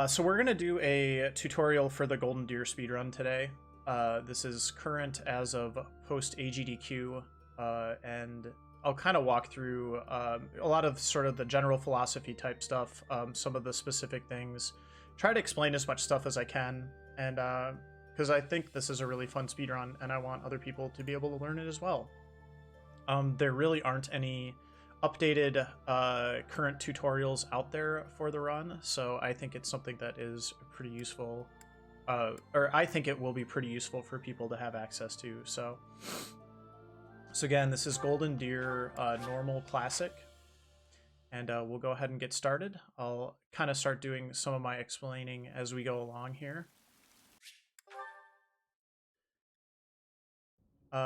So we're gonna do a tutorial for the Golden Deer speedrun today. This is current as of post AGDQ, and I'll kind of walk through a lot of sort of the general philosophy type stuff, some of the specific things, try to explain as much stuff as I can, and because I think this is a really fun speedrun, and I want other people to be able to learn it as well. There really aren't any updated current tutorials out there for the run, so I think it's something that is pretty useful, or I think it will be pretty useful for people to have access to. So again, this is Golden Deer normal classic, and we'll go ahead and get started. I'll kind of start doing some of my explaining as we go along here.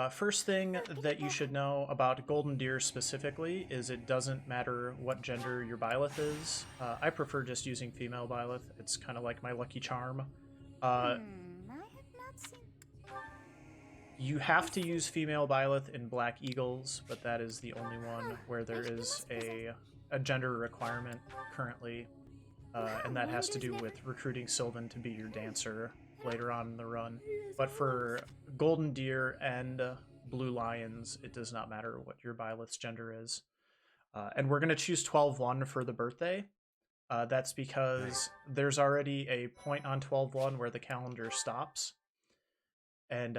First thing that you should know about Golden Deer specifically is it doesn't matter what gender your Byleth is. I prefer just using female Byleth. It's kind of like my lucky charm. I have not seen... You have to use female Byleth in Black Eagles, but that is the only one where there is a gender requirement currently, and that has to do with recruiting Sylvan to be your dancer later on in the run. But for Golden Deer and Blue Lions, it does not matter what your Byleth's gender is. And we're going to choose 12-1 for the birthday. That's because there's already a point on 12-1 where the calendar stops. And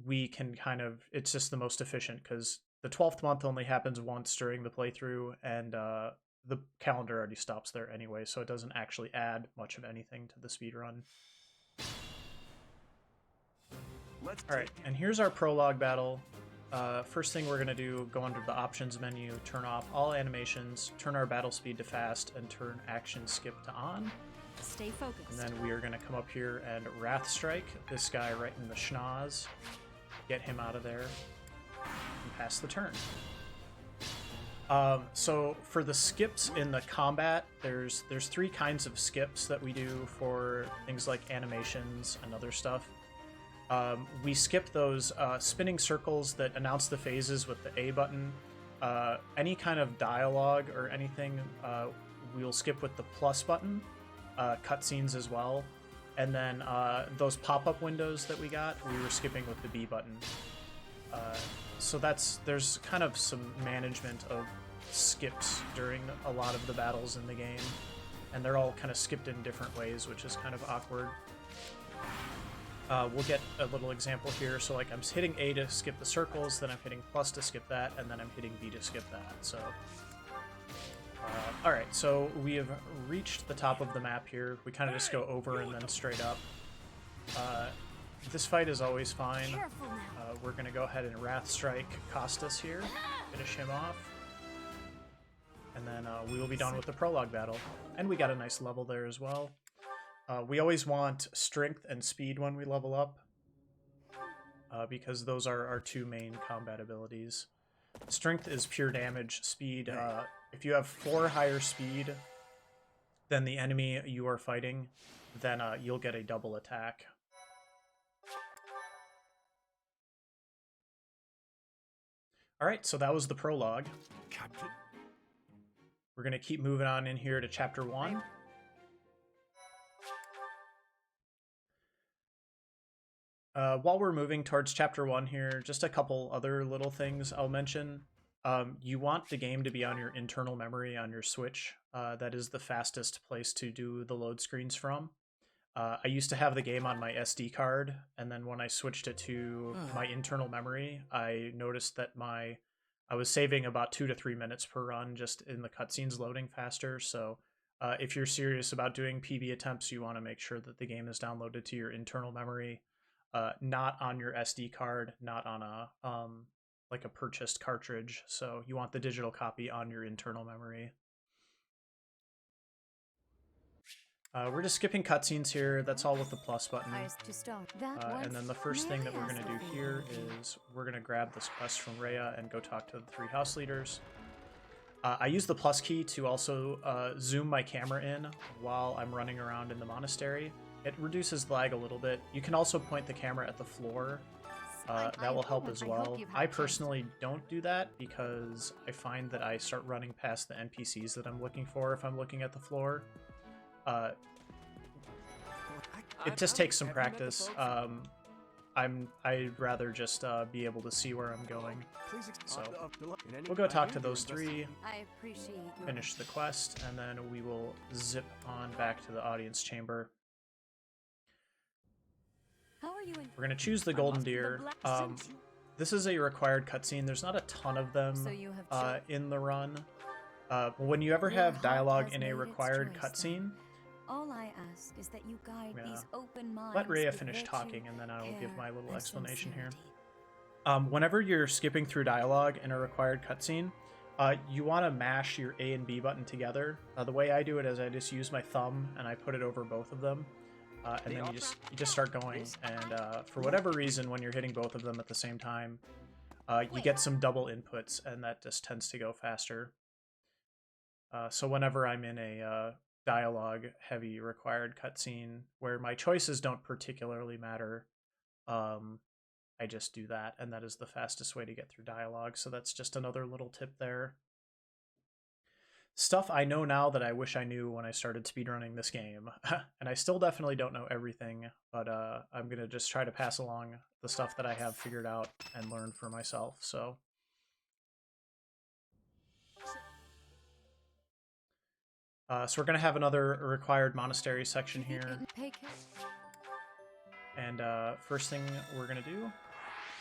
we can kind of, it's just the most efficient because the 12th month only happens once during the playthrough, and the calendar already stops there anyway, so it doesn't actually add much of anything to the speedrun. Alright, and here's our prologue battle. First thing we're going to do, go under the options menu, turn off all animations, turn our battle speed to fast, and turn action skip to on. Stay focused. And then we are going to come up here and Wrath Strike this guy right in the schnoz, get him out of there, and pass the turn. So for the skips in the combat, there's three kinds of skips that we do for things like animations and other stuff. We skip those spinning circles that announce the phases with the A button. Any kind of dialogue or anything, we'll skip with the plus button. Cutscenes as well. And then those pop-up windows that we got, we were skipping with the B button. So there's kind of some management of skips during a lot of the battles in the game. And they're all kind of skipped in different ways, which is kind of awkward. We'll get a little example here. So like I'm hitting A to skip the circles, then I'm hitting plus to skip that, and then I'm hitting B to skip that. So, alright, so we have reached the top of the map here. We kind of just go over and then straight up. This fight is always fine. We're going to go ahead and Wrath Strike Costas here, finish him off. And then we will be done with the prologue battle. And we got a nice level there as well. We always want strength and speed when we level up, because those are our two main combat abilities. Strength is pure damage. Speed, if you have 4 higher speed than the enemy you are fighting, then you'll get a double attack. Alright, so that was the prologue. Captain? We're going to keep moving on in here to Chapter 1. While we're moving towards Chapter 1 here, just a couple other little things I'll mention. You want the game to be on your internal memory on your Switch. That is the fastest place to do the load screens from. I used to have the game on my SD card, and then when I switched it to my internal memory, I noticed that I was saving about 2 to 3 minutes per run just in the cutscenes loading faster. So if you're serious about doing PB attempts, you want to make sure that the game is downloaded to your internal memory. Not on your SD card, not on a like a purchased cartridge. So you want the digital copy on your internal memory. We're just skipping cutscenes here. That's all with the plus button. And then the first thing that we're going to do here is we're going to grab this quest from Rhea and go talk to the 3 house leaders. I use the plus key to also zoom my camera in while I'm running around in the monastery. It reduces lag a little bit. You can also point the camera at the floor. That will help as well. I personally don't do that because I find that I start running past the NPCs that I'm looking for if I'm looking at the floor. it just takes some practice. I'd rather just be able to see where I'm going. So we'll go talk to those three, I appreciate your finish the quest, and then we will zip on back to the audience chamber. How are you in We're gonna choose the golden deer. This is a required cutscene. There's not a ton of them So you have in the run. When you ever Your have heart dialogue has in made a its required choice, cutscene, then. All I ask is that you guide Yeah. these open minds. let Rhea with finish virtue, talking, and then I will give care, my little and explanation here. sincerity. Whenever you're skipping through dialogue in a required cutscene, you want to mash your A and B button together. The way I do it is I just use my thumb and I put it over both of them, and then you just start going. And for whatever reason, when you're hitting both of them at the same time, you get some double inputs, and that just tends to go faster. So whenever I'm in a dialogue-heavy required cutscene where my choices don't particularly matter, I just do that, and that is the fastest way to get through dialogue. So that's just another little tip there. Stuff I know now that I wish I knew when I started speedrunning this game. And I still definitely don't know everything, but I'm going to just try to pass along the stuff that I have figured out and learned for myself. So we're going to have another required monastery section here. And first thing we're going to do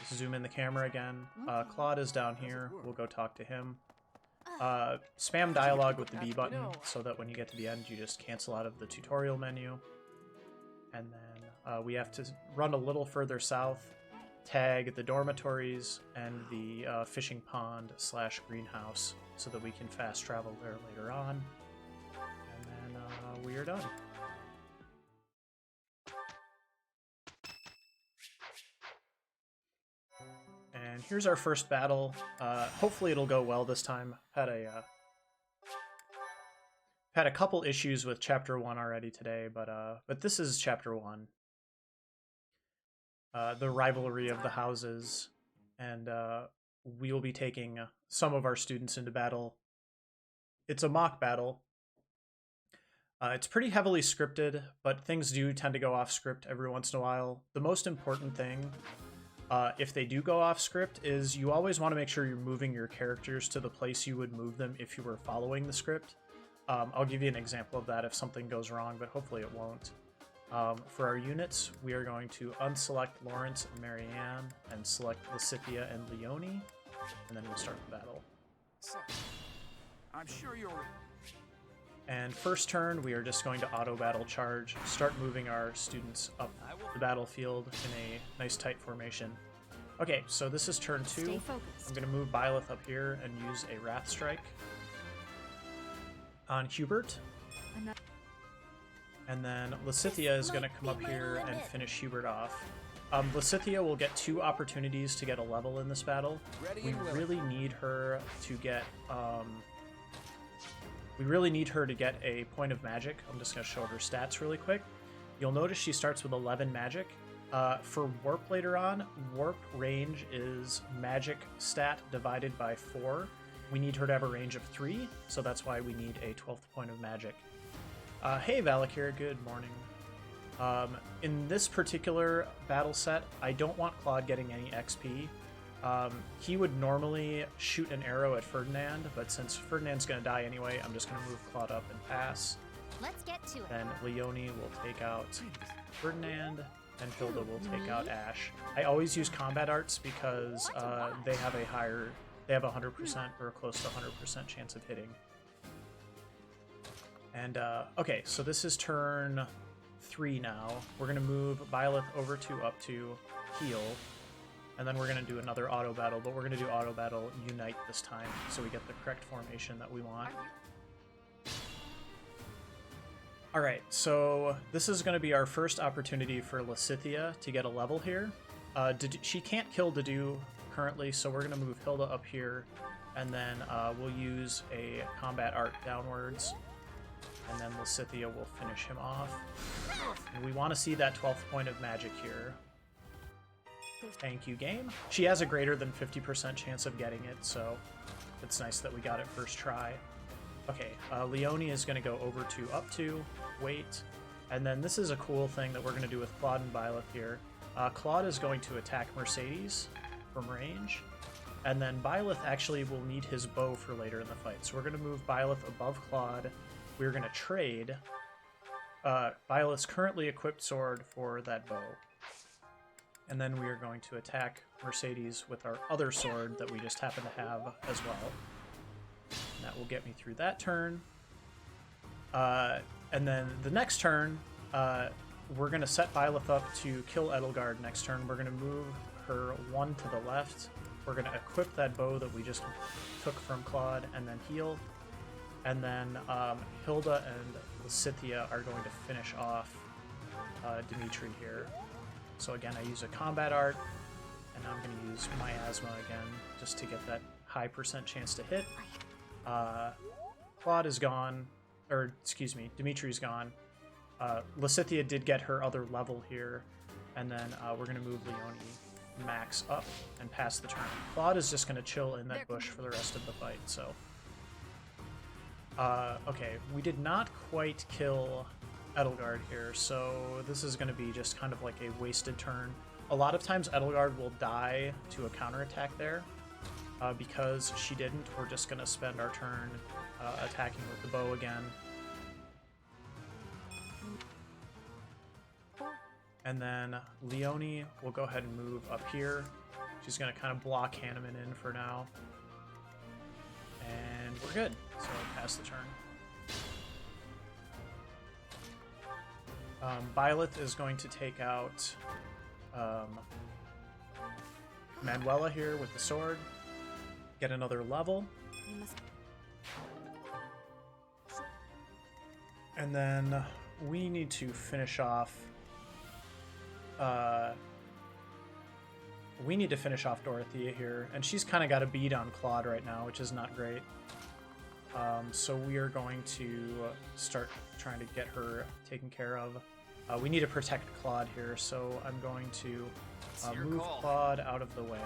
is zoom in the camera again. Claude is down here. We'll go talk to him. Spam dialogue with the B button so that when you get to the end, you just cancel out of the tutorial menu. And then we have to run a little further south, tag the dormitories and the fishing pond / greenhouse so that we can fast travel there later on. And then we are done. And here's our first battle. Hopefully it'll go well this time. Had a couple issues with Chapter 1 already today, but this is Chapter 1. The rivalry of the houses, and we will be taking some of our students into battle. It's a mock battle. It's pretty heavily scripted, but things do tend to go off script every once in a while. The most important thing, if they do go off script, is you always want to make sure you're moving your characters to the place you would move them if you were following the script. I'll give you an example of that if something goes wrong, but hopefully it won't. For our units, we are going to unselect Lawrence and Marianne and select Lysithea and Leonie, and then we'll start the battle. I'm sure you're... And first turn, we are just going to auto-battle charge, start moving our students up the battlefield in a nice tight formation. Okay, so this is turn 2. Stay focused. I'm going to move Byleth up here and use a Wrath Strike on Hubert. And then Lysithea is going to come up here and finish Hubert off. Lysithea will get 2 opportunities to get a level in this battle. We really need her to get... We really need her to get a point of magic. I'm just going to show her stats really quick. You'll notice she starts with 11 magic. For warp later on, warp range is magic stat divided by 4. We need her to have a range of 3, so that's why we need a 12th point of magic. Hey Valakir, good morning. In this particular battle set, I don't want Claude getting any XP. He would normally shoot an arrow at Ferdinand, but since Ferdinand's going to die anyway, I'm just going to move Claude up and pass. Let's get to it. Then Leonie will take out Ferdinand, and Hilda will take out Ash. I always use combat arts because they have a 100% or close to 100% chance of hitting. And okay, so this is turn 3 now. We're going to move Byleth over to up to heal. And then we're going to do another auto battle, but we're going to do auto battle unite this time, so we get the correct formation that we want. Alright, so this is going to be our first opportunity for Lysithea to get a level here. She can't kill Dedue currently, so we're going to move Hilda up here, and then we'll use a combat art downwards, and then Lysithea will finish him off. And we want to see that 12th point of magic here. Thank you, game. She has a greater than 50% chance of getting it, so it's nice that we got it first try. Okay, Leonie is going to go over to up to, wait, And then this is a cool thing that we're going to do with Claude and Byleth here. Claude is going to attack Mercedes from range, and then Byleth actually will need his bow for later in the fight. So we're going to move Byleth above Claude. We're going to trade Byleth's currently equipped sword for that bow. And then we are going to attack Mercedes with our other sword that we just happen to have as well. And that will get me through that turn. And then the next turn, we're going to set Byleth up to kill Edelgard next turn. We're going to move her one to the left. We're going to equip that bow that we just took from Claude and then heal. And then Hilda and Lysithea are going to finish off Dimitri here. So again, I use a combat art, and I'm going to use Miasma again just to get that high % chance to hit. Claude is gone, or excuse me, Dimitri's gone. Lysithea did get her other level here, and then we're going to move Leone max up and pass the turn. Claude is just going to chill in that bush for the rest of the fight, so... okay, we did not quite kill Edelgard here, so this is going to be just kind of like a wasted turn. A lot of times Edelgard will die to a counterattack there. Because she didn't, we're just going to spend our turn attacking with the bow again. And then Leone will go ahead and move up here. She's going to kind of block Hanneman in for now. And we're good. So pass the turn. Byleth is going to take out Manuela here with the sword. Get another level. And then we need to finish off Dorothea here, and she's kind of got a bead on Claude right now, which is not great. So we are going to start trying to get her taken care of. We need to protect Claude here, so I'm going to move Claude out of the way,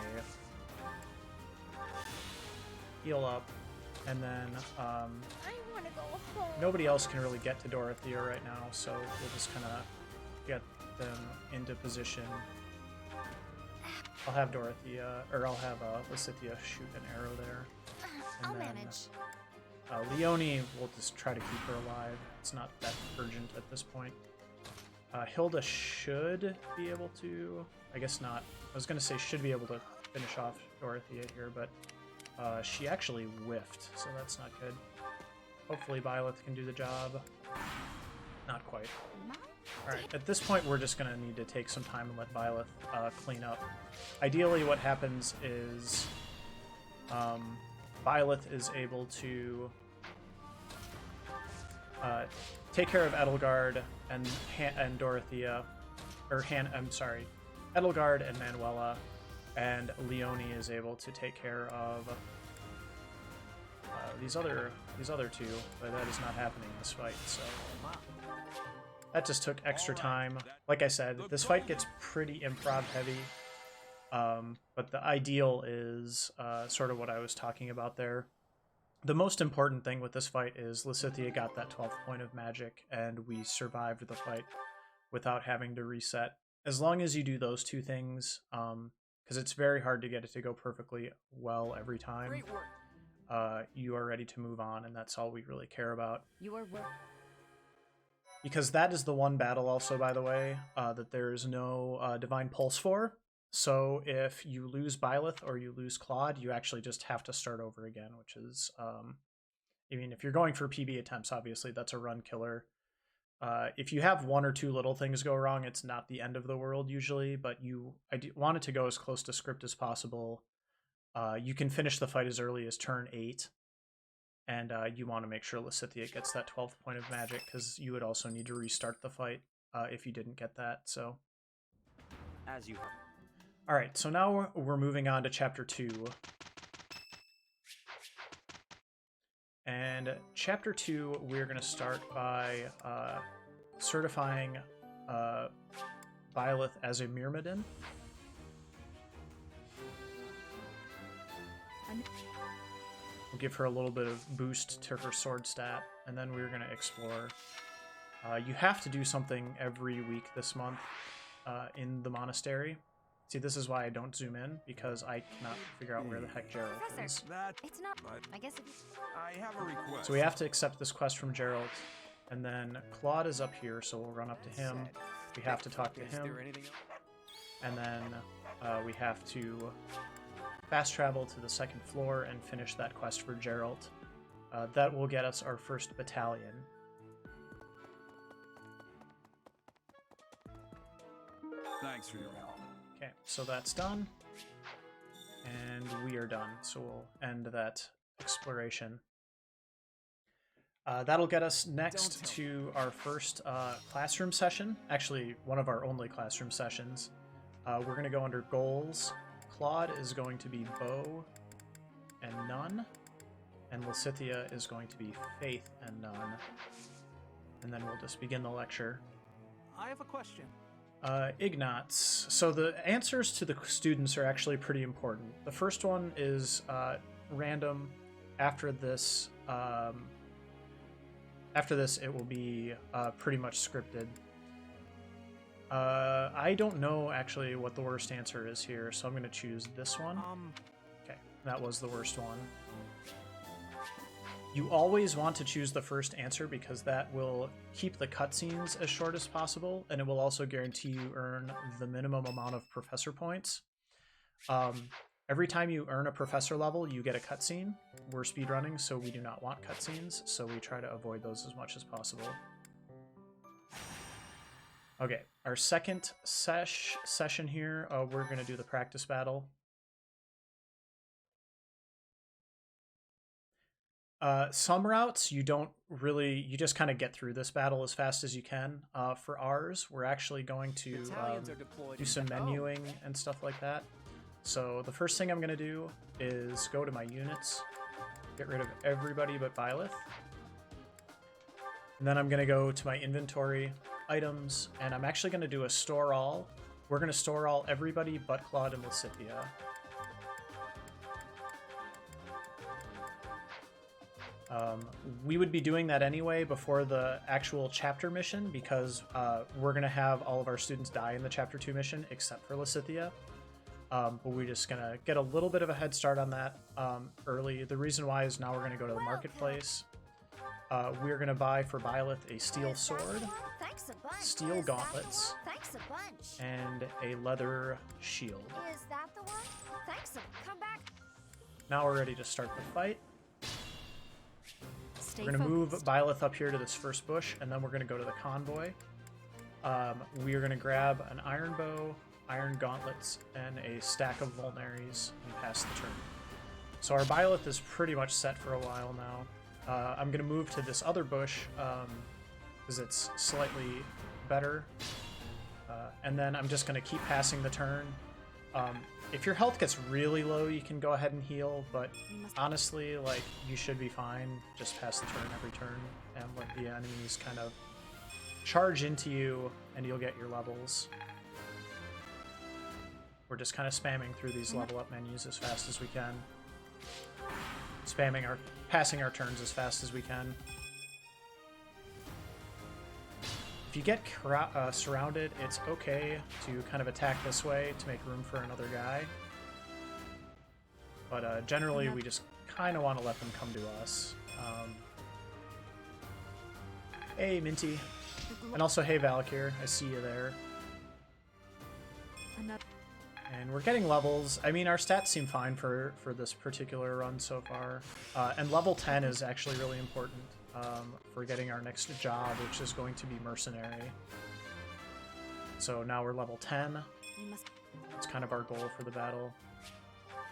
heal up, and then I want to go home. nobody else can really get to Dorothea right now, so we'll just kind of get them into position. I'll have Dorothea, or I'll have Lysithea shoot an arrow there. I'll manage. Leone will just try to keep her alive. It's not that urgent at this point. Hilda should be able to... I guess not. I was going to say should be able to finish off Dorothea here, but she actually whiffed, so that's not good. Hopefully Byleth can do the job. Not quite. Alright, at this point we're just going to need to take some time and let Byleth clean up. Ideally what happens is Byleth is able to take care of Edelgard and Dorothea, or Edelgard and Manuela, and Leone is able to take care of these other two, but that is not happening in this fight, so that just took extra time. Like I said, this fight gets pretty improv heavy, but the ideal is sort of what I was talking about there. The most important thing with this fight is Lysithea got that 12th point of magic, and we survived the fight without having to reset. As long as you do those two things, because it's very hard to get it to go perfectly well every time, you are ready to move on, and that's all we really care about. Because that is the one battle also, by the way, that there is no Divine Pulse for. So if you lose Byleth or you lose Claude, you actually just have to start over again, which is, I mean, if you're going for PB attempts, obviously that's a run killer. If you have one or two little things go wrong, it's not the end of the world usually, but I want it to go as close to script as possible. You can finish the fight as early as turn 8, and you want to make sure Lysithea gets that 12th point of magic, because you would also need to restart the fight if you didn't get that. So, as you. All right, so now we're moving on to Chapter 2. And Chapter 2, we're going to start by certifying Byleth as a Myrmidon. We'll give her a little bit of boost to her sword stat, and then we're going to explore. You have to do something every week this month in the monastery. See, this is why I don't zoom in, because I cannot figure out where the heck Gerald is. It's not. I guess I have a request. So we have to accept this quest from Gerald, and then Claude is up here, so we'll run up to him. We have to talk to him, and then we have to fast travel to the second floor and finish that quest for Gerald. That will get us our first battalion. Thanks for your help. Okay, so that's done, and we are done, so we'll end that exploration. That'll get us next to our first classroom session, actually one of our only classroom sessions. We're going to go under goals. Claude is going to be bow and none, and Lysithea is going to be faith and none. And then we'll just begin the lecture. I have a question. Ignatz. So the answers to the students are actually pretty important. The first one is random. After this, it will be pretty much scripted. I don't know actually what the worst answer is here, so I'm going to choose this one. Okay, that was the worst one. You always want to choose the first answer because that will keep the cutscenes as short as possible, and it will also guarantee you earn the minimum amount of professor points. Every time you earn a professor level, you get a cutscene. We're speedrunning, so we do not want cutscenes, so we try to avoid those as much as possible. Okay, our second session here, we're going to do the practice battle. Some routes you don't really, you just kind of get through this battle as fast as you can. For ours, we're actually going to do some menuing and stuff like that. So the first thing I'm going to do is go to my units, get rid of everybody but Byleth. And then I'm going to go to my inventory, items, and I'm actually going to do a store all. We're going to store all everybody but Claude and Lysithea. We would be doing that anyway before the actual chapter mission because we're going to have all of our students die in the chapter 2 mission except for Lysithea. But we're just going to get a little bit of a head start on that early. The reason why is now we're going to go to the marketplace. We're going to buy for Byleth a steel sword, steel gauntlets, and a leather shield. Is that the one? Thanks. Come back. Now we're ready to start the fight. We're going to move Byleth up here to this first bush, and then we're going to go to the convoy. We are going to grab an iron bow, iron gauntlets, and a stack of vulnaries and pass the turn. So our Byleth is pretty much set for a while now. I'm going to move to this other bush because it's slightly better. And then I'm just going to keep passing the turn. If your health gets really low, you can go ahead and heal, but honestly, like, you should be fine. Just pass the turn every turn and let the enemies kind of charge into you, and you'll get your levels. We're just kind of spamming through these level up menus as fast as we can. Passing our turns as fast as we can. If you get surrounded, it's okay to kind of attack this way to make room for another guy. But generally, we just kind of want to let them come to us. Hey, Minty. And also, hey, Valkyr. I see you there. And we're getting levels. I mean, our stats seem fine for this particular run so far. And level 10 is actually really important for getting our next job, which is going to be mercenary. So now we're level 10. It's kind of our goal for the battle.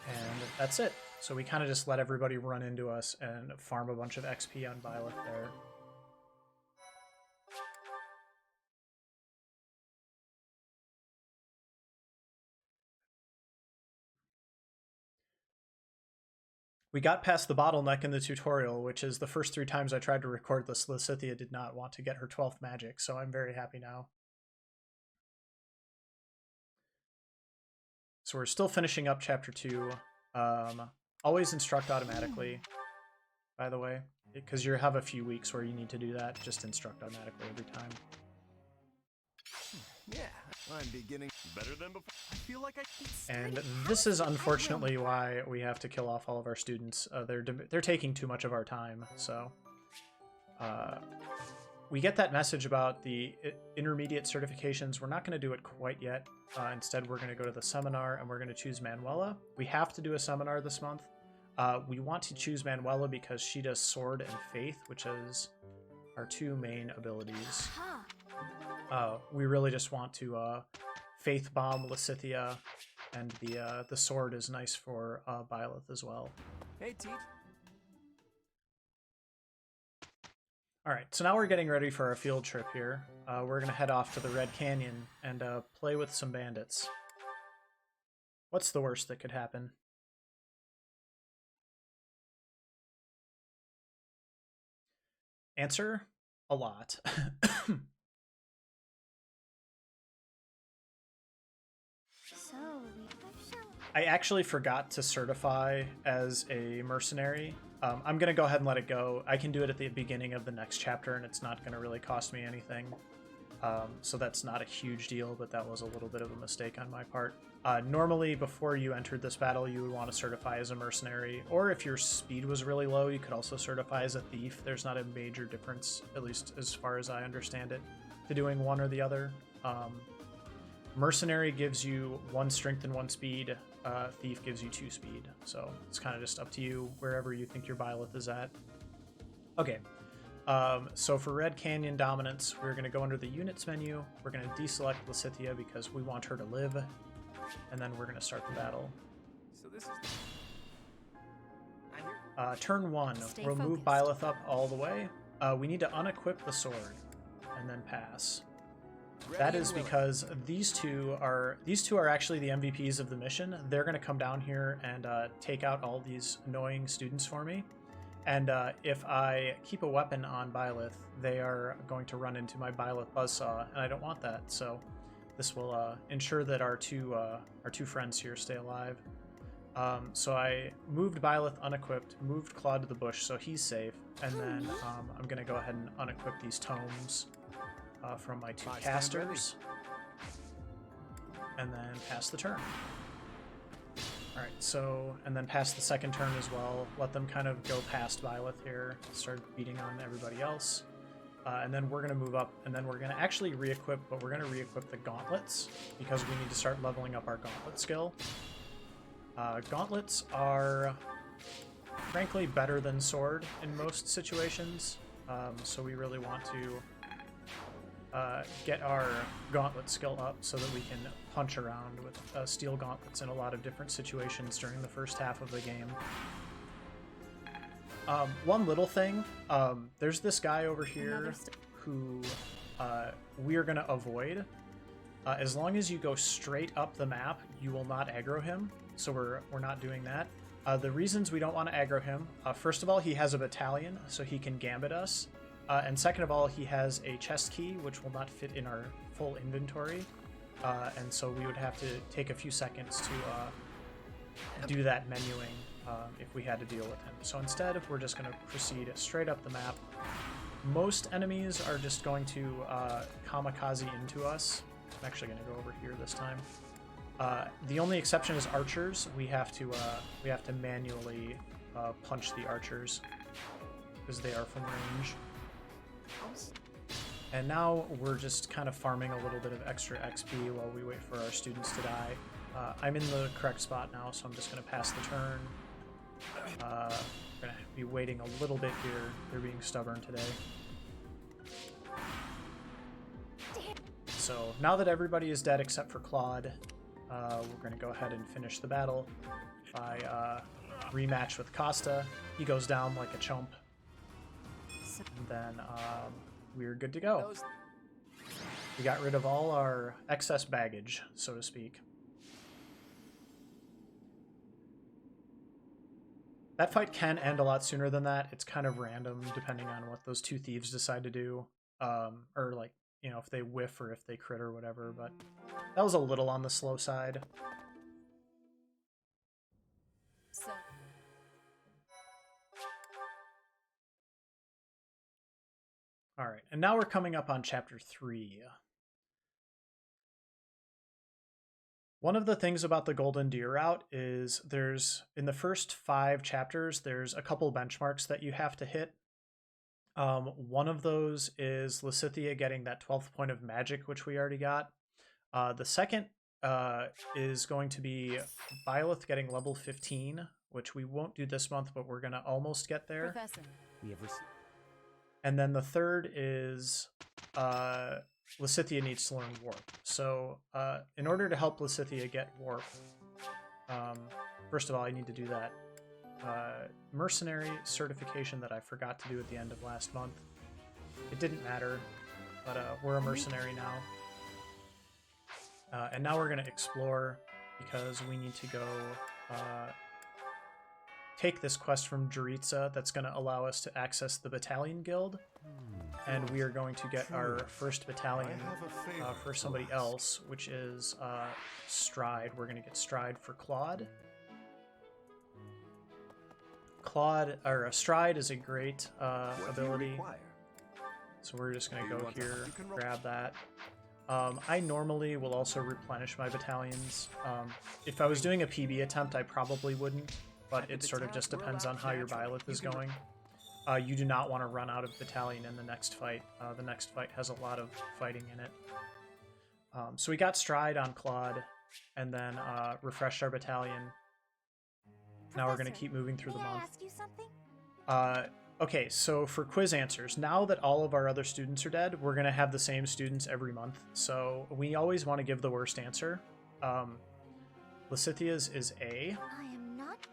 And that's it. So we kind of just let everybody run into us and farm a bunch of XP on Byleth there. We got past the bottleneck in the tutorial, which is the first 3 times I tried to record this, Lysithea did not want to get her 12th magic, so I'm very happy now. So we're still finishing up Chapter 2. Always instruct automatically, by the way. because you have a few weeks where you need to do that. Just instruct automatically every time. Yeah, I'm beginning better than before. I feel like And this is unfortunately why we have to kill off all of our students. They're taking too much of our time, so we get that message about the intermediate certifications. We're not going to do it quite yet. Instead, we're going to go to the seminar and we're going to choose Manuela. We have to do a seminar this month. We want to choose Manuela because she does Sword and Faith, which is our two main abilities. We really just want to Faith Bomb Lysithea, and the Sword is nice for Byleth as well. Hey, Teach. Alright, so now we're getting ready for our field trip here. We're going to head off to the Red Canyon and play with some bandits. What's the worst that could happen? Answer? A lot. I actually forgot to certify as a mercenary. I'm going to go ahead and let it go. I can do it at the beginning of the next chapter, and it's not going to really cost me anything. So that's not a huge deal, but that was a little bit of a mistake on my part. Normally, before you entered this battle, you would want to certify as a mercenary, or if your speed was really low, you could also certify as a thief. There's not a major difference, at least as far as I understand it, to doing one or the other. Mercenary gives you 1 strength and 1 speed. Thief gives you 2 speed. So it's kind of just up to you wherever you think your Byleth is at. Okay. So for Red Canyon Dominance, we're going to go under the Units menu. We're going to deselect Lysithea because we want her to live. And then we're going to start the battle. So this is... Turn 1. We'll move Byleth up all the way. We need to unequip the sword and then pass. That is because these two are actually the MVPs of the mission. They're going to come down here and take out all these annoying students for me. And if I keep a weapon on Byleth, they are going to run into my Byleth Buzzsaw, and I don't want that. So this will ensure that our two friends here stay alive. So I moved Byleth unequipped, moved Claude to the bush, so he's safe, and then I'm going to go ahead and unequip these tomes from my 2 casters, and then pass the turn. Alright, so, and then pass the second turn as well. Let them kind of go past Byleth here, start beating on everybody else. And then we're going to move up, and then we're going to actually re-equip, but we're going to re-equip the gauntlets, because we need to start leveling up our gauntlet skill. Gauntlets are, frankly, better than sword in most situations, so we really want to get our gauntlet skill up so that we can punch around with steel gauntlets in a lot of different situations during the first half of the game. One little thing, there's this guy over here who we are going to avoid. As long as you go straight up the map, you will not aggro him, so we're not doing that. The reasons we don't want to aggro him, first of all, he has a battalion, so he can gambit us. And second of all, he has a chest key, which will not fit in our full inventory. And so we would have to take a few seconds to do that menuing if we had to deal with him. So instead, we're just going to proceed straight up the map. Most enemies are just going to kamikaze into us. I'm actually going to go over here this time. The only exception is archers. We have to manually punch the archers because they are from range. And now we're just kind of farming a little bit of extra XP while we wait for our students to die. I'm in the correct spot now, so I'm just going to pass the turn. We're going to be waiting a little bit here. They're being stubborn today. So now that everybody is dead except for Claude, we're going to go ahead and finish the battle by rematch with Costa. He goes down like a chump. And then we're good to go. We got rid of all our excess baggage, so to speak. That fight can end a lot sooner than that. It's kind of random depending on what those 2 thieves decide to do. Or like, you know, if they whiff or if they crit or whatever, but that was a little on the slow side. All right, and now we're coming up on chapter 3. One of the things about the Golden Deer route is in the first 5 chapters, there's a couple benchmarks that you have to hit. One of those is Lysithea getting that 12th point of magic, which we already got. The second is going to be Byleth getting level 15, which we won't do this month, but we're going to almost get there. Professor. And then the third is Lysithea needs to learn Warp. So in order to help Lysithea get Warp, first of all, I need to do that mercenary certification that I forgot to do at the end of last month. It didn't matter, but we're a mercenary now. And now we're going to explore because we need to go take this quest from Jaritza that's going to allow us to access the Battalion Guild. And we are going to get our first battalion for somebody else, which is Stride. We're going to get Stride for Claude. Stride is a great ability. So we're just going to go here, grab that. I normally will also replenish my battalions. If I was doing a PB attempt, I probably wouldn't, but it sort of just depends on how your Byleth is going. You do not want to run out of battalion in the next fight. The next fight has a lot of fighting in it. So we got Stride on Claude, and then refreshed our battalion. Now we're going to keep moving through the month. May I ask you something? Okay, so for quiz answers, now that all of our other students are dead, we're going to have the same students every month. So we always want to give the worst answer. Lysithea's is A. I am not.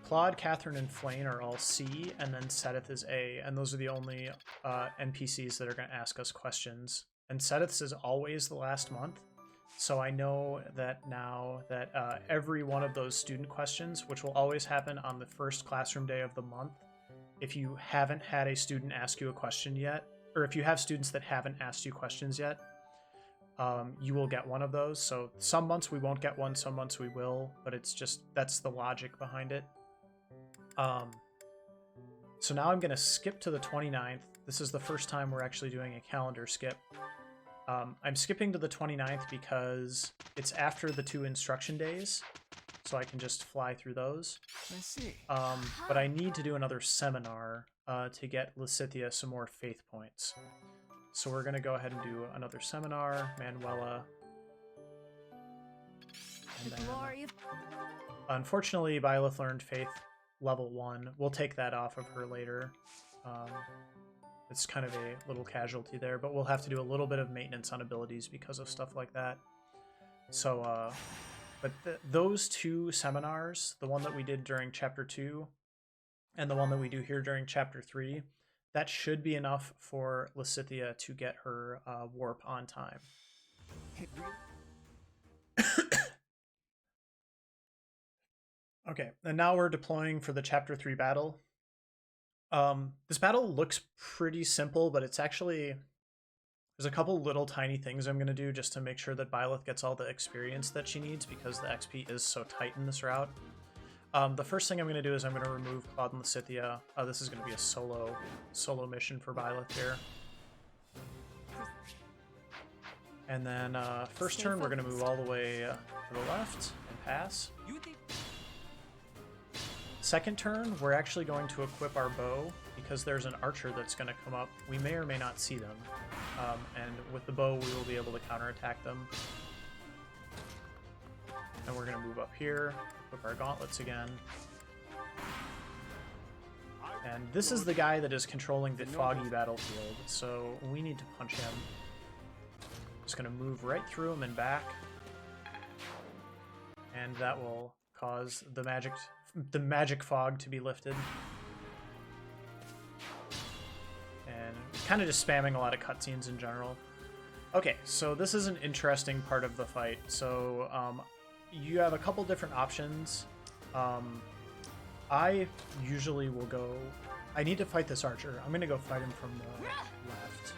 Claude, Catherine, and Flayn are all C, and then Sedith is A, and those are the only NPCs that are going to ask us questions. And Sedith's is always the last month. So I know that now that every one of those student questions, which will always happen on the first classroom day of the month, if you haven't had a student ask you a question yet, or if you have students that haven't asked you questions yet, you will get one of those. So some months we won't get one, some months we will, but it's just, that's the logic behind it. So now I'm going to skip to the 29th. This is the first time we're actually doing a calendar skip. I'm skipping to the 29th because it's after the 2 instruction days, so I can just fly through those. I see. But I need to do another seminar to get Lysithea some more faith points. So we're going to go ahead and do another seminar, Manuela. And then, unfortunately, Byleth learned faith level 1. We'll take that off of her later. It's kind of a little casualty there, but we'll have to do a little bit of maintenance on abilities because of stuff like that. So, but those 2 seminars, the one that we did during Chapter 2 and the one that we do here during Chapter 3, that should be enough for Lysithea to get her warp on time. Okay, and now we're deploying for the Chapter 3 battle. This battle looks pretty simple, but it's actually, there's a couple little tiny things I'm going to do just to make sure that Byleth gets all the experience that she needs because the XP is so tight in this route. The first thing I'm going to do is I'm going to remove Claude and Lysithea. This is going to be a solo mission for Byleth here. And then first turn we're going to move all the way to the left and pass. Second turn, we're actually going to equip our bow because there's an archer that's going to come up. We may or may not see them. And with the bow, we will be able to counterattack them. And we're going to move up here, equip our gauntlets again. And this is the guy that is controlling the foggy battlefield, so we need to punch him. Just going to move right through him and back. And that will cause the magic fog to be lifted. And kind of just spamming a lot of cutscenes in general. Okay, so this is an interesting part of the fight. So you have a couple different options. I usually will go... I need to fight this archer. I'm going to go fight him from the left.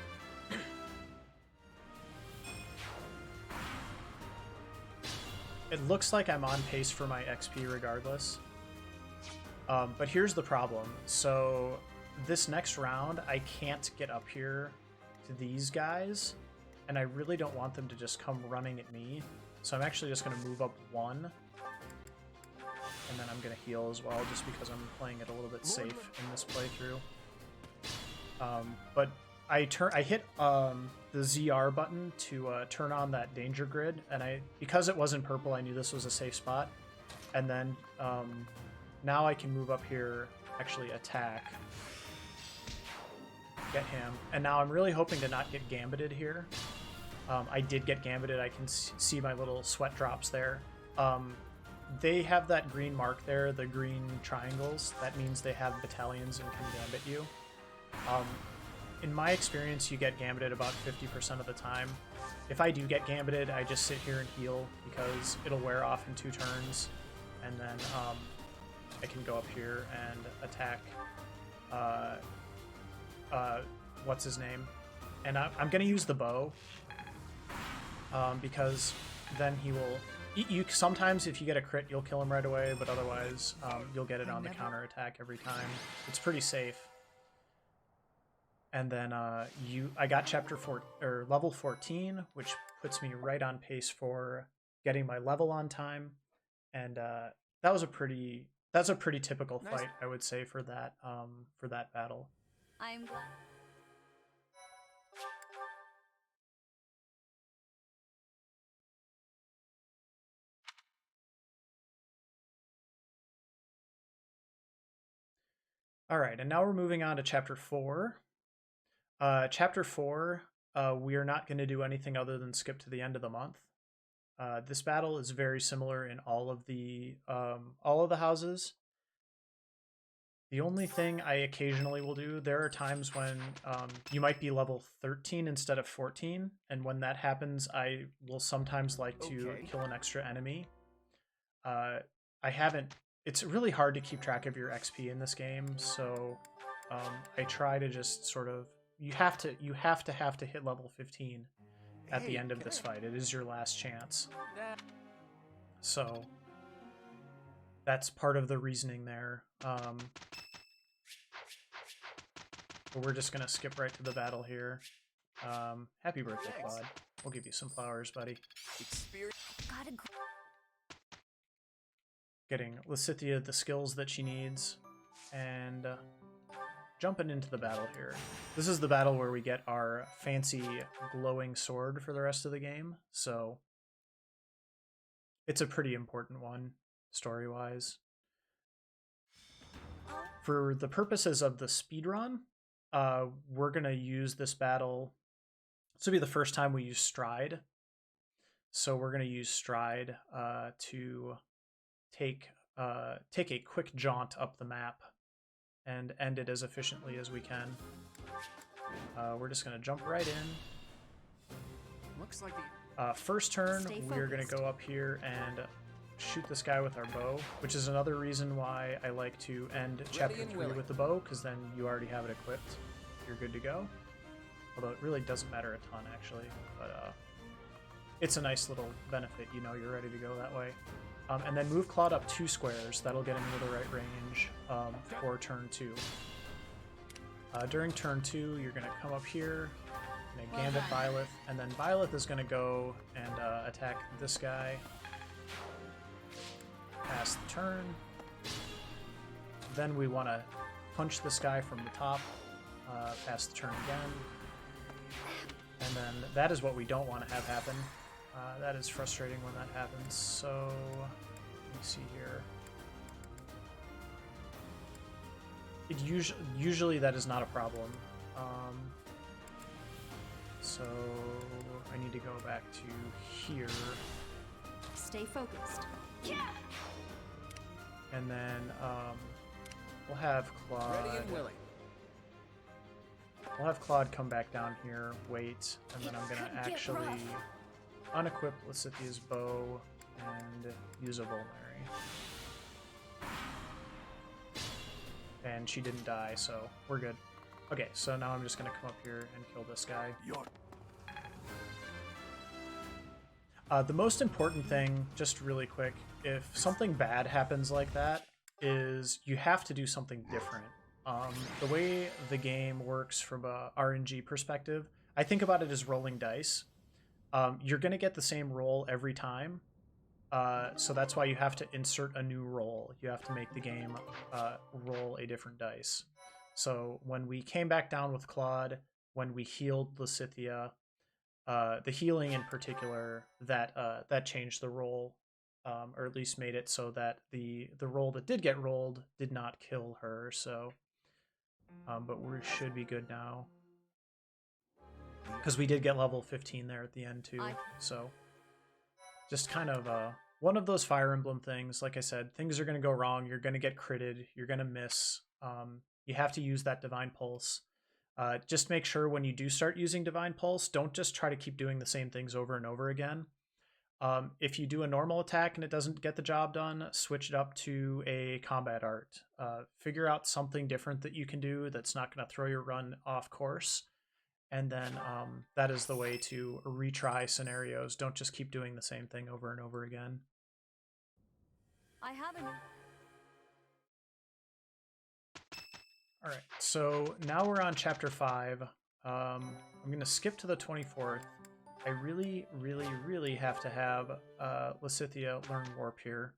It looks like I'm on pace for my XP regardless. But here's the problem. So this next round, I can't get up here to these guys, and I really don't want them to just come running at me. So I'm actually just going to move up one, and then I'm going to heal as well, just because I'm playing it a little bit safe in this playthrough. But I hit the ZR button to turn on that danger grid, and because it wasn't purple, I knew this was a safe spot. And then now I can move up here, actually attack, get him, and now I'm really hoping to not get gambited here. I did get gambited. I can see my little sweat drops there. They have that green mark there, the green triangles. That means they have battalions and can gambit you. In my experience, you get gambited about 50% of the time. If I do get gambited, I just sit here and heal because it'll wear off in 2 turns, and then I can go up here and attack what's his name, and I'm gonna use the bow because then he will. You sometimes if you get a crit, you'll kill him right away, but otherwise you'll get it on the counter attack every time. It's pretty safe. And then I got level 14, which puts me right on pace for getting my level on time, and that's a pretty typical fight, I would say, for that battle. I'm glad. All right, and now we're moving on to Chapter 4. Chapter 4, we are not going to do anything other than skip to the end of the month. This battle is very similar in all of the houses. The only thing I occasionally will do, there are times when you might be level 13 instead of 14, and when that happens, I will sometimes like to kill an extra enemy. It's really hard to keep track of your XP in this game, so I try to just sort of, you have to hit level 15 at the end of this fight. It is your last chance. So that's part of the reasoning there. But we're just gonna skip right to the battle here. Happy birthday, Claude. We'll give you some flowers, buddy. Getting Lysithea the skills that she needs, and jumping into the battle here. This is the battle where we get our fancy glowing sword for the rest of the game, so it's a pretty important one, story-wise. For the purposes of the speedrun, we're going to use this battle. This will be the first time we use Stride. So we're going to use Stride to take a quick jaunt up the map and end it as efficiently as we can. We're just going to jump right in. Looks like First turn, we're going to go up here and shoot this guy with our bow, which is another reason why I like to end Chapter 3 with the bow, because then you already have it equipped. You're good to go. Although it really doesn't matter a ton, actually. But it's a nice little benefit, you know, you're ready to go that way. And then move Claude up 2 squares. That'll get him into the right range for turn 2. During turn 2, you're going to come up here, and Gambit Byleth, and then Byleth is going to go and attack this guy. Pass the turn. Then we want to punch this guy from the top. Pass the turn again. And then that is what we don't want to have happen. That is frustrating when that happens. So let me see here. Usually that is not a problem. So I need to go back to here. Stay focused. Yeah. And then we'll have Claude. ready and willing. We'll have Claude come back down here, wait, and then I'm gonna actually unequip Lysithea's bow and use a Vulnerary. And she didn't die, so we're good. Okay, so now I'm just gonna come up here and kill this guy. The most important thing, just really quick, if something bad happens like that, is you have to do something different. The way the game works from a RNG perspective, I think about it as rolling dice. You're going to get the same roll every time. So that's why you have to insert a new roll. You have to make the game roll a different dice. So when we came back down with Claude, when we healed Lysithea, the healing in particular, that changed the roll, or at least made it so that the roll that did get rolled did not kill her. So, but we should be good now. Because we did get level 15 there at the end too. So just kind of one of those Fire Emblem things. Like I said, things are going to go wrong. You're going to get critted. You're going to miss. You have to use that Divine Pulse. Just make sure when you do start using Divine Pulse, don't just try to keep doing the same things over and over again. If you do a normal attack and it doesn't get the job done, switch it up to a combat art. Figure out something different that you can do that's not going to throw your run off course. And then that is the way to retry scenarios. Don't just keep doing the same thing over and over again. I haven't. All right, so now we're on chapter 5. I'm going to skip to the 24th. I really, really, really have to have Lysithea learn Warp here.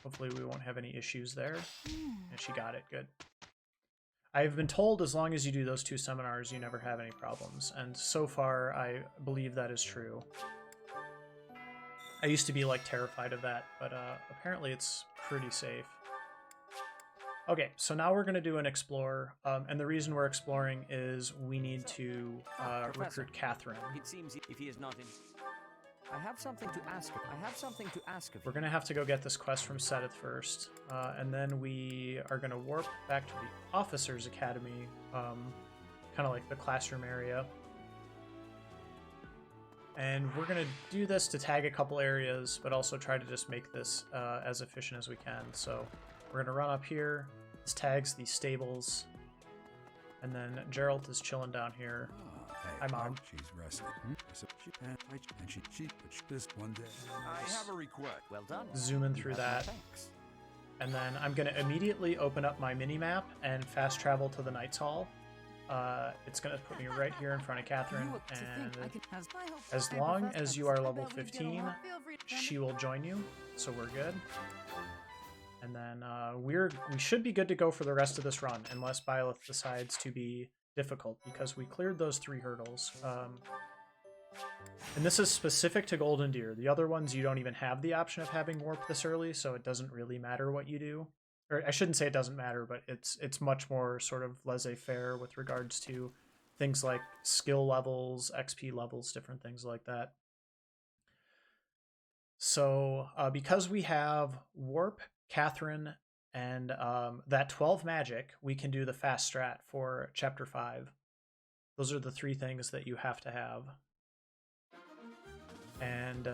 Hopefully we won't have any issues there. And she got it, good. I've been told as long as you do those 2 seminars, you never have any problems. And so far, I believe that is true. I used to be, like, terrified of that, but apparently it's pretty safe. Okay, so now we're going to do an explore, and the reason we're exploring is we need to recruit Catherine. It seems if he is not in... I have something to ask of. I have something to ask of. We're going to have to go get this quest from Sedith first, and then we are going to warp back to the Officers Academy, kind of like the classroom area. And we're going to do this to tag a couple areas, but also try to just make this as efficient as we can. So we're going to run up here. This tags the stables. And then Geralt is chilling down here. Hi, Mom. She's resting. And she this one day. I have a request. Well done. Zooming through that. Thanks. And then I'm going to immediately open up my mini-map and fast travel to the Knight's Hall. It's going to put me right here in front of Catherine, and as long as you are level 15, she will join you, so we're good. And then we should be good to go for the rest of this run, unless Byleth decides to be difficult, because we cleared those 3 hurdles. And this is specific to Golden Deer. The other ones, you don't even have the option of having warp this early, so it doesn't really matter what you do. Or I shouldn't say it doesn't matter, but it's much more sort of laissez-faire with regards to things like skill levels, XP levels, different things like that. So because we have warp, Catherine, and that 12 magic, we can do the fast strat for chapter 5. Those are the 3 things that you have to have. And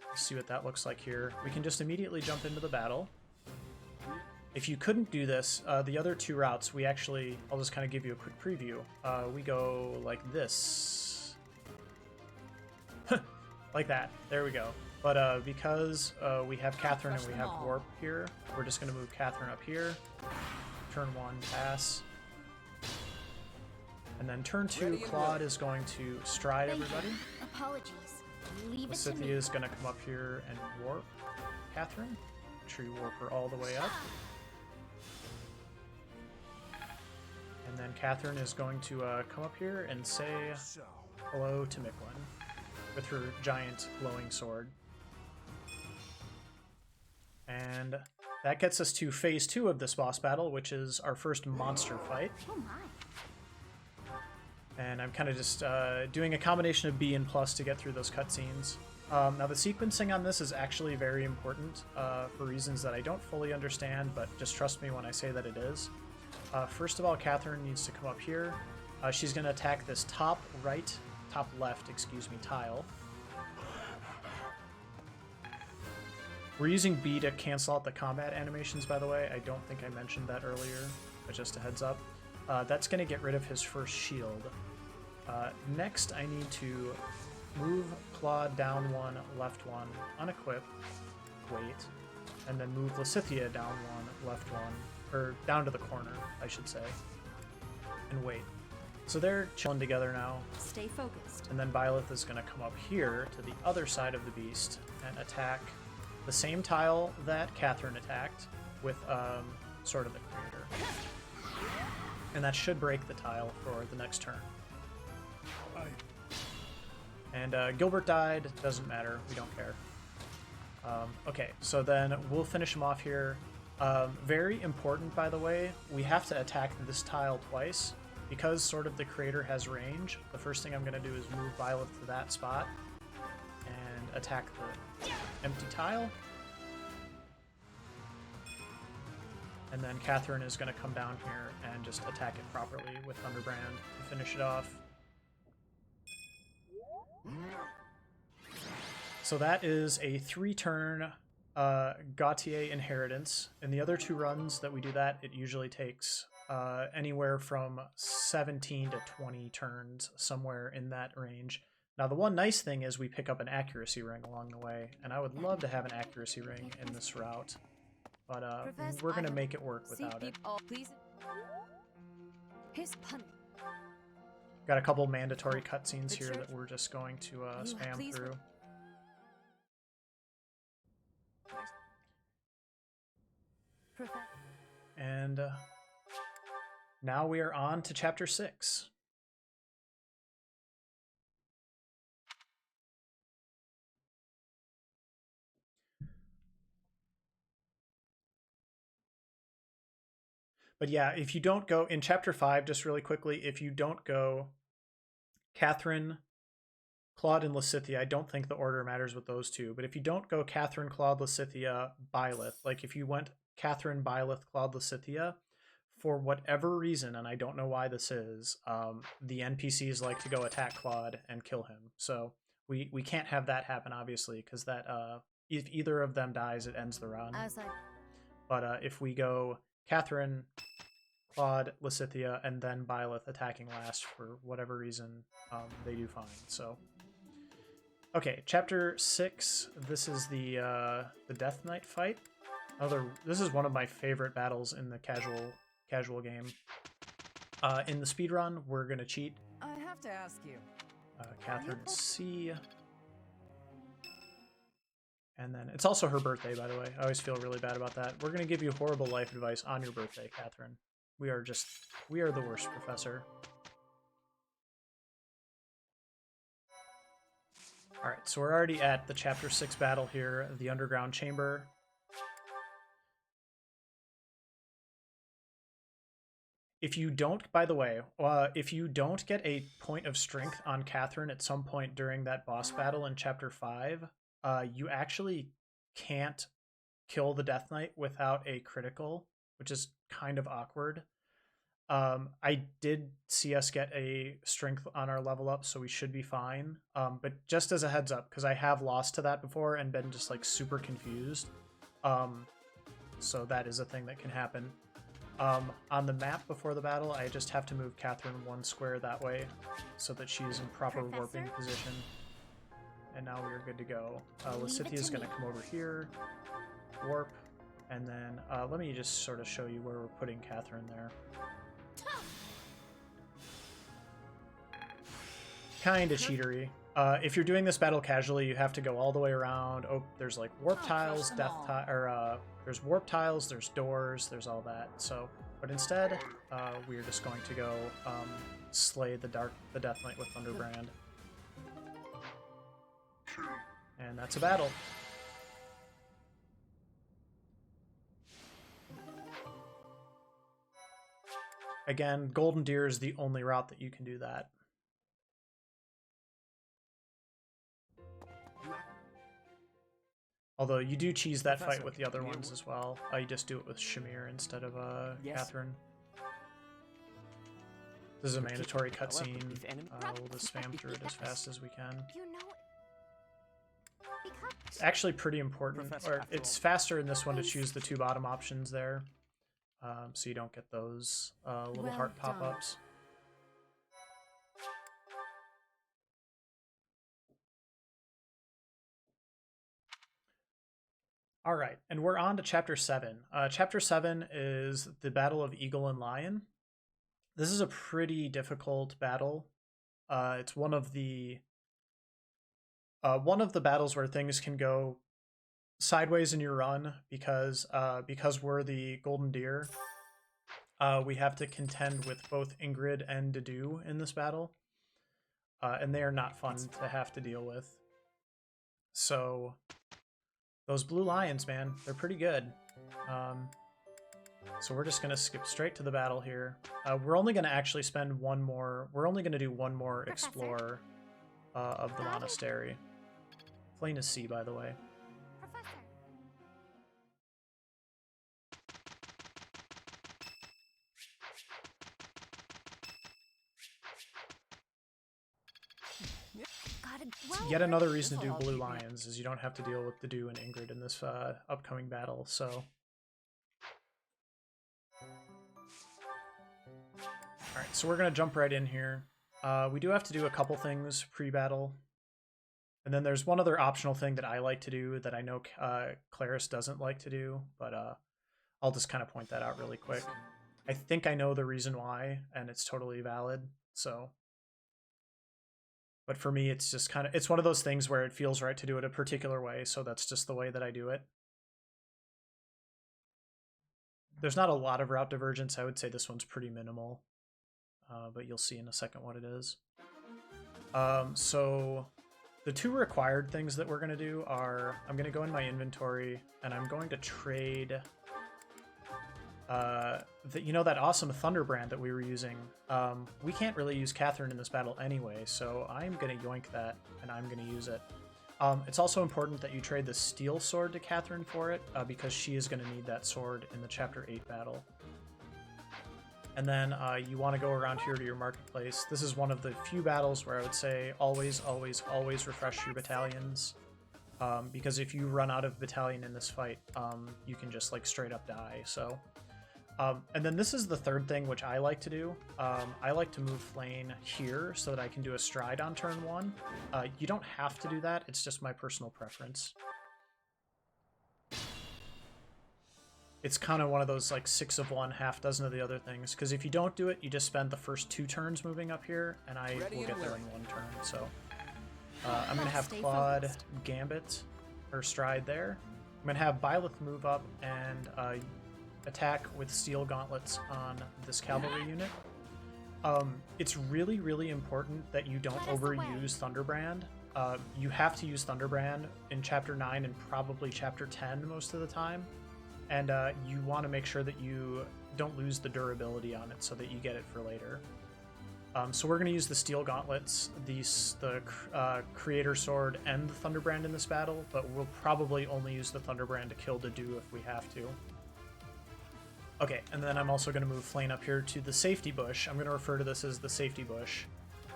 let's see what that looks like here. We can just immediately jump into the battle. If you couldn't do this, the other 2 routes, we actually, I'll just kind of give you a quick preview. We go like this. Like that. There we go. But because we have Catherine and we have warp here, we're just going to move Catherine up here. Turn 1, pass. And then turn 2, Claude is going to stride everybody. Apologies. Leave it to Lysithea me. is going to come up here and warp Catherine. Make sure you warp her all the way up. And then Catherine is going to come up here and say hello to Micklin with her giant glowing sword. And that gets us to phase 2 of this boss battle, which is our first monster fight. Oh my. And I'm kind of just doing a combination of B and plus to get through those cutscenes. Now the sequencing on this is actually very important for reasons that I don't fully understand, but just trust me when I say that it is. First of all, Catherine needs to come up here. She's going to attack this top left, tile. We're using B to cancel out the combat animations, by the way. I don't think I mentioned that earlier, but just a heads up. That's going to get rid of his first shield. Next, I need to move Claude down 1, left 1, unequip, wait, and then move Lysithea down one, left one, or down to the corner, I should say, and wait. So they're chilling together now, Stay focused. and then Byleth is going to come up here to the other side of the beast and attack the same tile that Catherine attacked with Sword of the Creator. And that should break the tile for the next turn. And Gilbert died, doesn't matter, we don't care. Okay, so then we'll finish him off here. Very important, by the way, we have to attack this tile twice. Because Sword of the Creator has range, the first thing I'm going to do is move Violet to that spot and attack the empty tile. And then Catherine is going to come down here and just attack it properly with Thunderbrand to finish it off. So that is a 3-turn Gautier Inheritance. In the other 2 runs that we do that, it usually takes anywhere from 17 to 20 turns, somewhere in that range. Now, the one nice thing is we pick up an accuracy ring along the way, and I would love to have an accuracy ring in this route, but we're going to make it work without it. Got a couple mandatory cutscenes here that we're just going to spam through. And now we are on to Chapter 6. But yeah, if you don't go in Chapter 5, just really quickly, if you don't go Catherine, Claude, and Lysithea, I don't think the order matters with those 2, but if you don't go Catherine, Claude, Lysithea, Byleth, like if you went Catherine, Byleth, Claude, Lysithea, for whatever reason, and I don't know why this is, the NPCs like to go attack Claude and kill him. So we can't have that happen, obviously, because that if either of them dies, it ends the run. But if we go Catherine, Claude, Lysithea, and then Byleth attacking last for whatever reason, they do fine. So okay, Chapter 6. This is the Death Knight fight. This is one of my favorite battles in the casual game. In the speedrun, we're gonna cheat. I have to ask you. Catherine C. And then it's also her birthday, by the way. I always feel really bad about that. We're gonna give you horrible life advice on your birthday, Catherine. We are the worst, Professor. Alright, so we're already at the Chapter 6 battle here, the Underground Chamber. If you don't, by the way, if you don't get a point of strength on Catherine at some point during that boss battle in Chapter 5, you actually can't kill the Death Knight without a critical, which is kind of awkward. I did see us get a strength on our level up, so we should be fine. But just as a heads up, because I have lost to that before and been just like super confused. So that is a thing that can happen. On the map before the battle, I just have to move Catherine 1 square that way so that she's in proper warping position. And now we are good to go. Lysithea is going to come over here, warp, and then let me just sort of show you where we're putting Catherine there. Kind of cheatery. If you're doing this battle casually, you have to go all the way around. Oh, there's like warp tiles, death tile, or there's warp tiles, there's doors, there's all that. So, but instead, we're just going to go slay the Death Knight with Thunderbrand, and that's a battle. Again, Golden Deer is the only route that you can do that. Although you do cheese that fight with the other ones as well. You just do it with Shamir instead of Catherine. This is a mandatory cutscene. We'll just spam through it as fast as we can. It's actually pretty important, or it's faster in this one to choose the 2 bottom options there, so you don't get those little heart pop-ups. All right, and we're on to Chapter 7. Chapter 7 is the Battle of Eagle and Lion. This is a pretty difficult battle. It's one of the battles where things can go sideways in your run because we're the Golden Deer. We have to contend with both Ingrid and Dedue in this battle, and they are not fun to have to deal with. So those blue lions, man, they're pretty good. So we're just gonna skip straight to the battle here. We're only gonna actually spend one more. We're only gonna do one more explore of the monastery. Flame is C, by the way. Professor. Yet another reason to do blue lions is you don't have to deal with Dedue and Ingrid in this upcoming battle. So. Alright, so we're going to jump right in here. We do have to do a couple things pre-battle. And then there's one other optional thing that I like to do that I know Claris doesn't like to do, but I'll just kind of point that out really quick. I think I know the reason why, and it's totally valid, so... But for me, it's just kind of... It's one of those things where it feels right to do it a particular way, so that's just the way that I do it. There's not a lot of route divergence. I would say this one's pretty minimal. But you'll see in a second what it is. So the two required things that we're going to do are, I'm going to go in my inventory and I'm going to trade that awesome Thunderbrand that we were using. We can't really use Catherine in this battle anyway, so I'm going to yoink that and I'm going to use it. It's also important that you trade the Steel Sword to Catherine for it, because she is going to need that sword in the Chapter 8 battle. And then you want to go around here to your marketplace. This is one of the few battles where I would say always, always, always refresh your battalions. Because if you run out of battalion in this fight, you can just like straight up die. So, and then this is the third thing which I like to do. I like to move Flame here so that I can do a stride on turn 1. You don't have to do that. It's just my personal preference. It's kind of one of those like 6 of one, half dozen of the other things. Because if you don't do it, you just spend the first 2 turns moving up here, and I will get there in 1 turn. So I'm going to have Claude Gambit, or Stride there. I'm going to have Byleth move up and attack with Steel Gauntlets on this cavalry unit. It's really, really important that you don't overuse Thunderbrand. You have to use Thunderbrand in Chapter 9 and probably Chapter 10 most of the time. And you want to make sure that you don't lose the durability on it so that you get it for later. So we're going to use the Steel Gauntlets, the Creator Sword, and the Thunderbrand in this battle, but we'll probably only use the Thunderbrand to kill Dedue if we have to. Okay, and then I'm also going to move Flame up here to the Safety Bush. I'm going to refer to this as the Safety Bush.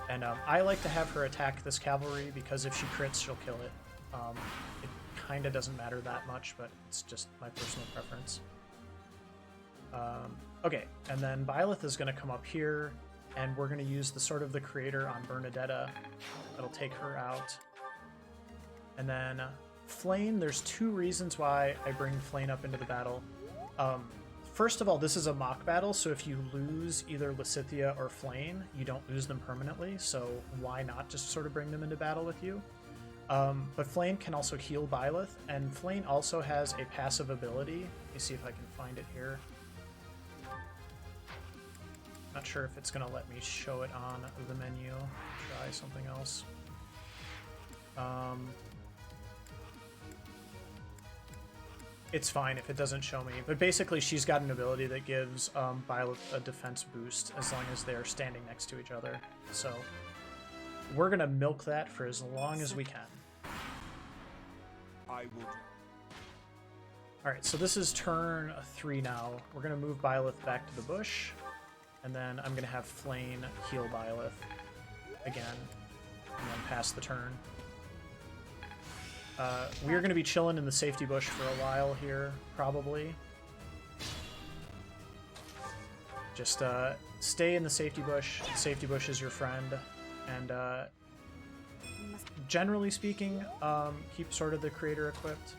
And I like to have her attack this cavalry because if she crits, she'll kill it. It kind of doesn't matter that much, but it's just my personal preference. Okay, and then Byleth is going to come up here, and we're going to use the Sword of the Creator on Bernadetta. That'll take her out. And then Flame, there's 2 reasons why I bring Flame up into the battle. First of all, this is a mock battle, so if you lose either Lysithea or Flame, you don't lose them permanently, so why not just sort of bring them into battle with you? But Flame can also heal Byleth, and Flame also has a passive ability. Let me see if I can find it here. Not sure if it's going to let me show it on the menu. Try something else. It's fine if it doesn't show me, but basically she's got an ability that gives Byleth a defense boost as long as they're standing next to each other. So we're going to milk that for as long as we can. I will. Alright, so this is turn 3 now. We're going to move Byleth back to the bush, and then I'm going to have Flame heal Byleth again, and then pass the turn. We are going to be chilling in the Safety Bush for a while here, probably. Just stay in the Safety Bush. The Safety Bush is your friend, and generally speaking, keep sort of the Creator equipped.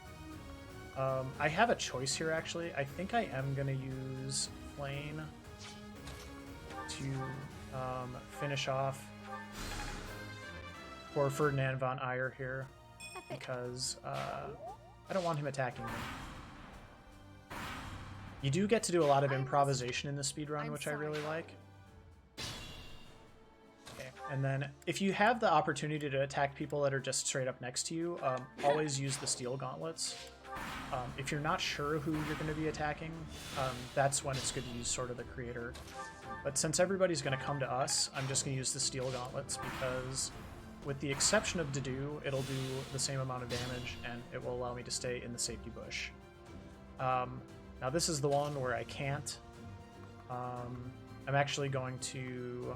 I have a choice here, actually. I think I am going to use Flame to finish off poor Ferdinand von Eyre here, because I don't want him attacking me. You do get to do a lot of improvisation in the speedrun, which I really like. Okay, and then if you have the opportunity to attack people that are just straight up next to you, always use the steel gauntlets. If you're not sure who you're going to be attacking, that's when it's good to use Sword of the Creator. But since everybody's going to come to us, I'm just going to use the steel gauntlets, because with the exception of Dedue, it'll do the same amount of damage, and it will allow me to stay in the safety bush. Now this is the one where I can't. I'm actually going to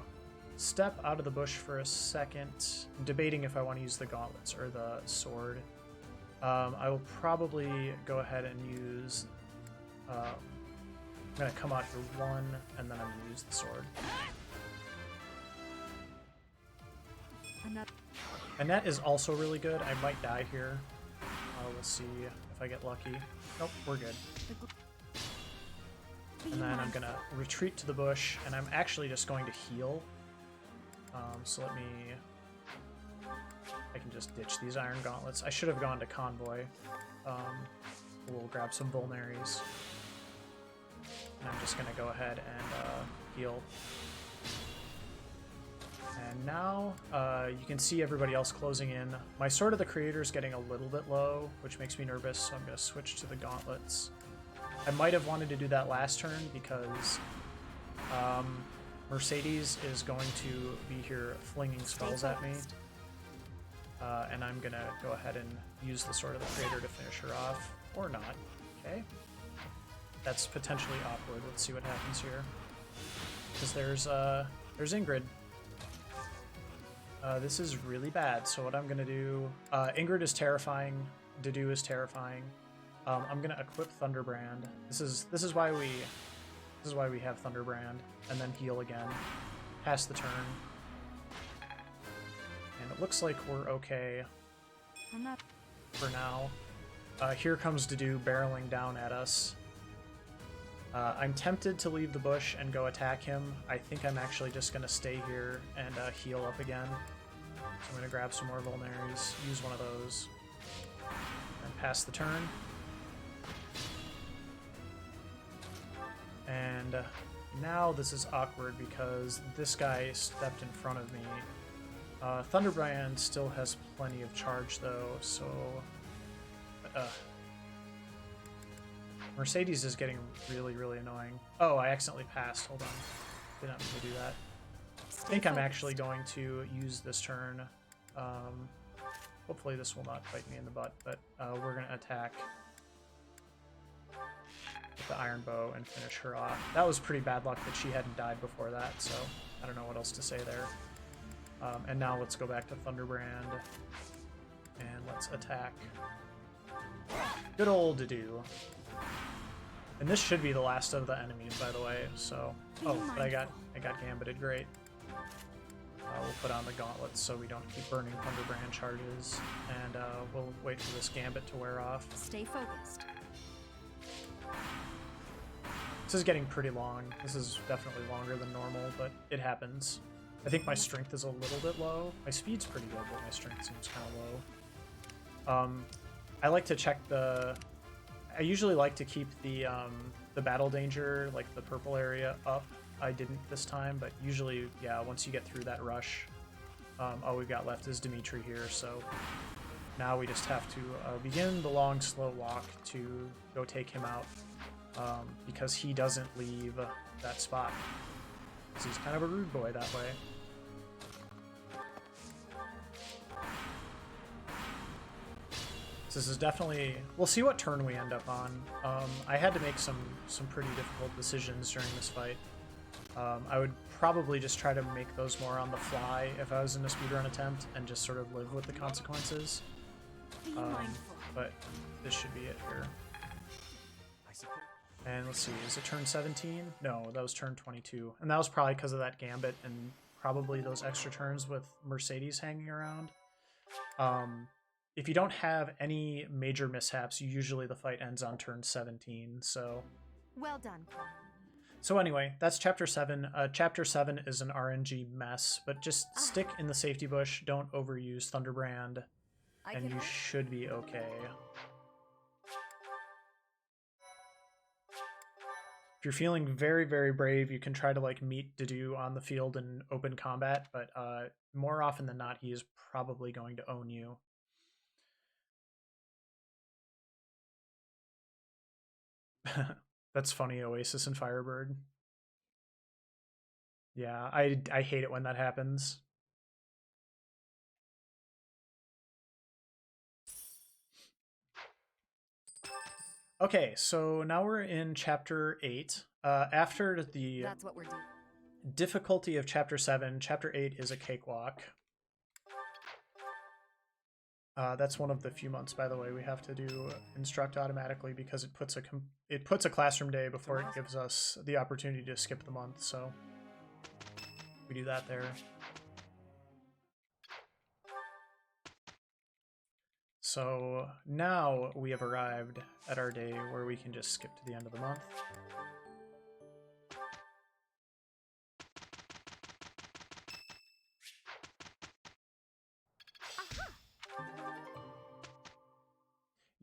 step out of the bush for a second. I'm debating if I want to use the gauntlets or the sword. I will probably go ahead and use... I'm going to come out here one, and then I'm going to use the sword. Annette is also really good. I might die here. We'll see if I get lucky. Nope, we're good. And then I'm going to retreat to the bush, and I'm actually just going to heal. So let me... I can just ditch these iron gauntlets. I should have gone to convoy. We'll grab some vulnaries. And I'm just going to go ahead and heal. And now you can see everybody else closing in. My Sword of the Creator is getting a little bit low, which makes me nervous, so I'm going to switch to the gauntlets. I might have wanted to do that last turn because Mercedes is going to be here flinging spells at me. And I'm going to go ahead and use the Sword of the Creator to finish her off. Or not. Okay. That's potentially awkward. Let's see what happens here. Because there's Ingrid. This is really bad. So what I'm going to do... Ingrid is terrifying. Dedue is terrifying. I'm going to equip Thunderbrand. This is why we have Thunderbrand. And then heal again. Pass the turn. And it looks like we're okay for now. Here comes Dedue barreling down at us. I'm tempted to leave the bush and go attack him. I think I'm actually just going to stay here and heal up again. So I'm going to grab some more Vulnaries, use one of those, and pass the turn. And now this is awkward because this guy stepped in front of me. Thunderbrand still has plenty of charge though, so... Mercedes is getting really, really annoying. Oh, I accidentally passed. Hold on. Did not mean to do that. I think I'm actually going to use this turn. Hopefully this will not bite me in the butt, but we're going to attack with the Iron Bow and finish her off. That was pretty bad luck that she hadn't died before that, so I don't know what else to say there. And now let's go back to Thunderbrand, and let's attack. Good old Dedue. And this should be the last of the enemies, by the way, so... Oh, but I got gambited, great. We'll put on the gauntlets so we don't keep burning Thunderbrand charges, and we'll wait for this gambit to wear off. Stay focused. This is getting pretty long. This is definitely longer than normal, but it happens. I think my strength is a little bit low. My speed's pretty good, but my strength seems kind of low. I like to check the... I usually like to keep the battle danger, like the purple area, up. I didn't this time, but usually, yeah, once you get through that rush, all we've got left is Dimitri here, so now we just have to begin the long, slow walk to go take him out, because he doesn't leave that spot. Because he's kind of a rude boy that way. This is definitely... We'll see what turn we end up on. I had to make some pretty difficult decisions during this fight. I would probably just try to make those more on the fly if I was in a speedrun attempt and just sort of live with the consequences. But this should be it here. And let's see, is it turn 17? No, that was turn 22. And that was probably because of that gambit and probably those extra turns with Mercedes hanging around. if you don't have any major mishaps, usually the fight ends on turn 17. Well done. So anyway, that's Chapter 7. Chapter 7 is an RNG mess, but just stick in the safety bush. Don't overuse Thunderbrand, and you should be okay. If you're feeling very, very brave, you can try to like meet Dedue on the field in open combat, but more often than not, he is probably going to own you. That's funny, Oasis and Firebird. Yeah, I hate it when that happens. Okay, so now we're in Chapter 8. After the That's what we're doing. difficulty of Chapter 7, Chapter 8 is a cakewalk. That's one of the few months, by the way, we have to do instruct automatically because it puts a classroom day before it gives us the opportunity to skip the month, so we do that there. So now we have arrived at our day where we can just skip to the end of the month.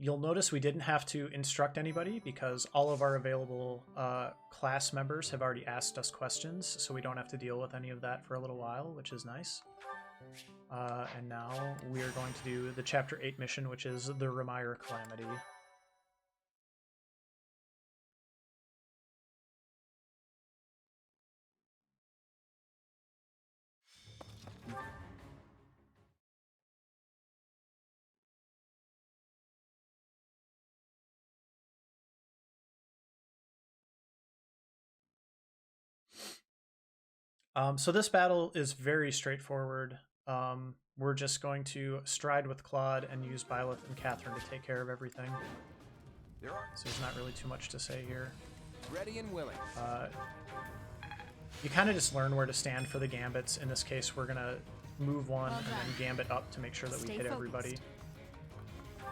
You'll notice we didn't have to instruct anybody because all of our available class members have already asked us questions, so we don't have to deal with any of that for a little while, which is nice. And now we are going to do the Chapter 8 mission, which is the Remire Calamity. So this battle is very straightforward. We're just going to stride with Claude and use Byleth and Catherine to take care of everything. So there's not really too much to say here. Ready and willing. You kind of just learn where to stand for the gambits. In this case, we're going to move one and then gambit up to make sure that we hit everybody.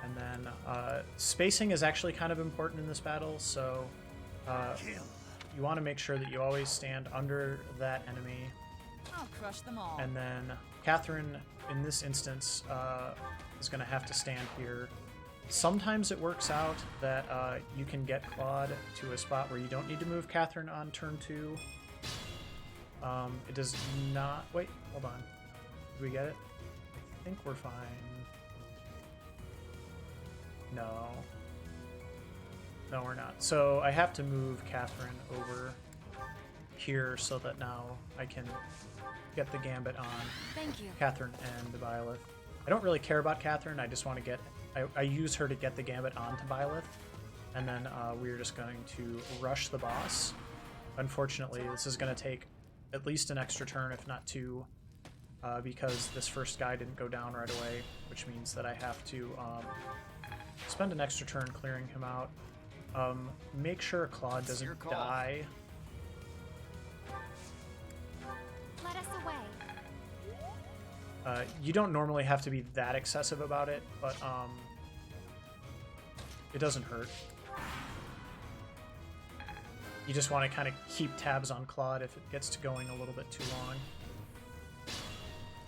And then spacing is actually kind of important in this battle, so you want to make sure that you always stand under that enemy. I'll crush them all. And then Catherine, in this instance, is going to have to stand here. Sometimes it works out that you can get Claude to a spot where you don't need to move Catherine on turn 2. It does not... Wait, hold on. Did we get it? I think we're fine. No. No, we're not. So I have to move Catherine over here so that now I can get the gambit on Thank you. Catherine and Byleth. I don't really care about Catherine. I just want to get... I use her to get the gambit onto Byleth. And then we're just going to rush the boss. Unfortunately, this is going to take at least an extra turn, if not 2, because this first guy didn't go down right away, which means that I have to spend an extra turn clearing him out. Make sure Claude doesn't die. Let us away. You don't normally have to be that excessive about it, but it doesn't hurt. You just want to kind of keep tabs on Claude if it gets to going a little bit too long.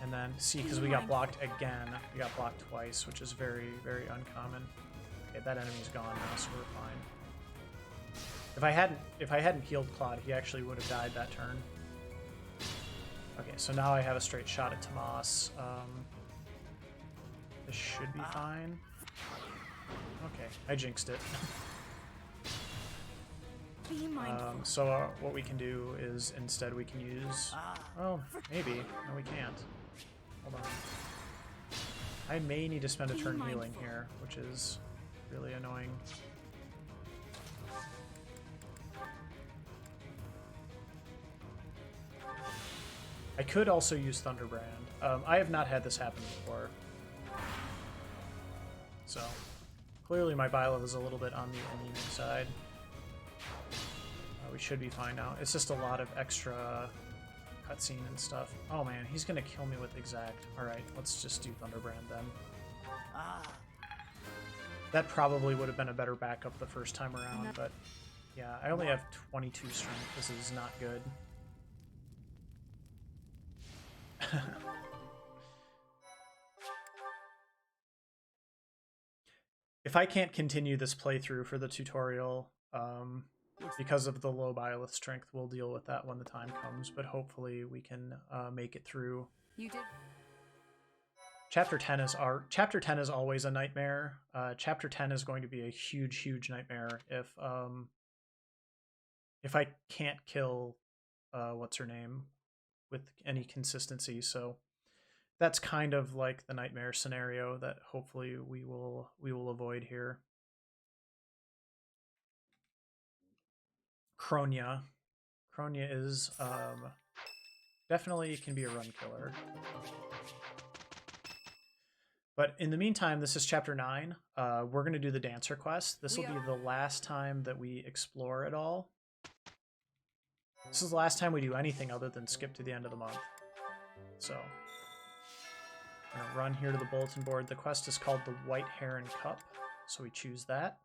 And then, see, because we got blocked again. We got blocked twice, which is very, very uncommon. Okay, that enemy's gone now, so we're fine. If I hadn't healed Claude, he actually would have died that turn. Okay, so now I have a straight shot at Tomas. This should be fine. Okay, I jinxed it. Be mindful. So what we can do is instead we can use... Well, maybe. No, we can't. Hold on. I may need to spend a turn healing here, which is really annoying. I could also use Thunderbrand. I have not had this happen before. So, clearly my Byleth is a little bit on the anemic side. We should be fine now. It's just a lot of extra cutscene and stuff. Oh man, he's gonna kill me with Exact. Alright, let's just do Thunderbrand then. That probably would have been a better backup the first time around, but yeah, I only have 22 strength. This is not good. If I can't continue this playthrough for the tutorial, because of the low Byleth strength, we'll deal with that when the time comes, but hopefully we can make it through. You did. Chapter 10 is always a nightmare. Chapter 10 is going to be a huge nightmare if I can't kill what's her name with any consistency. So that's kind of like the nightmare scenario that hopefully we will avoid here. Kronia is definitely can be a run killer. But in the meantime, this is chapter 9. We're going to do the dancer quest. This will be the last time that we explore it all. This is the last time we do anything other than skip to the end of the month. So, I'm going to run here to the bulletin board. The quest is called the White Heron Cup, so we choose that.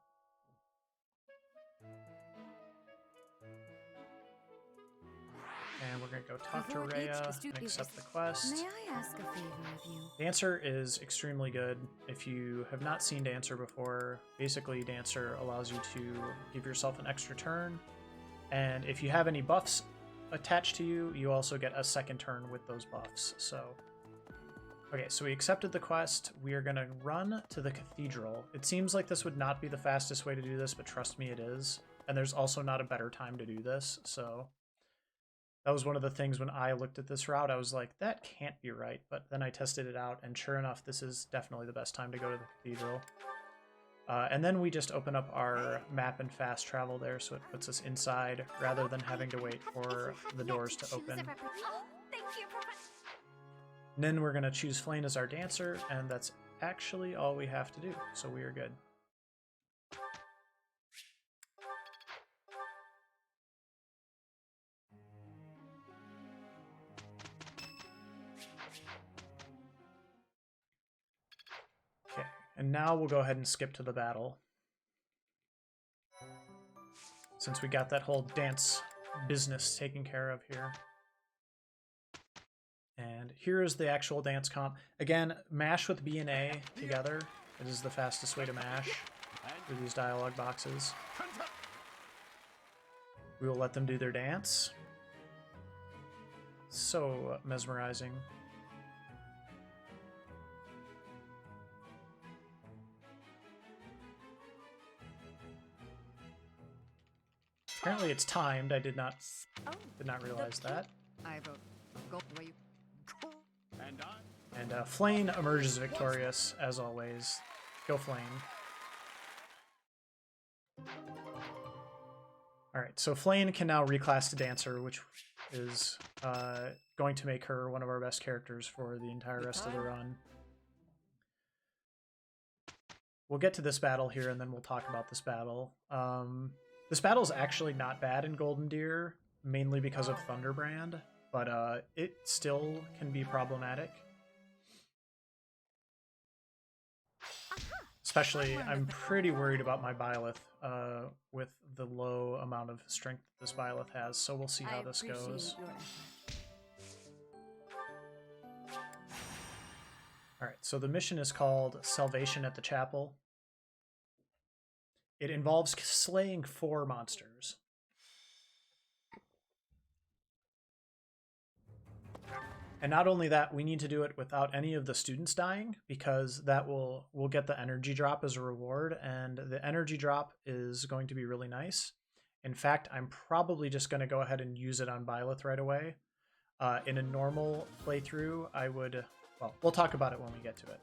And we're going to go talk to Rhea and accept the quest. May I ask a favor of you? Dancer is extremely good. If you have not seen Dancer before, basically Dancer allows you to give yourself an extra turn. And if you have any buffs attached to you, you also get a second turn with those buffs. So, okay, so we accepted the quest. We are going to run to the cathedral. It seems like this would not be the fastest way to do this, but trust me, it is. And there's also not a better time to do this, so... That was one of the things when I looked at this route, I was like, that can't be right. But then I tested it out, and sure enough, this is definitely the best time to go to the cathedral. And then we just open up our map and fast travel there, so it puts us inside, rather than having to wait for the doors to open. Thank you, Professor. And then we're going to choose Flane as our dancer, and that's actually all we have to do, so we are good. And now we'll go ahead and skip to the battle. Since we got that whole dance business taken care of here. And here is the actual dance comp. Again, mash with B and A together. It is the fastest way to mash through these dialogue boxes. We will let them do their dance. So mesmerizing. Apparently it's timed. I did not realize that. I wrote go where you And And Flane emerges victorious as always. Go Flane. Alright, so Flane can now reclass to Dancer, which is going to make her one of our best characters for the entire rest of the run. We'll get to this battle here, and then we'll talk about this battle. This battle is actually not bad in Golden Deer, mainly because of Thunderbrand, but it still can be problematic. Especially, I'm pretty worried about my Byleth with the low amount of strength that this Byleth has, so we'll see how this goes. Alright, so the mission is called Salvation at the Chapel. It involves slaying 4 monsters. And not only that, we need to do it without any of the students dying, because that we'll get the energy drop as a reward, and the energy drop is going to be really nice. In fact, I'm probably just going to go ahead and use it on Byleth right away. In a normal playthrough, I would... Well, we'll talk about it when we get to it.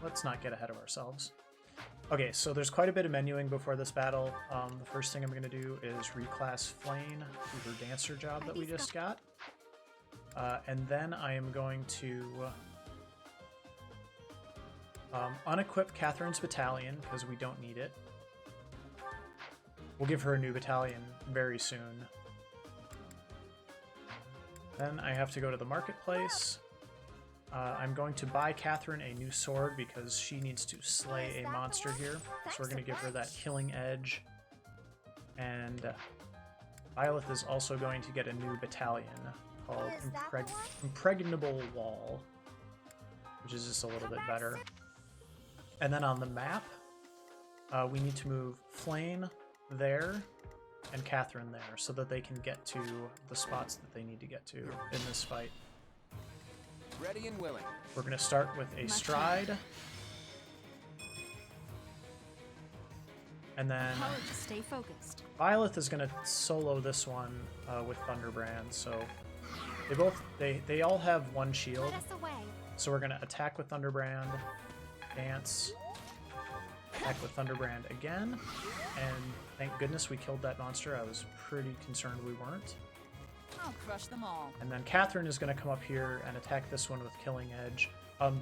Let's not get ahead of ourselves. Okay, so there's quite a bit of menuing before this battle. The first thing I'm going to do is reclass Flane to her dancer job that we just got. And then I am going to unequip Catherine's battalion, because we don't need it. We'll give her a new battalion very soon. Then I have to go to the marketplace. I'm going to buy Catherine a new sword because she needs to slay a monster here. So we're going to give her that killing edge. And Violet is also going to get a new battalion called Impregnable Wall, which is just a little bit better. And then on the map, we need to move Flame there and Catherine there so that they can get to the spots that they need to get to in this fight. Ready and willing. We're going to start with a stride. And then Just stay focused. Violet is going to solo this one with Thunderbrand. So they all have one shield. Let us away. So we're going to attack with Thunderbrand, dance, attack with Thunderbrand again, and thank goodness we killed that monster. I was pretty concerned we weren't. I'll crush them all. And then Catherine is going to come up here and attack this one with Killing Edge.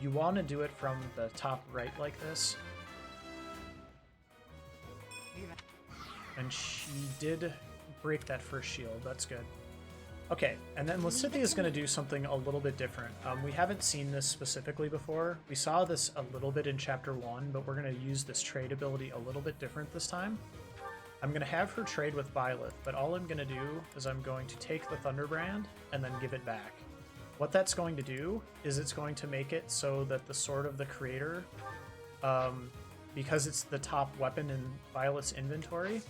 You want to do it from the top right like this. And she did break that first shield. That's good. Okay, and then Lysithea is going to do something a little bit different. We haven't seen this specifically before. We saw this a little bit in Chapter 1, but we're going to use this trade ability a little bit different this time. I'm going to have her trade with Violet, but all I'm going to do is I'm going to take the Thunderbrand and then give it back. What that's going to do is it's going to make it so that the Sword of the Creator, because it's the top weapon in Violet's inventory,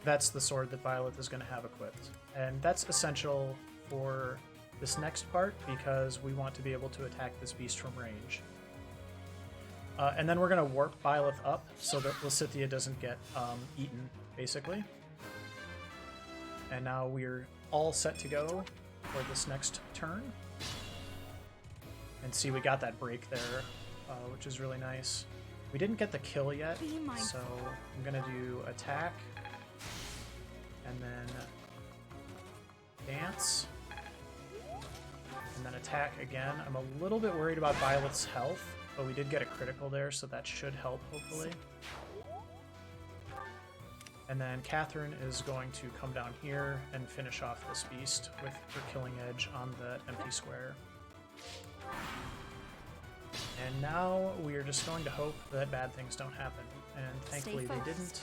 that's the sword that Violet is going to have equipped. And that's essential for this next part because we want to be able to attack this beast from range. And then we're going to warp Violet up so that Lysithea doesn't get eaten, basically. And now we're all set to go for this next turn. And see, we got that break there, which is really nice. We didn't get the kill yet, so I'm going to do attack. And then dance. And then attack again. I'm a little bit worried about Violet's health. But we did get a critical there, so that should help, hopefully. And then Catherine is going to come down here and finish off this beast with her Killing Edge on the empty square. And now we are just going to hope that bad things don't happen. And thankfully they didn't.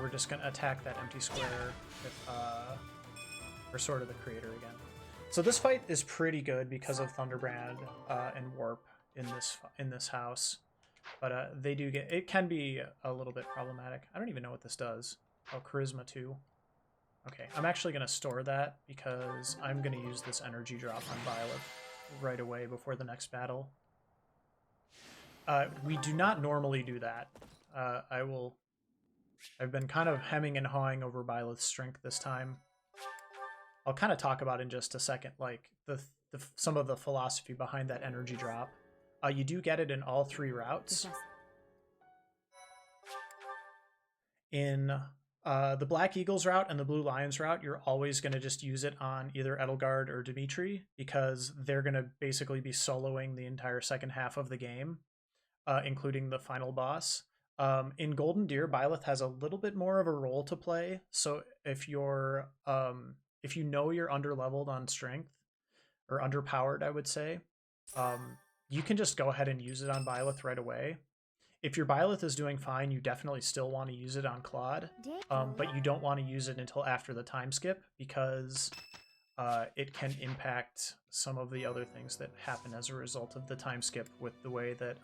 We're just going to attack that empty square with her Sword of the Creator again. So this fight is pretty good because of Thunderbrand and Warp in this house, but they do get, it can be a little bit problematic. I don't even know what this does. Oh, Charisma 2. Okay, I'm actually going to store that because I'm going to use this energy drop on Violet right away before the next battle. We do not normally do that. I've been kind of hemming and hawing over Violet's strength this time. I'll kind of talk about in just a second, like some of the philosophy behind that energy drop. You do get it in all three routes. In the Black Eagles route and the Blue Lions route, you're always going to just use it on either Edelgard or Dimitri because they're going to basically be soloing the entire second half of the game, including the final boss. In Golden Deer, Byleth has a little bit more of a role to play. So if you're if you know you're underleveled on strength, or underpowered, I would say, you can just go ahead and use it on Byleth right away. If your Byleth is doing fine, you definitely still want to use it on Claude, but you don't want to use it until after the time skip because it can impact some of the other things that happen as a result of the time skip with the way that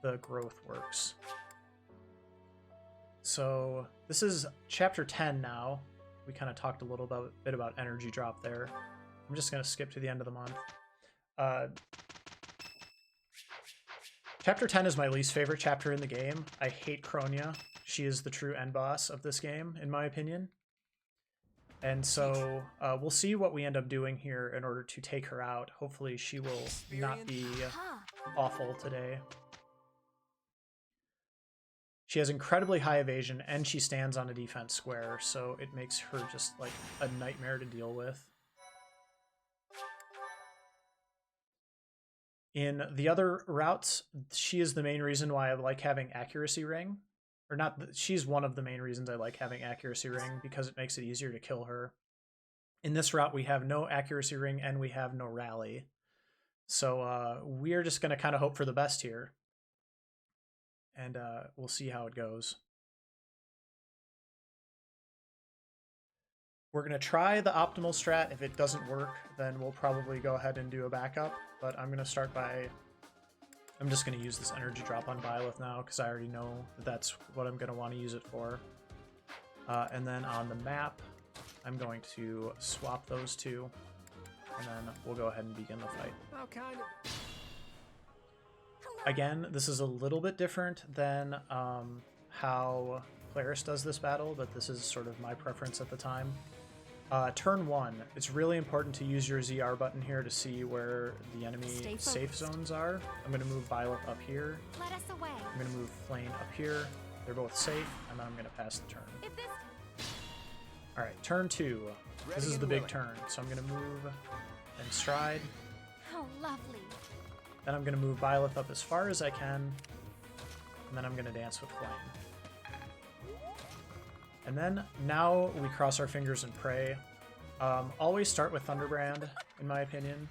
the growth works. So this is chapter 10 now. We kind of talked a little bit about energy drop there. I'm just going to skip to the end of the month. Chapter 10 is my least favorite chapter in the game. I hate Kronia. She is the true end boss of this game, in my opinion. And so we'll see what we end up doing here in order to take her out. Hopefully she will not be awful today. She has incredibly high evasion, and she stands on a defense square, so it makes her just like a nightmare to deal with. In the other routes, she is the main reason why I like having Accuracy Ring. Or not, she's one of the main reasons I like having Accuracy Ring, because it makes it easier to kill her. In this route, we have no accuracy ring and we have no rally. So we're just going to kind of hope for the best here. And we'll see how it goes. We're going to try the optimal strat. If it doesn't work, then we'll probably go ahead and do a backup. But I'm going to start by... I'm just going to use this energy drop on Byleth now because I already know that that's what I'm going to want to use it for. And then on the map, I'm going to swap those two. And then we'll go ahead and begin the fight. How kind of... Again, this is a little bit different than how Claris does this battle, but this is sort of my preference at the time. Turn 1, it's really important to use your ZR button here to see where the enemy safe zones are. I'm going to move Byleth up here. Let us away. I'm going to move Flame up here. They're both safe, and then I'm going to pass the turn. Alright, turn 2. This is the big turn, so I'm going to move and stride. How lovely. Then I'm going to move Byleth up as far as I can, and then I'm going to dance with Flame. And then now we cross our fingers and pray. Always start with Thunderbrand, in my opinion.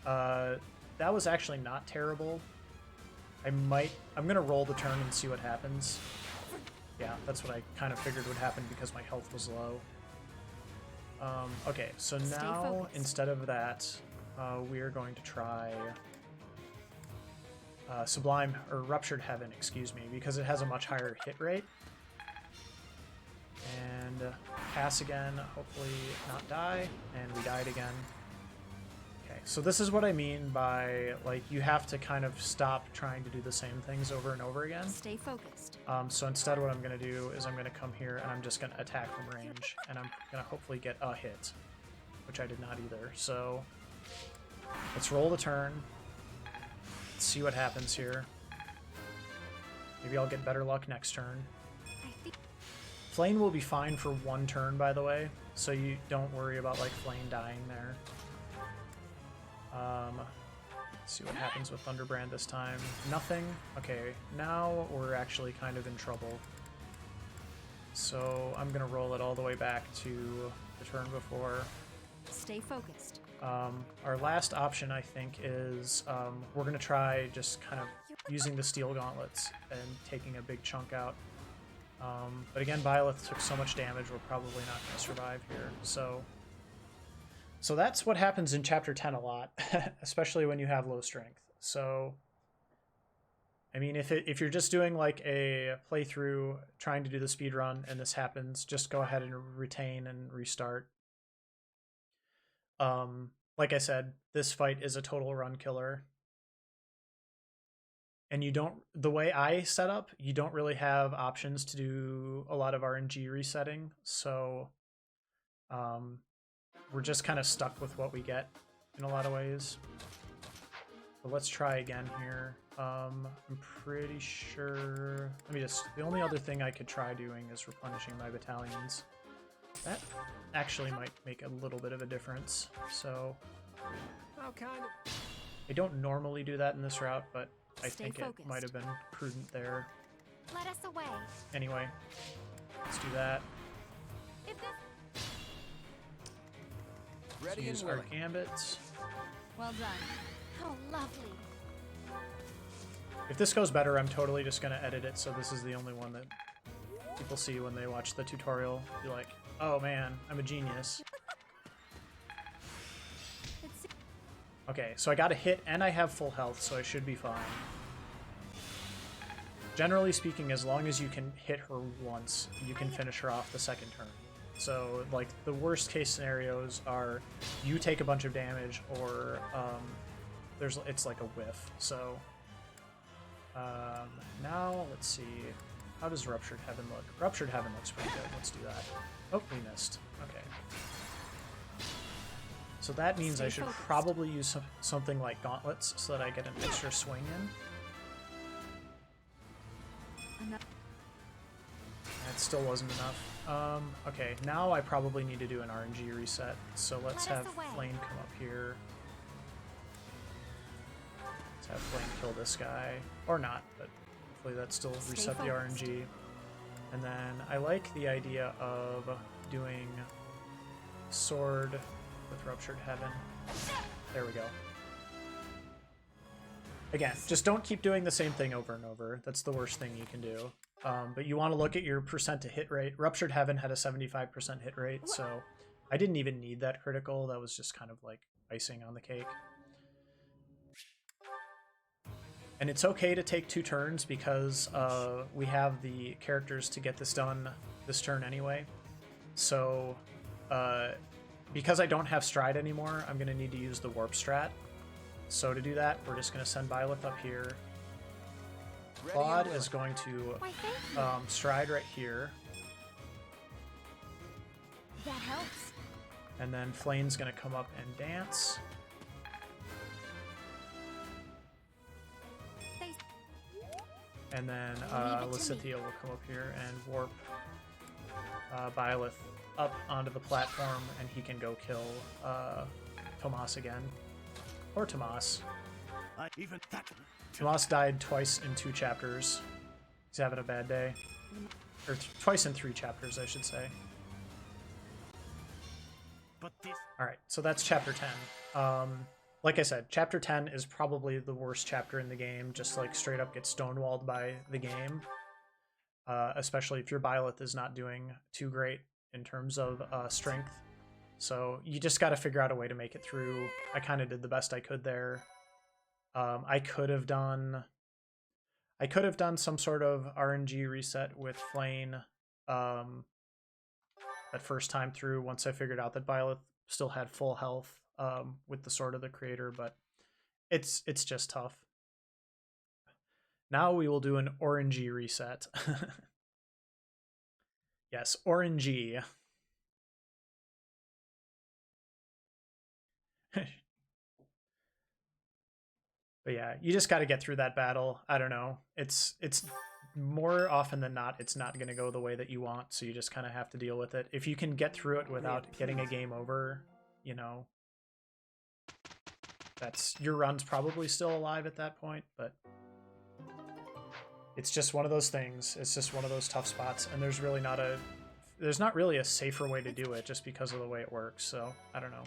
That was actually not terrible. I'm going to roll the turn and see what happens. Yeah, that's what I kind of figured would happen because my health was low. Okay, so now instead of that, we are going to try Sublime, or Ruptured Heaven, excuse me, because it has a much higher hit rate. And pass again, hopefully not die, and we died again. Okay, so this is what I mean by, like, you have to kind of stop trying to do the same things over and over again. Stay focused. So instead what I'm going to do is I'm going to come here and I'm just going to attack from range, and I'm going to hopefully get a hit, which I did not either. So let's roll the turn. Let's see what happens here. Maybe I'll get better luck next turn. Flame will be fine for one turn, by the way, so you don't worry about, like, Flame dying there. Let's see what happens with Thunderbrand this time. Nothing. Okay, now we're actually kind of in trouble. So I'm going to roll it all the way back to the turn before. Stay focused. Our last option, I think, is we're going to try just kind of using the Steel Gauntlets and taking a big chunk out. But again, Byleth took so much damage, we're probably not going to survive here. So that's what happens in Chapter 10 a lot, especially when you have low strength. So, I mean, if you're just doing like a playthrough, trying to do the speedrun, and this happens, just go ahead and retain and restart. Like I said, this fight is a total run killer. And you don't, the way I set up, you don't really have options to do a lot of RNG resetting, so we're just kind of stuck with what we get in a lot of ways. But let's try again here. I'm pretty sure, the only other thing I could try doing is replenishing my battalions. That actually might make a little bit of a difference, so I don't normally do that in this route, but I think it might have been prudent there. Let us away. Anyway, let's do that. Let's use our gambits. Well done. How lovely. If this goes better, I'm totally just going to edit it, so this is the only one that people see when they watch the tutorial. Be like, oh man, I'm a genius. Okay, so I got a hit and I have full health, so I should be fine. Generally speaking, as long as you can hit her once, you can finish her off the second turn. So, like, the worst case scenarios are you take a bunch of damage, or it's like a whiff. So, now, let's see. How does Ruptured Heaven look? Ruptured Heaven looks pretty good. Let's do that. Oh, we missed. Okay. So that means I should probably use something like Gauntlets so that I get an extra swing in. That still wasn't enough. Okay, now I probably need to do an RNG reset. So let's have Flame come up here. Let's have Flame kill this guy. Or not, but hopefully that still reset the RNG. And then I like the idea of doing sword with Ruptured Heaven. There we go. Again, just don't keep doing the same thing over and over. That's the worst thing you can do. But you want to look at your percent to hit rate. Ruptured Heaven had a 75% hit rate, so I didn't even need that critical. That was just kind of like icing on the cake. And it's okay to take 2 turns because we have the characters to get this done this turn anyway. So because I don't have Stride anymore, I'm going to need to use the Warp Strat. So to do that, we're just going to send Byleth up here. Claude is going to Why, thank you. Stride right here. That helps. And then Flame's going to come up and dance. They And then Leave it to Lysithea will come up here and warp Byleth up onto the platform, and he can go kill Tomas again. Or Tomas. Even that. Tomas died twice in 2 chapters. He's having a bad day. Or twice in 3 chapters, I should say. But this. Alright, so that's chapter 10. Like I said, chapter 10 is probably the worst chapter in the game, just like straight up get stonewalled by the game. Especially if your Byleth is not doing too great in terms of strength. So you just got to figure out a way to make it through. I kind of did the best I could there. I could have done some sort of RNG reset with Flame that first time through once I figured out that Byleth still had full health with the Sword of the Creator, but it's just tough. Now we will do an RNG reset. Yes, RNG. But yeah, you just got to get through that battle. I don't know. It's more often than not, it's not going to go the way that you want, so you just kind of have to deal with it. If you can get through it without getting a game over, you know, your run's probably still alive at that point, but it's just one of those things. It's just one of those tough spots, and there's not really a safer way to do it just because of the way it works, so I don't know.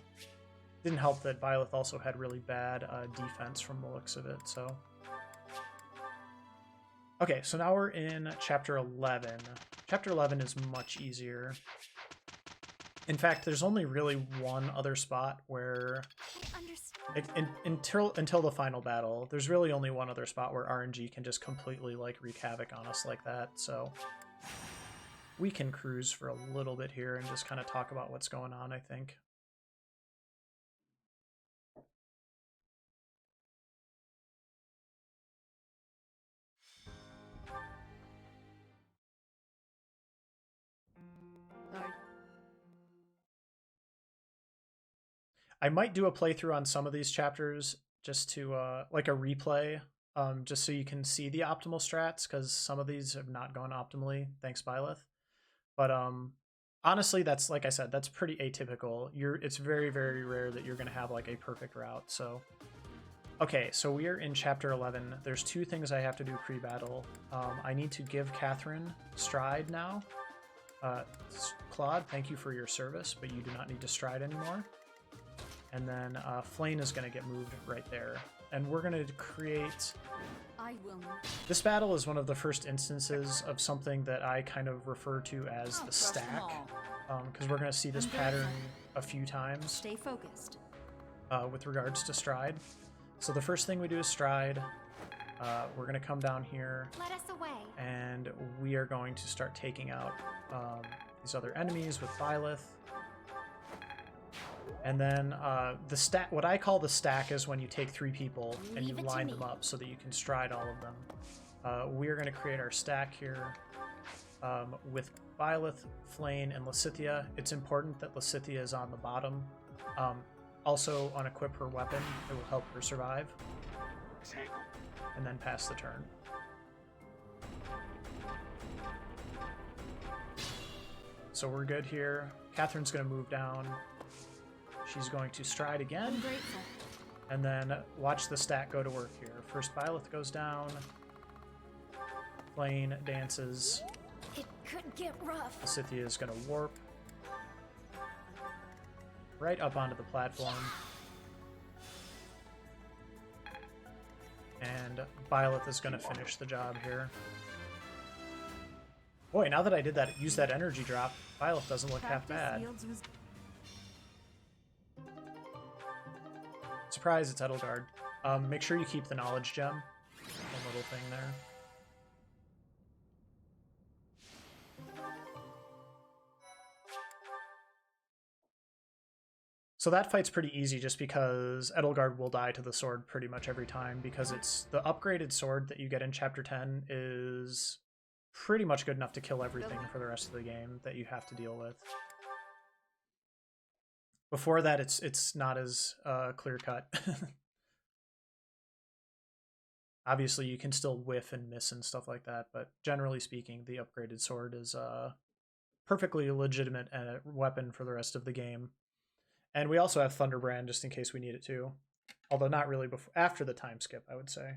Didn't help that Byleth also had really bad defense from the looks of it, so. Okay, so now we're in Chapter 11. Chapter 11 is much easier. In fact, there's only really one other spot where, until the final battle, there's really only one other spot where RNG can just completely like wreak havoc on us like that, so. We can cruise for a little bit here and just kind of talk about what's going on, I think. I might do a playthrough on some of these chapters just to, like a replay, just so you can see the optimal strats, because some of these have not gone optimally, thanks Byleth. But honestly, that's, like I said, that's pretty atypical. It's very, very rare that you're going to have like a perfect route, so. Okay, so we are in Chapter 11. There's 2 things I have to do pre-battle. I need to give Catherine Stride now. Claude, thank you for your service, but you do not need to Stride anymore. And then Flame is going to get moved right there. And we're going to create... This battle is one of the first instances of something that I kind of refer to as the stack. Because we're going to see this pattern a few times. Stay focused. With regards to Stride. So the first thing we do is Stride. We're going to come down here. Let us away. And we are going to start taking out these other enemies with Byleth. And then the stack, what I call the stack, is when you take 3 people and you line them up so that you can Stride all of them. We are going to create our stack here with Byleth, Flame, and Lysithea. It's important that Lysithea is on the bottom. Also, unequip her weapon. It will help her survive. And then pass the turn. So we're good here. Catherine's going to move down. She's going to Stride again. I'm grateful. And then watch the stack go to work here. First Byleth goes down. Flame dances. It could get rough. Lysithea is going to warp. right up onto the platform. And Byleth is going to finish the job here. Boy, now that I did that, use that energy drop, Byleth doesn't look half bad. Surprise, it's Edelgard. Make sure you keep the knowledge gem. One little thing there. So that fight's pretty easy just because Edelgard will die to the sword pretty much every time because it's the upgraded sword that you get in Chapter 10 is pretty much good enough to kill everything for the rest of the game that you have to deal with. Before that, it's not as clear-cut. Obviously, you can still whiff and miss and stuff like that, but generally speaking, the upgraded sword is a perfectly legitimate weapon for the rest of the game. And we also have Thunderbrand just in case we need it too. Although not really before, after the time skip, I would say.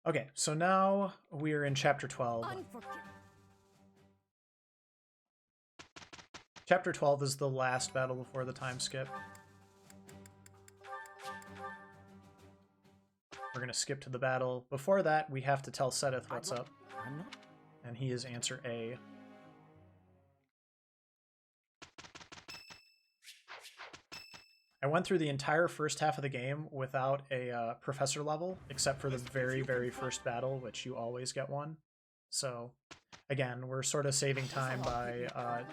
Okay, so now we are in Chapter 12. Chapter 12 is the last battle before the time skip. We're going to skip to the battle. Before that, we have to tell Seteth what's up. And he is answer A. I went through the entire first half of the game without a professor level, except for the very, very first battle, which you always get one. So, again, we're sort of saving time by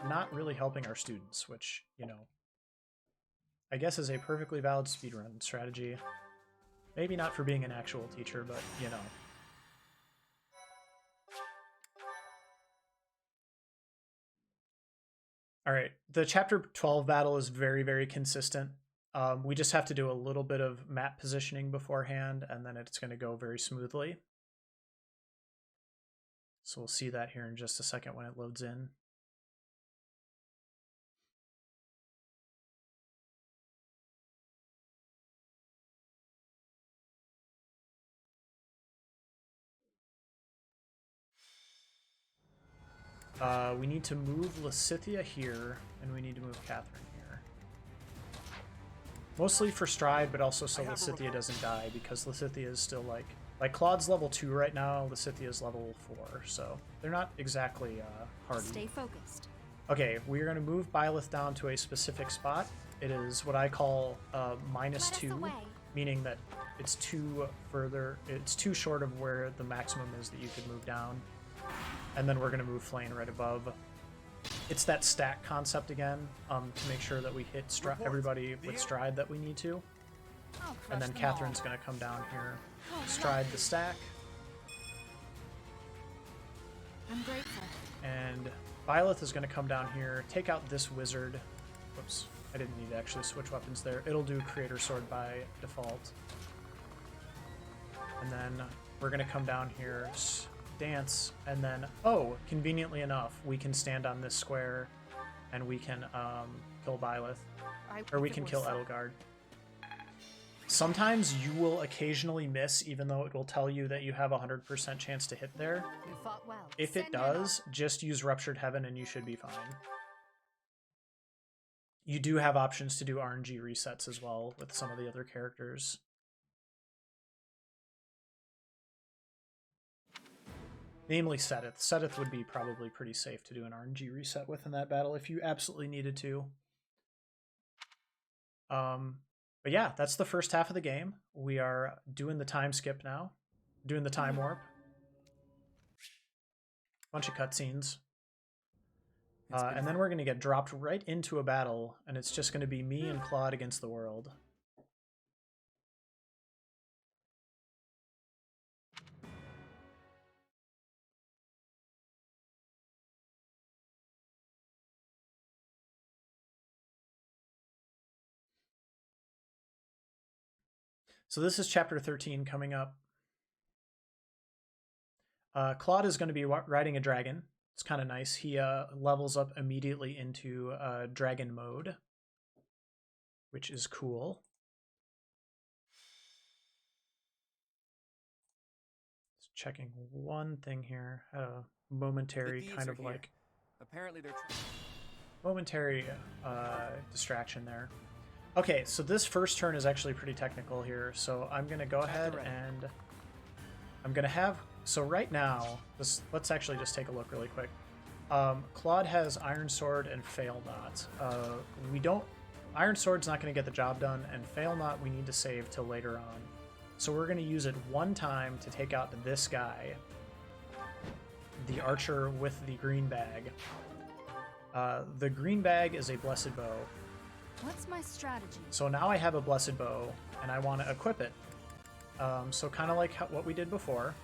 not really helping our students, which, you know, I guess is a perfectly valid speedrun strategy. Maybe not for being an actual teacher, but, you know. Alright, the Chapter 12 battle is very, very consistent. We just have to do a little bit of map positioning beforehand, and then it's going to go very smoothly. So we'll see that here in just a second when it loads in. We need to move Lysithea here, and we need to move Catherine here. Mostly for Stride, but also so Lysithea doesn't die, because Lysithea is still like Claude's level 2 right now, Lysithea is level 4, so they're not exactly hardy. Stay focused. Okay, we're going to move Byleth down to a specific spot. It is what I call -2, meaning that it's too short of where the maximum is that you could move down. And then we're going to move Flane right above. It's that stack concept again, to make sure that we hit everybody with Stride that we need to. And then Catherine's going to come down here, Stride the stack. I'm grateful. And Byleth is going to come down here, take out this wizard. Whoops, I didn't need to actually switch weapons there. It'll do Creator Sword by default. And then we're going to come down here, dance, and then, oh, conveniently enough, we can stand on this square and we can kill Byleth, or we can kill Edelgard. Sometimes you will occasionally miss, even though it will tell you that you have a 100% chance to hit there. You fought well. If it does, just use Ruptured Heaven and you should be fine. You do have options to do RNG resets as well with some of the other characters. Namely Seteth. Seteth would be probably pretty safe to do an RNG reset with in that battle if you absolutely needed to. But yeah, that's the first half of the game. We are doing the time skip now. Doing the time warp. Bunch of cutscenes. And then we're going to get dropped right into a battle, and it's just going to be me and Claude against the world. So this is Chapter 13 coming up. Claude is going to be riding a dragon. It's kind of nice. He levels up immediately into dragon mode, which is cool. Let's checking one thing here. Had a momentary thieves kind are of here. like Apparently they're momentary distraction there. Okay, so this first turn is actually pretty technical here. So I'm gonna go ahead and I'm gonna have, so right now, let's actually just take a look really quick. Claude has Iron Sword and Fail Not. Iron Sword's not gonna get the job done, and Fail Not we need to save till later on. So we're gonna use it one time to take out this guy, the archer with the green bag. The green bag is a blessed bow. What's my strategy? So now I have a blessed bow, and I want to equip it. So kind of like what we did before,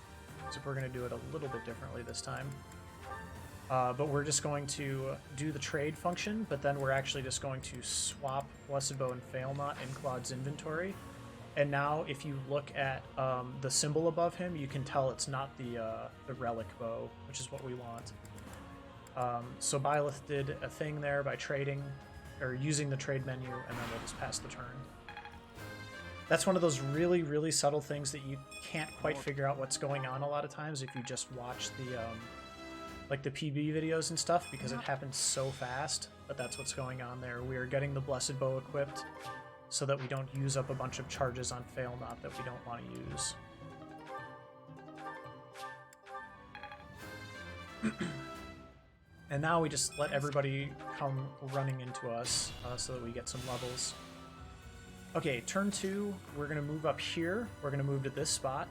except we're going to do it a little bit differently this time. But we're just going to do the trade function, but then we're actually just going to swap blessed bow and Fail Not in Claude's inventory. And now if you look at the symbol above him, you can tell it's not the relic bow, which is what we want. So Byleth did a thing there by trading, or using the trade menu, and then we'll just pass the turn. That's one of those really, really subtle things that you can't quite figure out what's going on a lot of times if you just watch the like the PB videos and stuff, because it happens so fast. But that's what's going on there. We are getting the blessed bow equipped so that we don't use up a bunch of charges on Fail Not that we don't want to use. And now we just let everybody come running into us so that we get some levels. Okay, turn 2, we're going to move up here. We're going to move to this spot,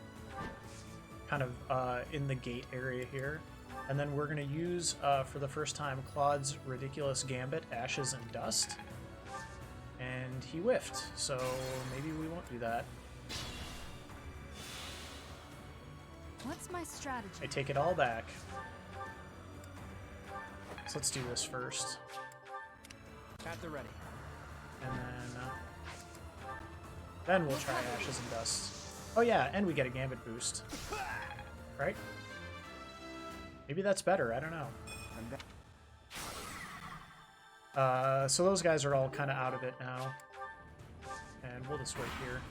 kind of in the gate area here. And then we're going to use, for the first time, Claude's ridiculous gambit, Ashes and Dust. And he whiffed, so maybe we won't do that. What's my strategy? I take it all back. So let's do this first. at the ready. And then we'll try Ashes and Dust. Oh yeah, and we get a Gambit boost. Right? Maybe that's better, I don't know. So those guys are all kind of out of it now. And we'll just wait here.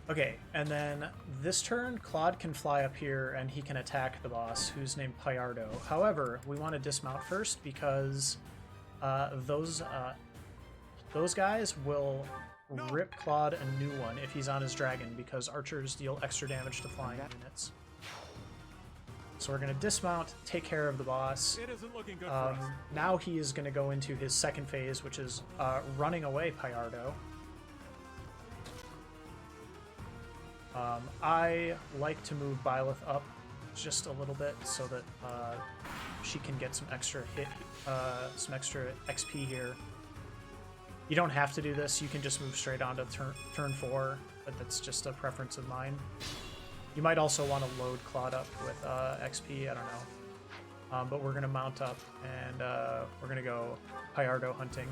Okay, and then this turn, Claude can fly up here and he can attack the boss, who's named Pyardo. However, we want to dismount first because those guys will rip Claude a new one if he's on his dragon, because archers deal extra damage to flying units. So we're going to dismount, take care of the boss. It isn't looking good for us. Now he is going to go into his second phase, which is running away Pyardo. I like to move Byleth up just a little bit so that she can get some extra some extra XP here. You don't have to do this. You can just move straight on to turn 4, but that's just a preference of mine. You might also want to load Claude up with XP, I don't know. But we're going to mount up, and we're going to go Pyardo hunting.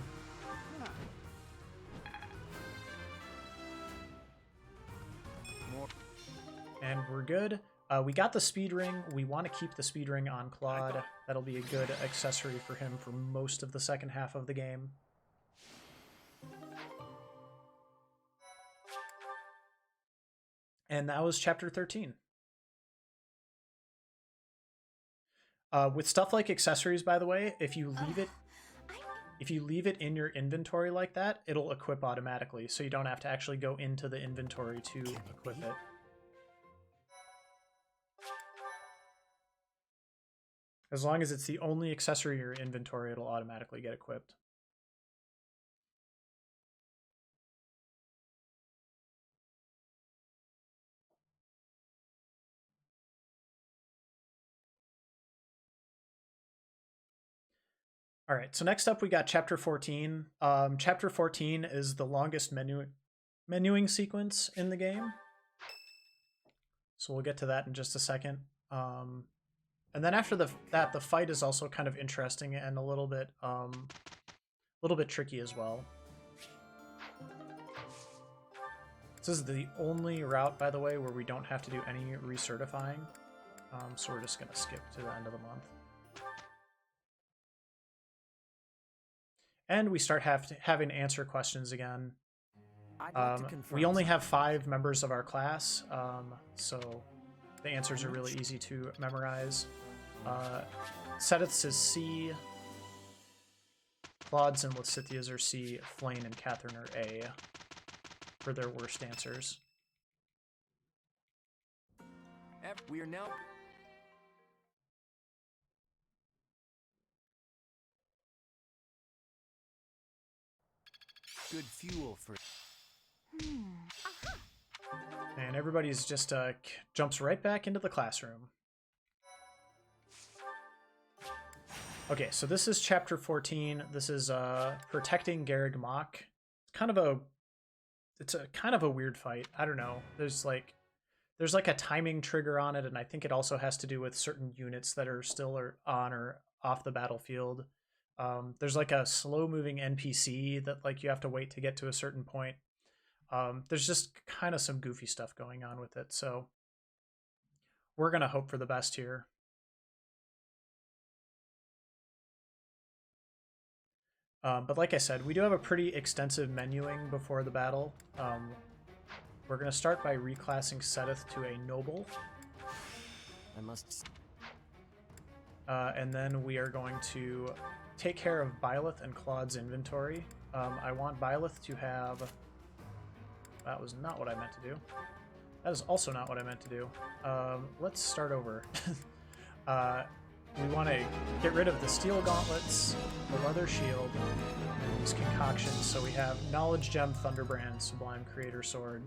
And we're good. We got the speed ring. We want to keep the speed ring on Claude. That'll be a good accessory for him for most of the second half of the game. And that was chapter 13. With stuff like accessories, by the way, if you leave it in your inventory like that, it'll equip automatically, so you don't have to actually go into the inventory to equip it. As long as it's the only accessory in your inventory, it'll automatically get equipped. All right, so next up we got Chapter 14. Chapter 14 is the longest menuing sequence in the game. So we'll get to that in just a second. And then after that, the fight is also kind of interesting and a little bit tricky as well. This is the only route, by the way, where we don't have to do any recertifying. So we're just going to skip to the end of the month. And we start having to answer questions again. I'd like to confirm We only something. have 5 members of our class, so the answers are really easy to memorize. Setith's is C. Claude's and Lysithia's are C. Flane and Catherine are A for their worst answers. We are now. Good fuel for. And everybody's just jumps right back into the classroom. Okay, so this is chapter 14. This is protecting Garrig Mach. It's kind of a weird fight. I don't know. There's like a timing trigger on it, and I think it also has to do with certain units that are still on or off the battlefield. There's like a slow-moving NPC that like you have to wait to get to a certain point. There's just kind of some goofy stuff going on with it, so we're gonna hope for the best here. But like I said, we do have a pretty extensive menuing before the battle. We're going to start by reclassing Setith to a noble. I must. And then we are going to take care of Byleth and Claude's inventory. I want Byleth to have... That was not what I meant to do. That is also not what I meant to do. Let's start over. We want to get rid of the steel gauntlets, the leather shield, and these concoctions. So we have Knowledge Gem, Thunderbrand, Sublime Creator Sword.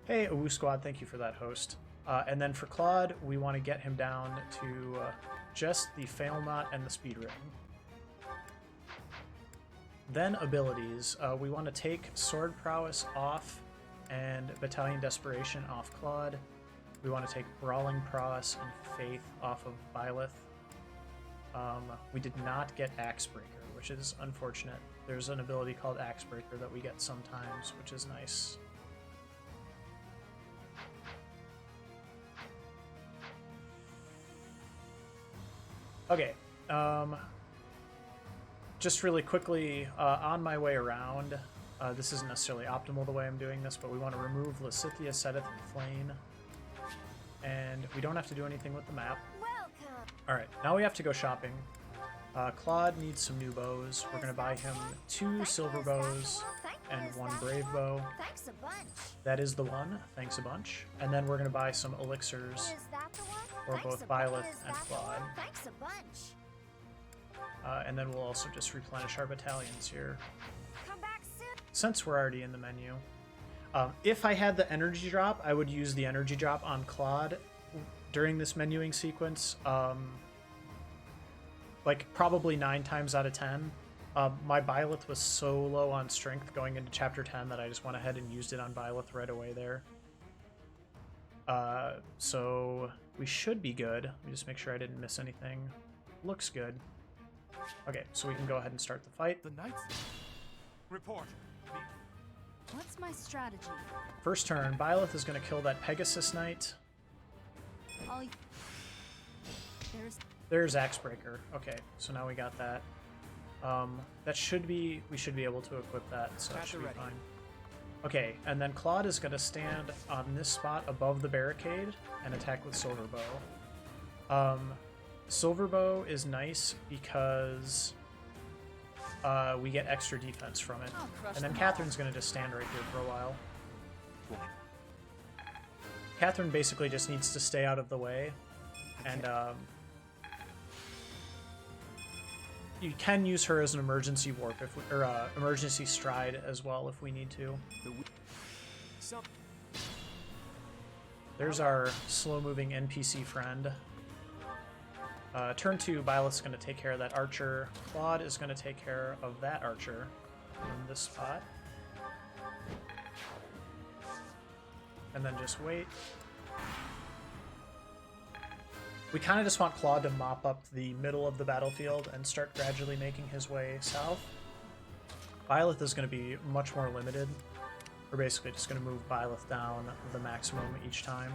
Hey, Awu Squad, thank you for that host. And then for Claude, we want to get him down to just the Fail Knot and the Speed Ring. Then abilities. We want to take Sword Prowess off and Battalion Desperation off Claude. We want to take Brawling Prowess and Faith off of Byleth. We did not get Axebreaker, which is unfortunate. There's an ability called Axebreaker that we get sometimes, which is nice. Okay, just really quickly, on my way around, this isn't necessarily optimal the way I'm doing this, but we want to remove Lysithia, Setith, and Flane. And we don't have to do anything with the map. Alright, now we have to go shopping. Claude needs some new bows. We're going to buy him 2 silver bows and 1 brave bow. Thanks a bunch. That is the one. Thanks a bunch. And then we're going to buy some elixirs Is that the one? for Thanks both a bu- Byleth is and that the Claude. one? Thanks a bunch. And then we'll also just replenish our battalions here, Come back soon. since we're already in the menu. If I had the energy drop, I would use the energy drop on Claude during this menuing sequence. Like probably 9 times out of 10. My Byleth was so low on strength going into chapter 10 that I just went ahead and used it on Byleth right away there. So we should be good. Let me just make sure I didn't miss anything. Looks good. Okay, so we can go ahead and start the fight. The knights. Report. What's my strategy? First turn, Byleth is going to kill that Pegasus Knight. I'll... There's... There's Axebreaker. Okay, so now we got that. That should be... We should be able to equip that, so that should be fine. Okay, and then Claude is going to stand on this spot above the barricade and attack with Silver Bow. Silver Bow is nice because we get extra defense from it. I'll crush And then them Catherine's going to just stand right here for a while. Catherine basically just needs to stay out of the way. And you can use her as an emergency warp, if we, or emergency stride as well if we need to. There's our slow-moving NPC friend. Turn 2, Byleth's going to take care of that archer. Claude is going to take care of that archer in this spot. And then just wait. We kind of just want Claude to mop up the middle of the battlefield and start gradually making his way south. Byleth is going to be much more limited. We're basically just going to move Byleth down the maximum each time.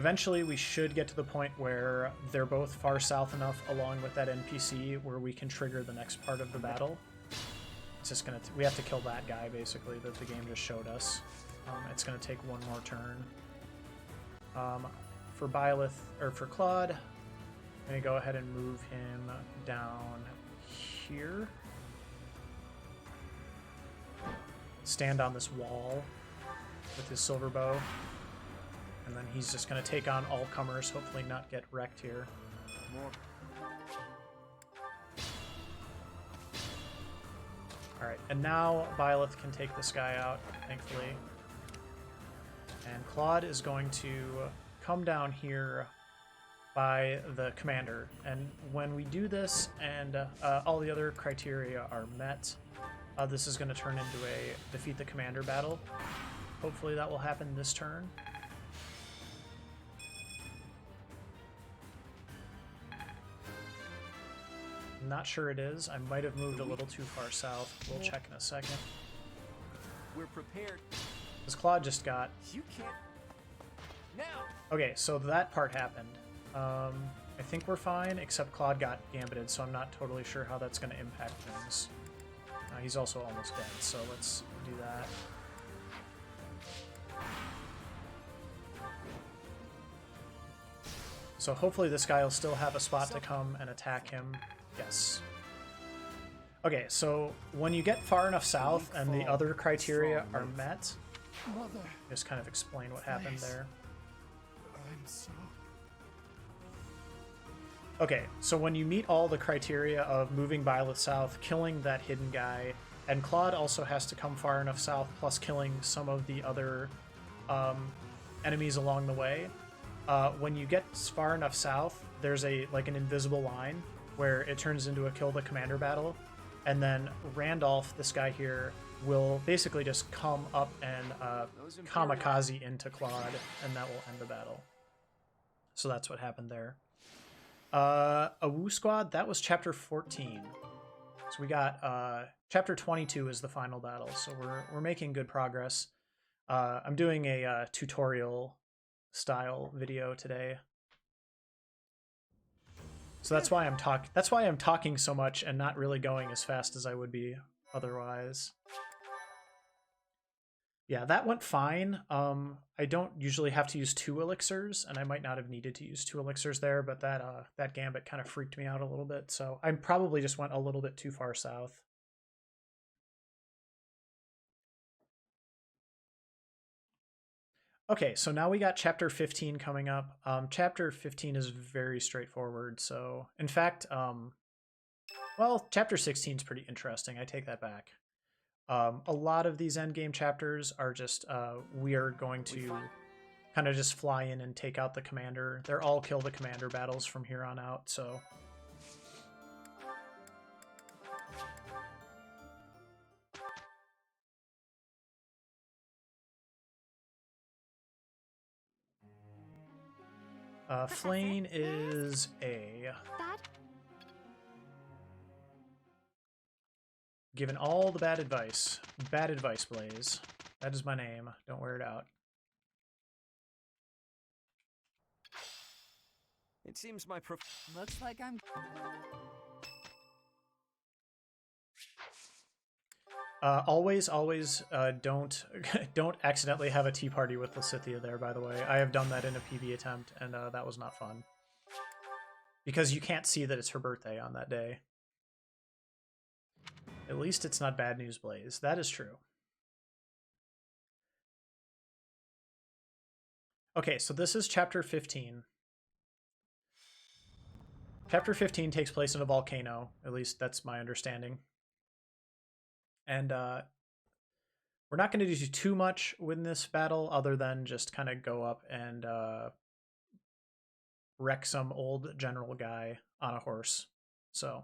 Eventually, we should get to the point where they're both far south enough, along with that NPC, where we can trigger the next part of the battle. It's just gonna... we have to kill that guy, basically, that the game just showed us. It's gonna take one more turn. For Byleth, or for Claude, I'm gonna go ahead and move him down here. Stand on this wall with his silver bow. And then he's just going to take on all comers, hopefully not get wrecked here. Alright, and now Byleth can take this guy out, thankfully. And Claude is going to come down here by the commander. And when we do this and all the other criteria are met, this is going to turn into a defeat the commander battle. Hopefully that will happen this turn. Not sure it is. I might have moved a little too far south. We'll check in a second. We're prepared. Because Claude just got... You can't. Now. Okay, so that part happened. I think we're fine, except Claude got gambited, so I'm not totally sure how that's going to impact things. He's also almost dead, so let's do that. So hopefully this guy will still have a spot to come and attack him. Yes. Okay, so when you get far enough south and the other criteria are met, just kind of explain what happened there. Okay, so when you meet all the criteria of moving Byleth south, killing that hidden guy, and Claude also has to come far enough south, plus killing some of the other enemies along the way, when you get far enough south, there's an invisible line where it turns into a kill the commander battle, and then Randolph, this guy here, will basically just come up and kamikaze into Claude, and that will end the battle. So that's what happened there. A Woo Squad, that was chapter 14. So we got chapter 22 is the final battle, so we're making good progress. I'm doing a tutorial style video today. So that's why I'm talking so much and not really going as fast as I would be otherwise. Yeah, that went fine. I don't usually have to use 2 elixirs, and I might not have needed to use 2 elixirs there, but that gambit kind of freaked me out a little bit, so I probably just went a little bit too far south. Okay, so now we got chapter 15 coming up. Chapter 15 is very straightforward, so in fact, well, chapter 16 is pretty interesting. I take that back. A lot of these endgame chapters are just, we are going to kind of just fly in and take out the commander. They're all kill the commander battles from here on out, so... Flane is a... Given all the bad advice. Bad advice, Blaze. That is my name. Don't wear it out. It seems my Looks like I'm... Always, don't accidentally have a tea party with Lysithea there, by the way. I have done that in a PB attempt, and that was not fun. Because you can't see that it's her birthday on that day. At least it's not bad news, Blaze. That is true. Okay, so this is chapter 15. Chapter 15 takes place in a volcano. At least that's my understanding. And we're not going to do too much with this battle other than just kind of go up and wreck some old general guy on a horse. So...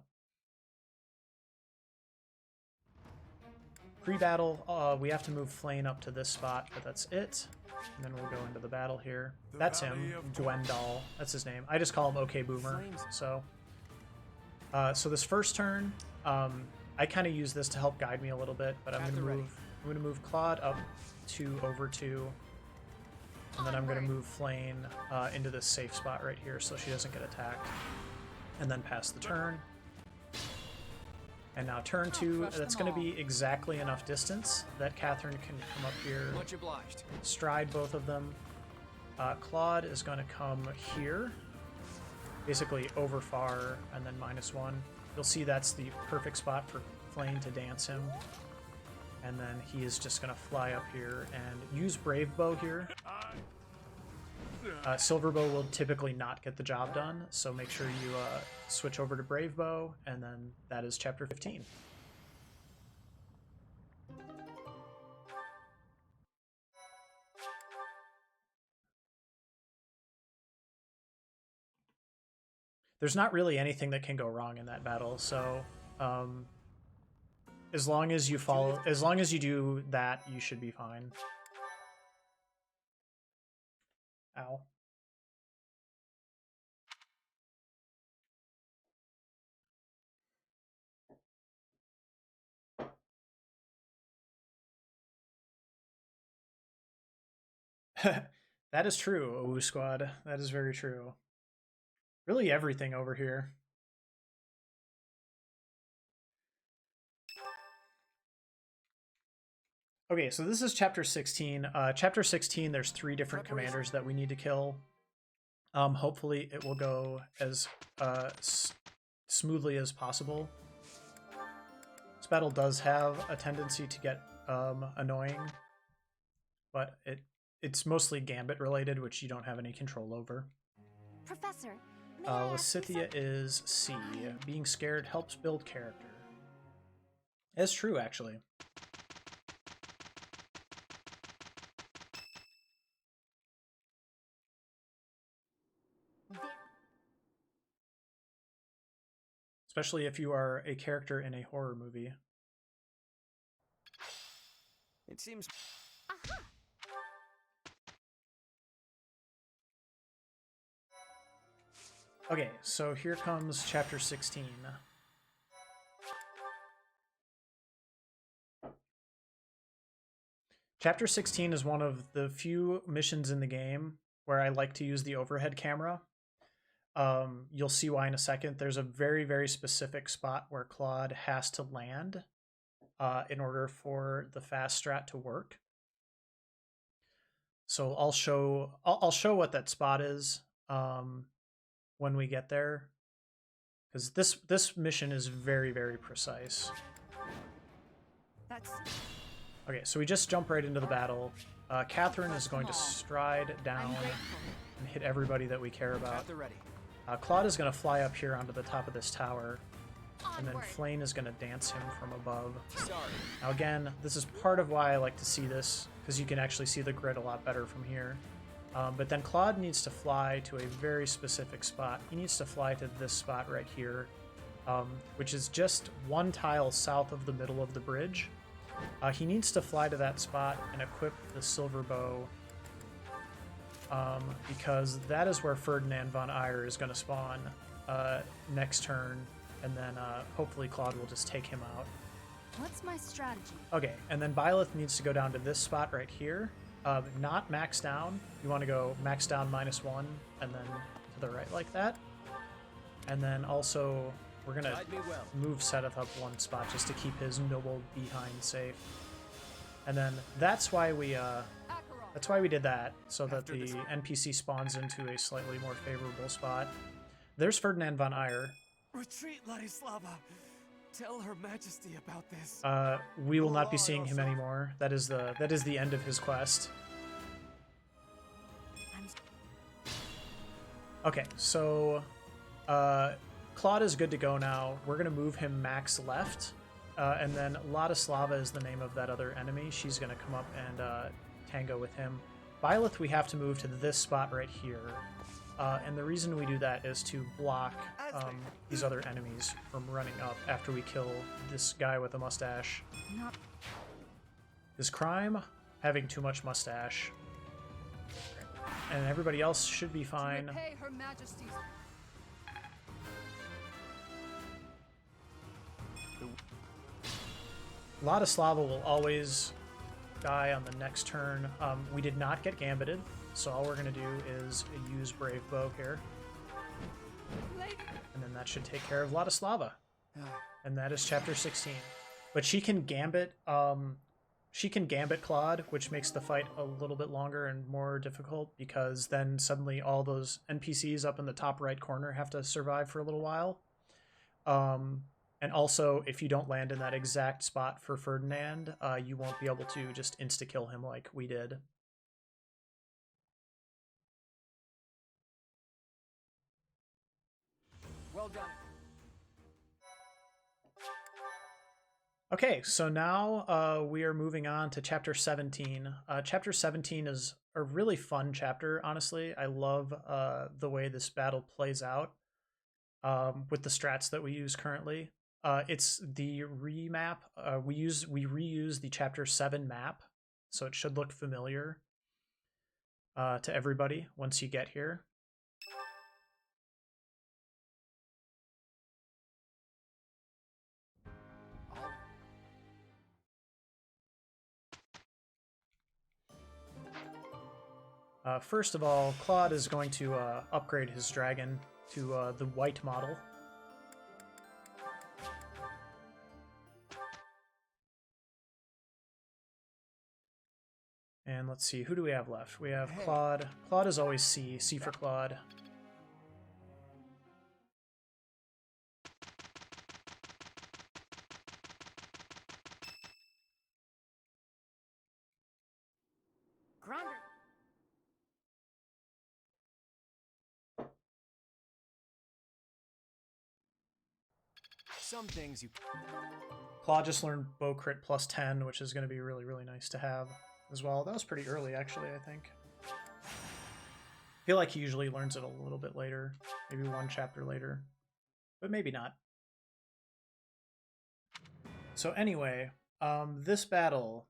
Pre-battle, we have to move Flane up to this spot, but that's it. And then we'll go into the battle here. That's him, Gwendal. That's his name. I just call him OK Boomer. So, so this first turn, I kind of use this to help guide me a little bit, but I'm gonna move Claude up 2 over 2. and then I'm going to move Flane into this safe spot right here so she doesn't get attacked. And then pass the turn. And now turn 2, that's going to be exactly enough distance that Catherine can come up here, Much obliged. stride both of them. Claude is going to come here, basically over far, and then -1. You'll see that's the perfect spot for Flane to dance him. And then he is just going to fly up here and use Brave Bow here. Silver Bow will typically not get the job done, so make sure you switch over to Brave Bow, and then that is Chapter 15. There's not really anything that can go wrong in that battle, so as long as you do that, you should be fine. Ow. That is true, OU Squad. That is very true. Really everything over here. Okay, so this is Chapter 16. Chapter 16, there's 3 different commanders that we need to kill. Hopefully it will go as smoothly as possible. This battle does have a tendency to get annoying, but it's mostly Gambit related, which you don't have any control over. Professor, may I ask you Lysithia is C. Being scared helps build character. It's true, actually. Especially if you are a character in a horror movie. It seems. Aha! Okay, so here comes Chapter 16. Chapter 16 is one of the few missions in the game where I like to use the overhead camera. You'll see why in a second. There's a very, very specific spot where Claude has to land in order for the fast strat to work. So I'll show what that spot is when we get there, because this mission is very, very precise. That's Okay, so we just jump right into the battle. Catherine is going to stride down and hit everybody that we care about. At the ready. Claude is going to fly up here onto the top of this tower, and then Onward. Flane is going to dance him from above. Sorry. Now again, this is part of why I like to see this, because you can actually see the grid a lot better from here. But then Claude needs to fly to a very specific spot. He needs to fly to this spot right here, which is just 1 tile south of the middle of the bridge. He needs to fly to that spot and equip the silver bow, because that is where Ferdinand von Eyre is going to spawn next turn, and then hopefully Claude will just take him out. what's my strategy? Okay, and then Byleth needs to go down to this spot right here. Not max down. You want to go max down -1, and then to the right like that. And then also, we're going to Guide me well. move Seth up 1 spot just to keep his noble behind safe. And then that's why we did that, so that After the this- NPC spawns into a slightly more favorable spot. There's Ferdinand von Eyre. Retreat, Ladislava. Tell Her Majesty about this. We will not be seeing him anymore. That is the end of his quest. Okay, so Claude is good to go now. We're gonna move him max left, and then Ladislava is the name of that other enemy. She's gonna come up and tango with him. Byleth, we have to move to this spot right here, and the reason we do that is to block these other enemies from running up after we kill this guy with a mustache. Not His crime? Having too much mustache. And everybody else should be fine. repay Her Majesty's. Ladislava will always die on the next turn. We did not get gambited, So all we're going to do is use Brave Bow here. And then that should take care of Vladislava. And that is chapter 16. But she can gambit Claude, which makes the fight a little bit longer and more difficult, because then suddenly all those NPCs up in the top right corner have to survive for a little while. And also, if you don't land in that exact spot for Ferdinand, you won't be able to just insta-kill him like we did. Well done. Okay, so now we are moving on to chapter 17. Chapter 17 is a really fun chapter, honestly. I love the way this battle plays out with the strats that we use currently. It's the remap. We reuse the chapter 7 map, so it should look familiar to everybody once you get here. First of all, Claude is going to upgrade his dragon to the white model. And let's see, who do we have left? We have Claude. Claude is always C. C for Claude. Grinder. Some things you... Claude just learned bow crit plus 10, which is going to be really, really nice to have as well. That was pretty early, actually, I think. I feel like he usually learns it a little bit later, maybe one chapter later, but maybe not. So anyway, this battle,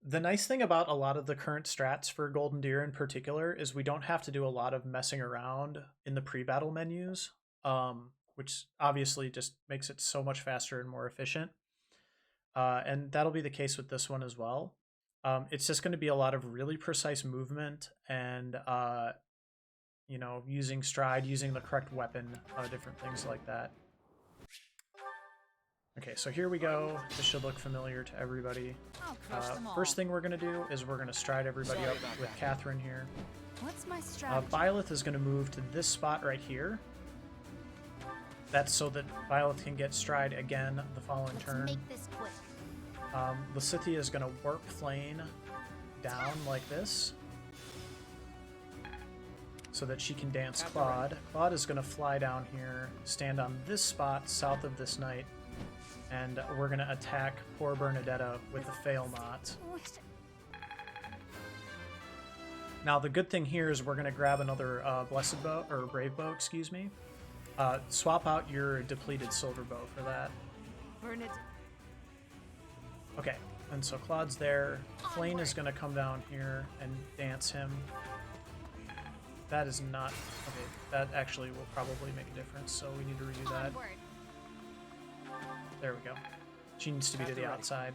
the nice thing about a lot of the current strats for Golden Deer in particular is we don't have to do a lot of messing around in the pre-battle menus, which obviously just makes it so much faster and more efficient. And that'll be the case with this one as well. It's just going to be a lot of really precise movement and, you know, using stride, using the correct weapon, different things like that. Okay, so here we go. This should look familiar to everybody. First thing we're going to do is we're going to stride everybody up with Catherine here. What's my strategy? Byleth is going to move to this spot right here. That's so that Byleth can get stride again the following turn. Make this quick. Lysithea is going to warp Flane down like this so that she can dance Claude. Claude is going to fly down here, stand on this spot south of this knight, and we're going to attack poor Bernadetta with the Failmot. Now the good thing here is we're going to grab another Blessed Bow, or Brave Bow, excuse me. Swap out your depleted Silver Bow for that. Okay, and so Claude's there. Flane is going to come down here and dance him. That is not... Okay, that actually will probably make a difference, so we need to redo that. There we go. She needs to be to the outside.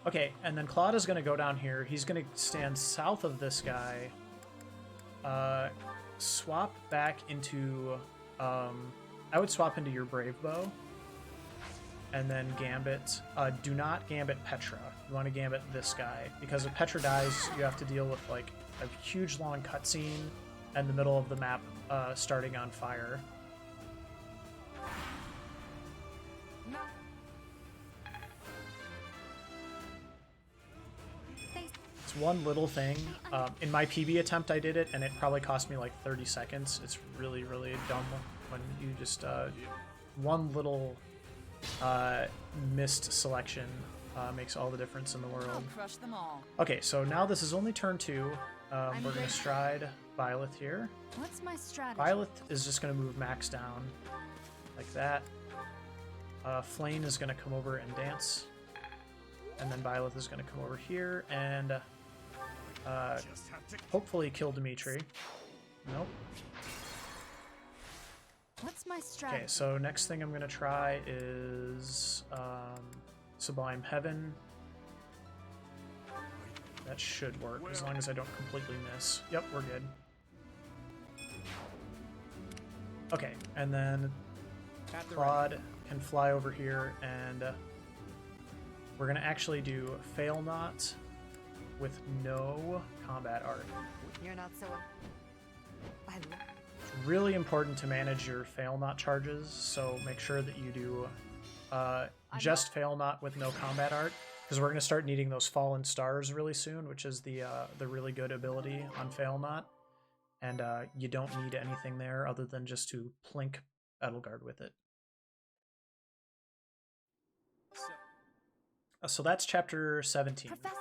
Okay, and then Claude is going to go down here. He's going to stand south of this guy. Swap back into... I would swap into your Brave Bow. And then Gambit. Do not Gambit Petra. You want to Gambit this guy. Because if Petra dies, you have to deal with like a huge long cutscene and the middle of the map starting on fire. It's one little thing. In my PB attempt I did it, and it probably cost me like 30 seconds. It's really, really dumb when you just... one little missed selection makes all the difference in the world. Crush them all. Okay, so now this is only turn 2. We're going to stride Byleth here. What's my strategy? Byleth is just going to move Max down like that. Flane is going to come over and dance. And then Byleth is going to come over here and hopefully kill Dimitri. Nope. What's my strategy? Okay, so next thing I'm going to try is Sublime Heaven. That should work, as long as I don't completely miss. Yep, we're good. Okay, and then Claude can fly over here, and we're going to actually do Fail Not with no combat art. You're not so. It's really important to manage your Fail Not charges, so make sure that you do just Fail Not with no combat art, because we're going to start needing those Fallen Stars really soon, which is the really good ability on Fail Not. And you don't need anything there other than just to plink Edelgard with it. So that's chapter 17. Professor.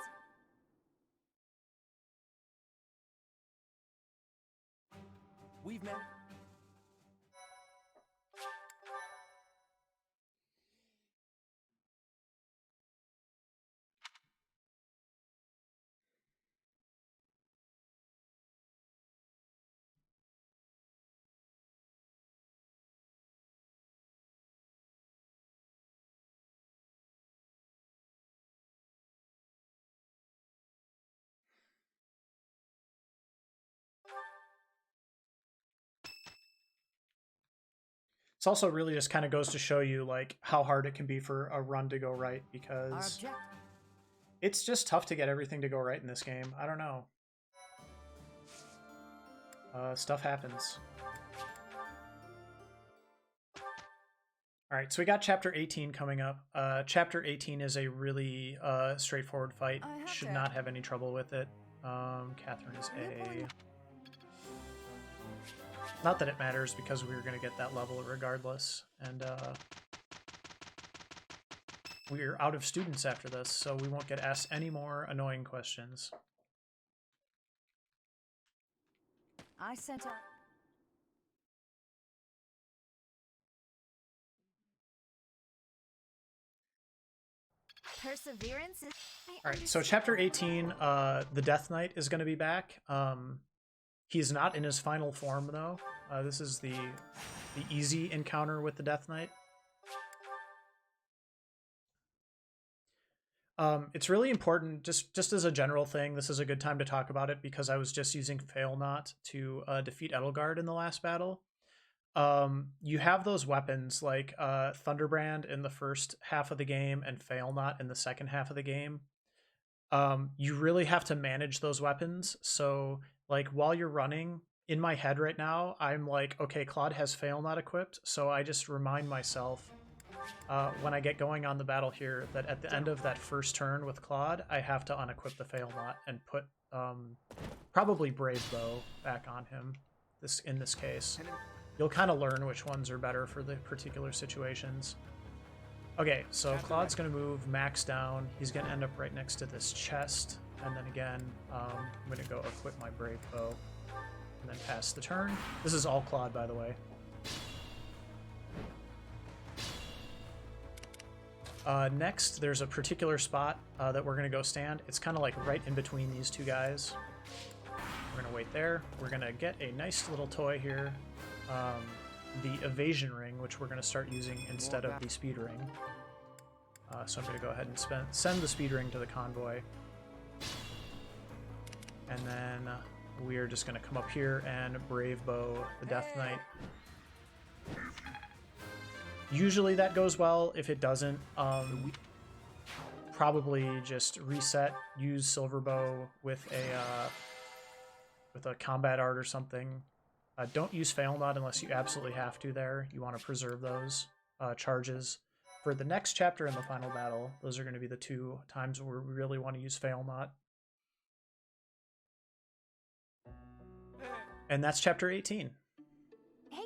We've met. It's also really just kind of goes to show you like how hard it can be for a run to go right, because it's just tough to get everything to go right in this game. I don't know. Stuff happens. All right, so we got chapter 18 coming up. Chapter 18 is a really straightforward fight. Should not have any trouble with it. Catherine is A. Not that it matters, because we were going to get that level regardless. And we're out of students after this, so we won't get asked any more annoying questions. I sent out. Perseverance is. All right, so chapter 18, the Death Knight is going to be back. He's not in his final form, though. This is the easy encounter with the Death Knight. It's really important, just as a general thing, this is a good time to talk about it, because I was just using Fail Not to defeat Edelgard in the last battle. You have those weapons like Thunderbrand in the first half of the game and Fail Not in the second half of the game. You really have to manage those weapons. So like while you're running, in my head right now, I'm like, okay, Claude has Fail Not equipped, so I just remind myself when I get going on the battle here that at the end of that first turn with Claude, I have to unequip the Fail Not and put probably Brave Bow back on him in this case. You'll kind of learn which ones are better for the particular situations. Okay, so Claude's going to move Max down. He's going to end up right next to this chest. And then again, I'm going to go equip my Brave Bow. And then pass the turn. This is all Claude, by the way. Next, there's a particular spot that we're going to go stand. It's kind of like right in between these two guys. We're going to wait there. We're going to get a nice little toy here. The evasion ring, which we're going to start using instead of the speed ring. So I'm going to go ahead and send the speed ring to the convoy. And then we are just going to come up here and Brave Bow the Death Knight. Usually that goes well. If it doesn't, probably just reset, use Silver Bow with a combat art or something. Don't use Fail Not unless you absolutely have to there. You want to preserve those charges. For the next chapter in the final battle, those are going to be the two times where we really want to use Fail Not. And that's chapter 18. Hey,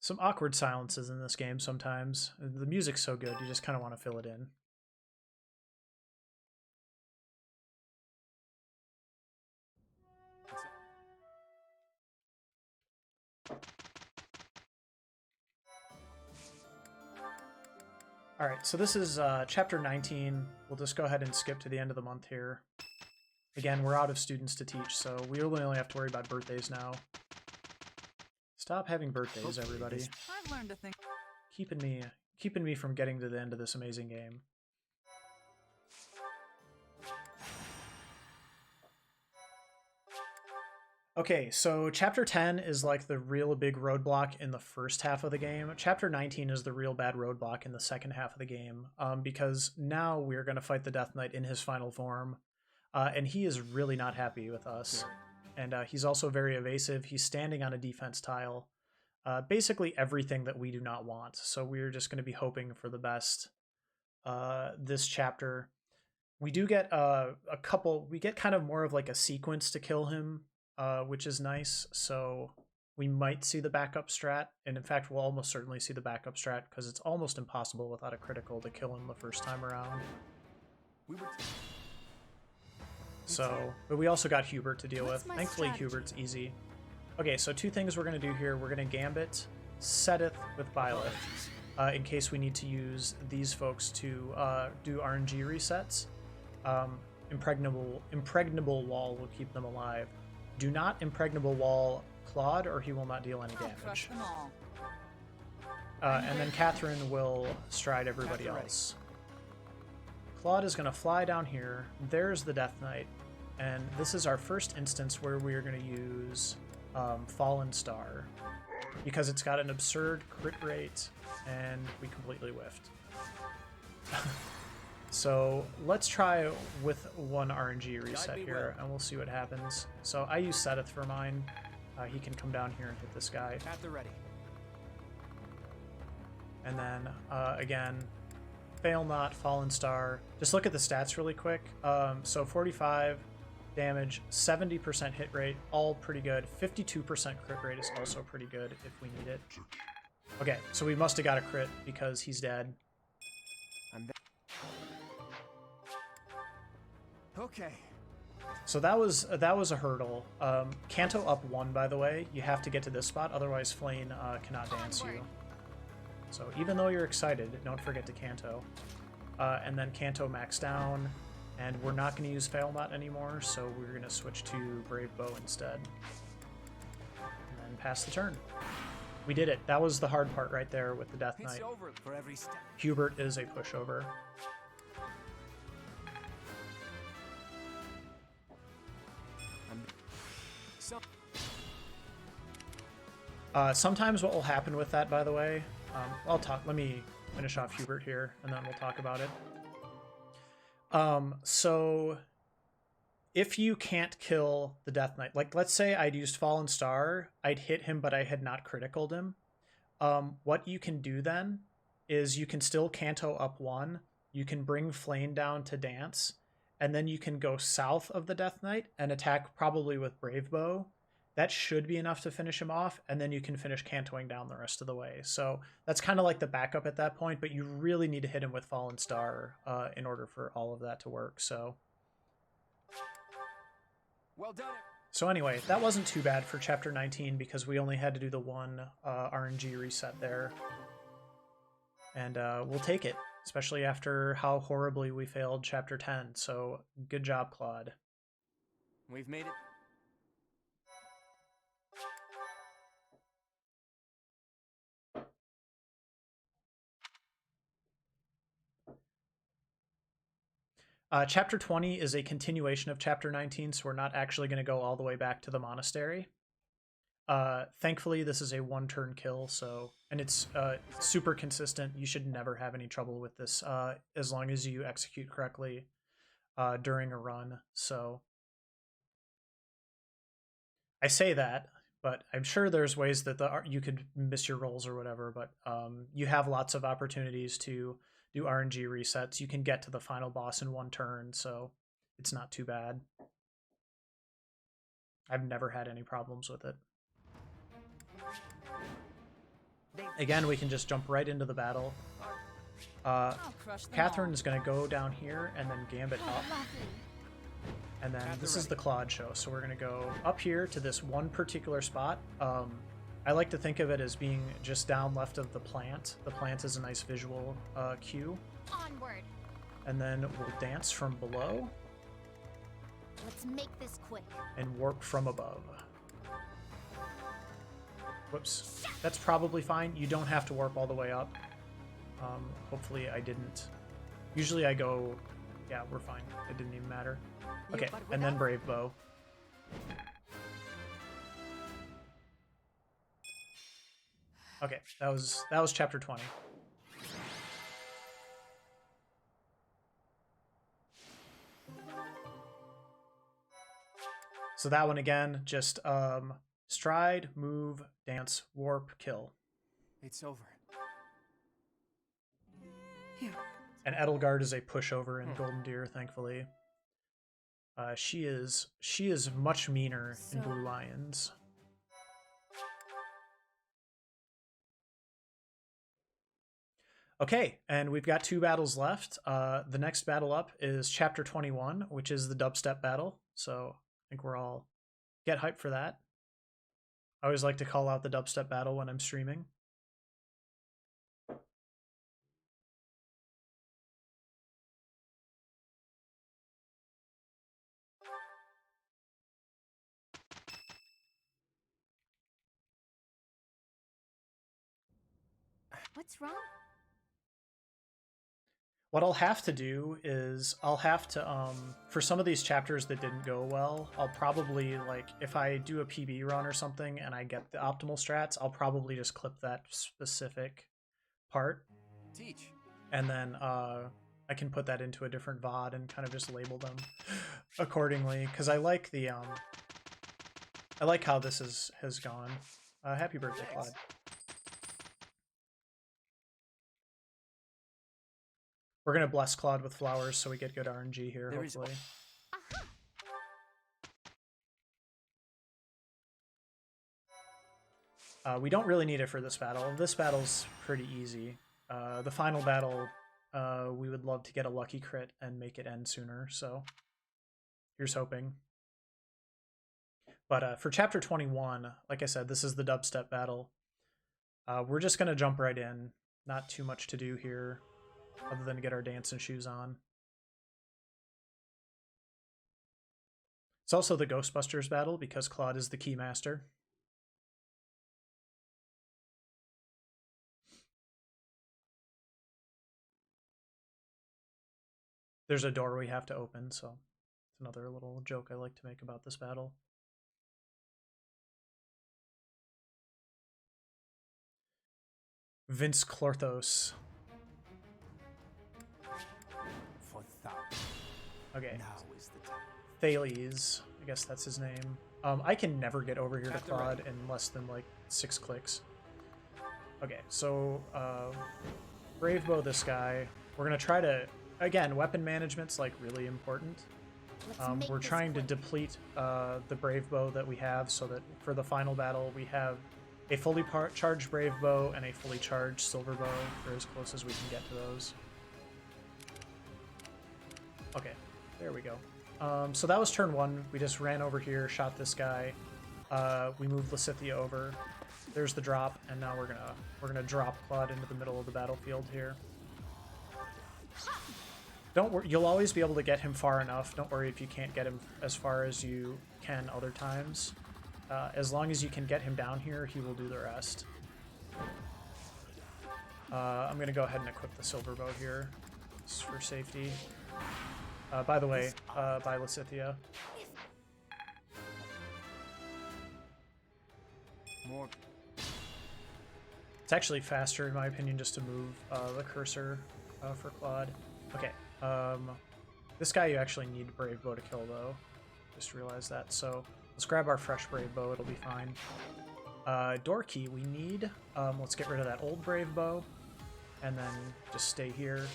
Some awkward silences in this game sometimes. The music's so good, you just kind of want to fill it in. Alright, so this is chapter 19. We'll just go ahead and skip to the end of the month here. Again, we're out of students to teach, so we really only have to worry about birthdays now. Stop having birthdays, everybody. I've learned to think. Keeping me from getting to the end of this amazing game. Okay, so chapter 10 is like the real big roadblock in the first half of the game. Chapter 19 is the real bad roadblock in the second half of the game, because now we're going to fight the Death Knight in his final form, and he is really not happy with us. And he's also very evasive. He's standing on a defense tile. Basically everything that we do not want. So we're just going to be hoping for the best this chapter. We do get we get kind of more of like a sequence to kill him, which is nice. So we might see the backup strat. And in fact, we'll almost certainly see the backup strat because it's almost impossible without a critical to kill him the first time around. So, but we also got Hubert to deal with. Thankfully, Hubert's easy. Okay, so two things we're going to do here. We're going to Gambit Seteth with Byleth in case we need to use these folks to do RNG resets. Impregnable Wall will keep them alive. Do not Impregnable Wall Claude or he will not deal any damage. And then Catherine will stride everybody else. Claude is going to fly down here. There's the Death Knight. And this is our first instance where we are going to use Fallen Star because it's got an absurd crit rate and we completely whiffed. So let's try with one RNG reset here and we'll see what happens. So I use Seteth for mine. He can come down here and hit this guy. At the ready. And then again, Fail Not, Fallen Star. Just look at the stats really quick. So 45 damage, 70% hit rate, all pretty good. 52% crit rate is also pretty good if we need it. Okay, so we must have got a crit because he's dead. Okay. So that was a hurdle. Kanto up 1, by the way. You have to get to this spot, otherwise Flane cannot dance you. So even though you're excited, don't forget to Kanto. And then Kanto max down, and we're not going to use Fail Not anymore, so we're going to switch to Brave Bow instead. And then pass the turn. We did it. That was the hard part right there with the Death Knight. Over for every step. Hubert is a pushover. Sometimes what will happen with that, by the way, let me finish off Hubert here, and then we'll talk about it. So if you can't kill the Death Knight, like let's say I'd used Fallen Star, I'd hit him, but I had not criticaled him. What you can do then is you can still Kanto up 1, you can bring Flame down to dance, and then you can go south of the Death Knight and attack probably with Brave Bow. That should be enough to finish him off, and then you can finish Kantoing down the rest of the way. So that's kind of like the backup at that point, but you really need to hit him with Fallen Star in order for all of that to work. So, Well done. so anyway, that wasn't too bad for Chapter 19 because we only had to do the one RNG reset there. And we'll take it, especially after how horribly we failed Chapter 10. So good job, Claude. We've made it. Chapter 20 is a continuation of Chapter 19, so we're not actually going to go all the way back to the monastery. Thankfully, this is a one-turn kill, so and it's super consistent. You should never have any trouble with this as long as you execute correctly during a run. So I say that, but I'm sure there's ways that you could miss your rolls or whatever, but you have lots of opportunities to do RNG resets. You can get to the final boss in one turn, so it's not too bad. I've never had any problems with it. Again, we can just jump right into the battle. Catherine is going to go down here and then Gambit up. And then this is the Claude show, so we're going to go up here to this one particular spot. I like to think of it as being just down left of the plant. The plant is a nice visual cue. Onward. And then we'll dance from below Let's make this quick. and warp from above. Whoops. That's probably fine. You don't have to warp all the way up. Hopefully I didn't. Usually I go... Yeah, we're fine. It didn't even matter. Okay, and then Brave Bow. Okay, that was chapter 20. So that one again, just stride, move, dance, warp, kill. It's over. And Edelgard is a pushover in Golden Deer, thankfully. She is much meaner in Blue Lions. Okay, and we've got 2 battles left. The next battle up is chapter 21, which is the dubstep battle. So I think we're all get hyped for that. I always like to call out the dubstep battle when I'm streaming. What's wrong? What I'll have to do is I'll have to, for some of these chapters that didn't go well, I'll probably, like, if I do a PB run or something and I get the optimal strats, I'll probably just clip that specific part. Teach. And then I can put that into a different VOD and kind of just label them accordingly, because I like the, I like how this has gone. Happy birthday, Claude. We're going to bless Claude with flowers so we get good RNG here, hopefully. We don't really need it for this battle. This battle's pretty easy. The final battle, we would love to get a lucky crit and make it end sooner, so here's hoping. But for chapter 21, like I said, this is the dubstep battle. We're just going to jump right in. Not too much to do here, other than get our dancing shoes on. It's also the Ghostbusters battle because Claude is the keymaster. There's a door we have to open, so it's another little joke I like to make about this battle. Vince Clorthos. For thousands. Okay. Now is the time. Thales, I guess that's his name. I can never get over here to Claude in less than like 6 clicks. Okay, so Brave Bow this guy. We're gonna try to, again, weapon management's like really important. We're trying to deplete the Brave Bow that we have so that for the final battle we have a fully charged Brave Bow and a fully charged Silver Bow, for as close as we can get to those. Okay, there we go. So that was turn 1. We just ran over here, shot this guy. We moved Lysithea over. There's the drop, and now we're gonna drop Claude into the middle of the battlefield here. Don't worry, you'll always be able to get him far enough. Don't worry if you can't get him as far as you can other times. As long as you can get him down here, he will do the rest. I'm gonna go ahead and equip the Silver Bow here, just for safety. By the way, bye Lysithea. More. It's actually faster, in my opinion, just to move the cursor for Claude. Okay, this guy you actually need Brave Bow to kill, though. Just realized that. So let's grab our fresh Brave Bow, it'll be fine. Door key we need. Let's get rid of that old Brave Bow, and then just stay here.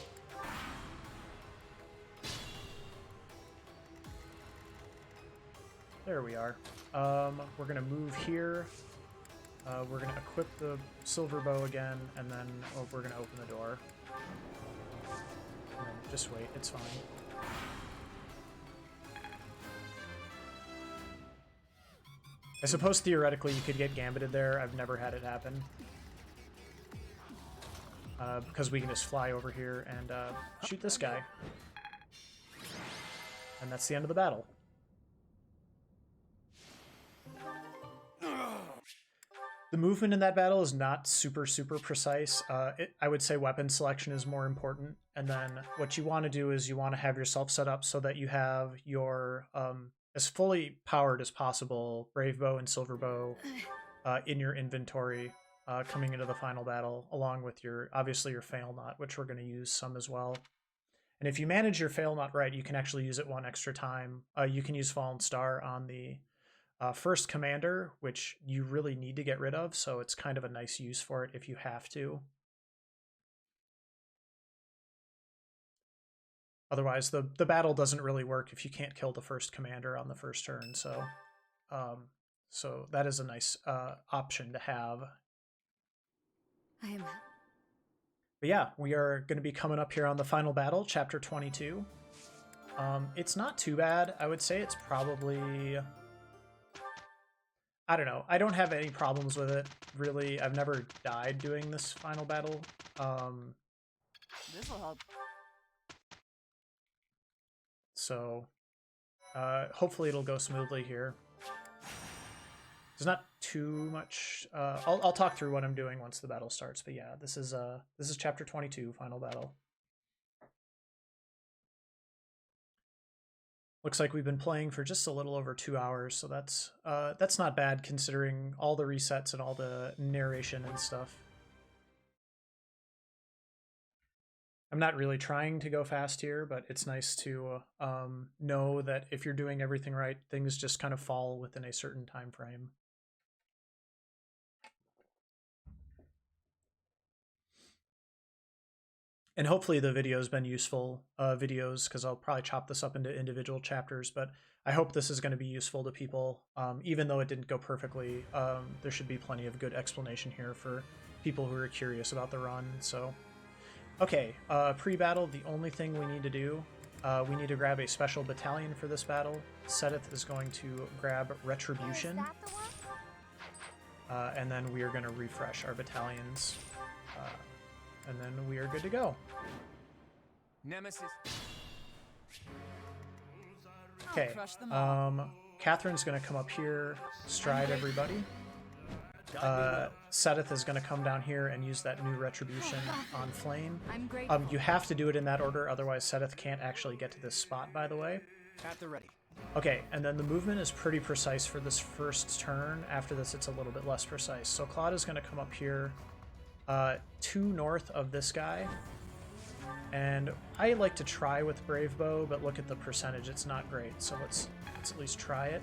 There we are. We're gonna move here. We're gonna equip the Silver Bow again, and then we're gonna open the door. And then just wait, it's fine. I suppose theoretically you could get gambited there. I've never had it happen. Because we can just fly over here and shoot this guy. And that's the end of the battle. The movement in that battle is not super precise. I would say weapon selection is more important. And then what you want to do is you want to have yourself set up so that you have your as fully powered as possible brave bow and silver bow in your inventory coming into the final battle, along with obviously your fail knot, which we're going to use some as well. And if you manage your fail knot right, you can actually use it one extra time. You can use Fallen Star on the first commander, which you really need to get rid of, so it's kind of a nice use for it if you have to. Otherwise, the battle doesn't really work if you can't kill the first commander on the first turn, so so that is a nice option to have. But yeah, we are going to be coming up here on the final battle, Chapter 22. It's not too bad. I would say it's probably... I don't know. I don't have any problems with it, really. I've never died doing this final battle. This'll help. So, hopefully it'll go smoothly here. There's not too much. I'll talk through what I'm doing once the battle starts. But yeah, this is Chapter 22, final battle. Looks like we've been playing for just a little over 2 hours, so that's not bad considering all the resets and all the narration and stuff. I'm not really trying to go fast here, but it's nice to know that if you're doing everything right, things just kind of fall within a certain time frame. And hopefully the video's been useful videos, because I'll probably chop this up into individual chapters, but I hope this is going to be useful to people. Even though it didn't go perfectly, there should be plenty of good explanation here for people who are curious about the run. So, okay, pre-battle, the only thing we need to do, we need to grab a special battalion for this battle. Sedith is going to grab Retribution, Is that the one? and then we are going to refresh our battalions. And then we are good to go. Nemesis. Okay, Catherine's going to come up here, stride everybody. Sedith is going to come down here and use that new Retribution on Flame. I'm grateful. You have to do it in that order, otherwise Sedith can't actually get to this spot, by the way. At the ready. Okay, and then the movement is pretty precise for this first turn. After this, it's a little bit less precise. So Claude is going to come up here, 2 north of this guy. And I like to try with Brave Bow, but look at the percentage, it's not great. So let's at least try it.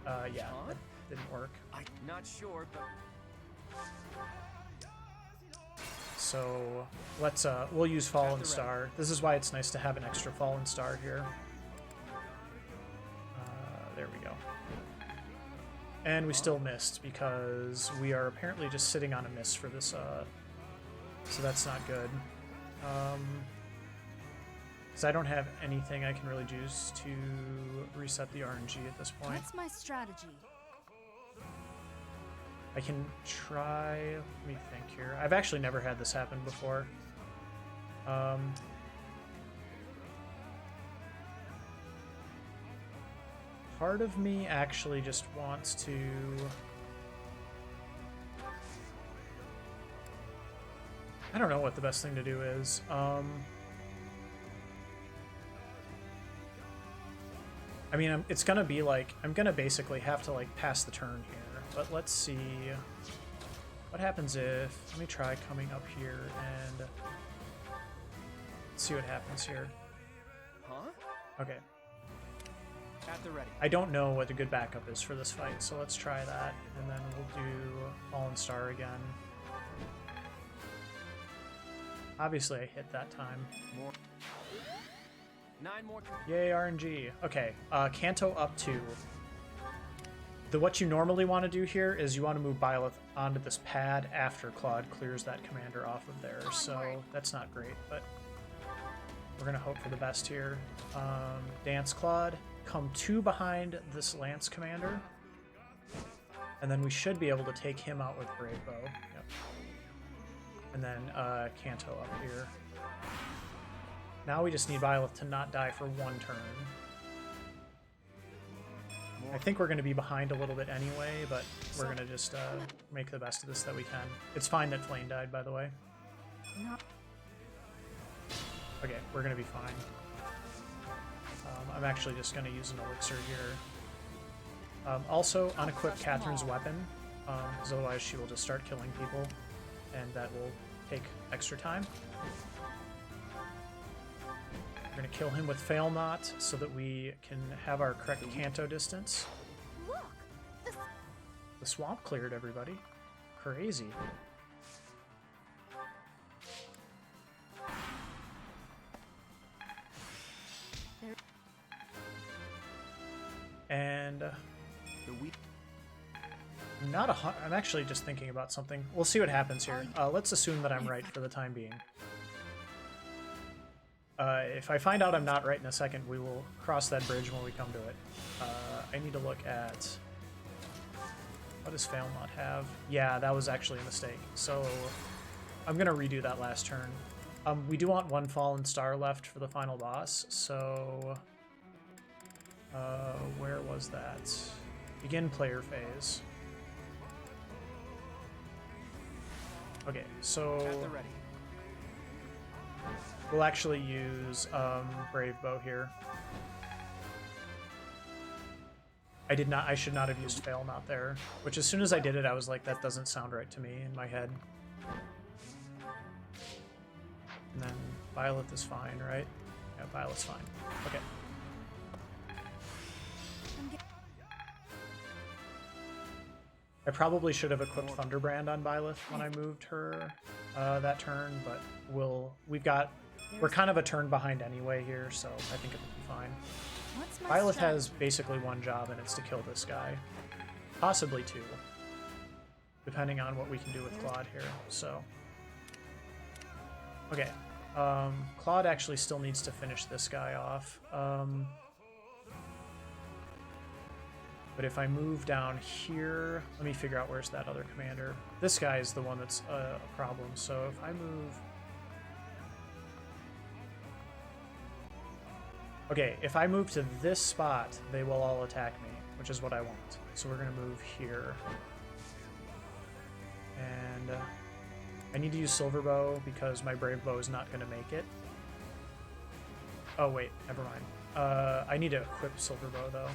Yeah, that didn't work. I'm not sure, but So let's we'll use Fallen Star. This is why it's nice to have an extra Fallen Star here. There we go. And we still missed because we are apparently just sitting on a miss for this, so that's not good. Because I don't have anything I can really use to reset the RNG at this point. What's my strategy? I can try, let me think here. I've actually never had this happen before. Part of me actually just wants to... I don't know what the best thing to do is. I mean, it's gonna be like, I'm gonna basically have to like pass the turn here, but let's see what happens if, let me try coming up here and see what happens here. huh? Okay. At the ready. I don't know what a good backup is for this fight, so let's try that, and then we'll do Fallen Star again. Obviously I hit that time. More. 9 more. Yay, RNG. Okay, Kanto up 2. What you normally want to do here is you want to move Byleth onto this pad after Claude clears that commander off of there, so that's not great, but we're going to hope for the best here. Dance Claude, come 2 behind this Lance commander. And then we should be able to take him out with Brave Bow. Yep. And then Kanto up here. Now we just need Violet to not die for one turn. I think we're going to be behind a little bit anyway, but we're going to just make the best of this that we can. It's fine that Flame died, by the way. Okay, we're going to be fine. I'm actually just going to use an elixir here. Also, unequip Catherine's weapon, because otherwise she will just start killing people, and that will take extra time. We're going to kill him with Fail Not so that we can have our correct Kanto distance. Look, The swamp cleared, everybody. Crazy. And I'm actually just thinking about something. We'll see what happens here. Let's assume that I'm right for the time being. If I find out I'm not right in a second, we will cross that bridge when we come to it. I need to look at... What does Fail Not have? Yeah, that was actually a mistake. So I'm going to redo that last turn. We do want one Fallen Star left for the final boss, so... where was that? Begin player phase. Okay, so... At the ready. We'll actually use Brave Bow here. I should not have used Fail Not there, which as soon as I did it, I was like, that doesn't sound right to me in my head. And then Violet is fine, right? Yeah, Violet's fine. Okay. I probably should have equipped Thunderbrand on Violet when I moved her that turn, but we're kind of a turn behind anyway here, so I think it will be fine. what's my Violet strat- has basically one job, and it's to kill this guy. Possibly two, depending on what we can do with Claude here, so... Okay, Claude actually still needs to finish this guy off. But if I move down here, let me figure out where's that other commander. This guy is the one that's a problem, so if I move... Okay, if I move to this spot, they will all attack me, which is what I want. So we're going to move here. And I need to use Silver Bow because my Brave Bow is not going to make it. Oh, wait, never mind. I need to equip Silver Bow, though.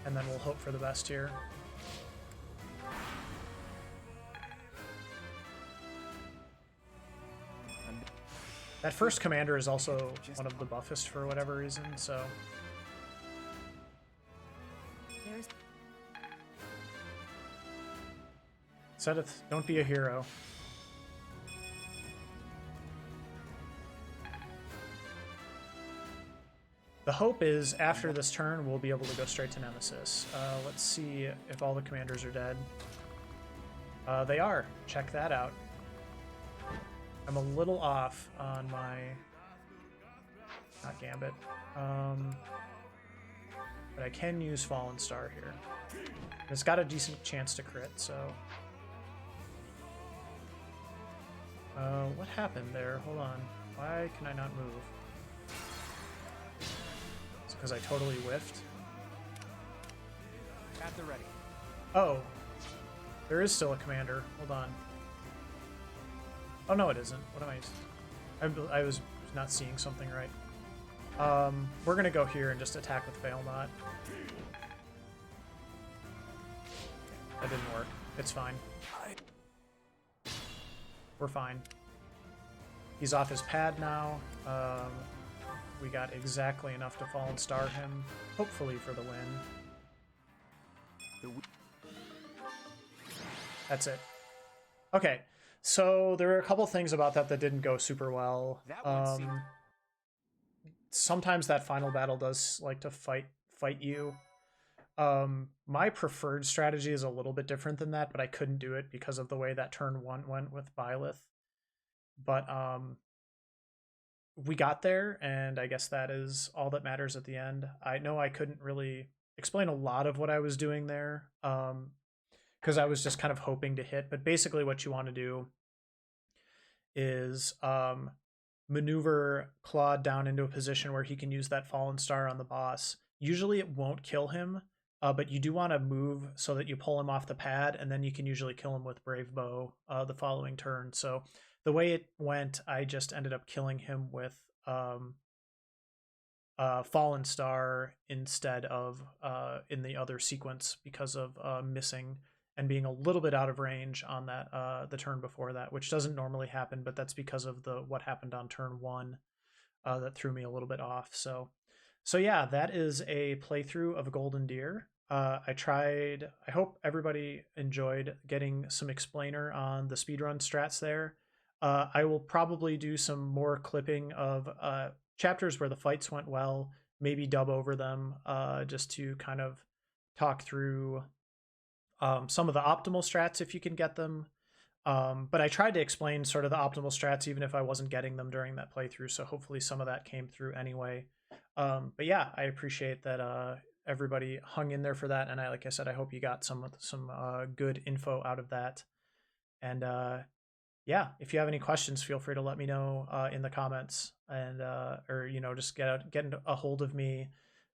And then we'll hope for the best here. That first commander is also one of the buffest for whatever reason, so... There's Sedith, don't be a hero. The hope is, after this turn, we'll be able to go straight to Nemesis. Let's see if all the commanders are dead. They are. Check that out. I'm a little off on my... Not Gambit. But I can use Fallen Star here. It's got a decent chance to crit, so... what happened there? Hold on. Why can I not move? It's because I totally whiffed. At the ready. Oh. There is still a commander. Hold on. Oh, no, it isn't. What am I... I was not seeing something right. We're going to go here and just attack with Fail Not. That didn't work. It's fine. We're fine. He's off his pad now. We got exactly enough to Fallen Star him, hopefully for the win. That's it. Okay, so there were a couple things about that didn't go super well. Sometimes that final battle does like to fight you. My preferred strategy is a little bit different than that, but I couldn't do it because of the way that turn 1 went with Byleth. But we got there, and I guess that is all that matters at the end. I know I couldn't really explain a lot of what I was doing there, because I was just kind of hoping to hit. But basically, what you want to do is maneuver Claude down into a position where he can use that fallen star on the boss. Usually it won't kill him, but you do want to move so that you pull him off the pad, and then you can usually kill him with Brave Bow the following turn. So the way it went, I just ended up killing him with Fallen Star instead of in the other sequence because of missing and being a little bit out of range on that the turn before that, which doesn't normally happen, but that's because of the what happened on turn 1 that threw me a little bit off. So yeah, that is a playthrough of Golden Deer. I tried. I hope everybody enjoyed getting some explainer on the speedrun strats there. I will probably do some more clipping of chapters where the fights went well, maybe dub over them just to kind of talk through some of the optimal strats if you can get them. But I tried to explain sort of the optimal strats even if I wasn't getting them during that playthrough, so hopefully some of that came through anyway. But yeah, I appreciate that everybody hung in there for that, and like I said, I hope you got some good info out of that. And yeah, if you have any questions, feel free to let me know in the comments, and or just get a hold of me.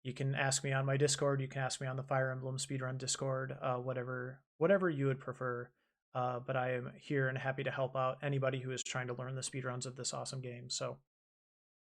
You can ask me on my Discord. You can ask me on the Fire Emblem Speedrun Discord. Whatever you would prefer. But I am here and happy to help out anybody who is trying to learn the speedruns of this awesome game. So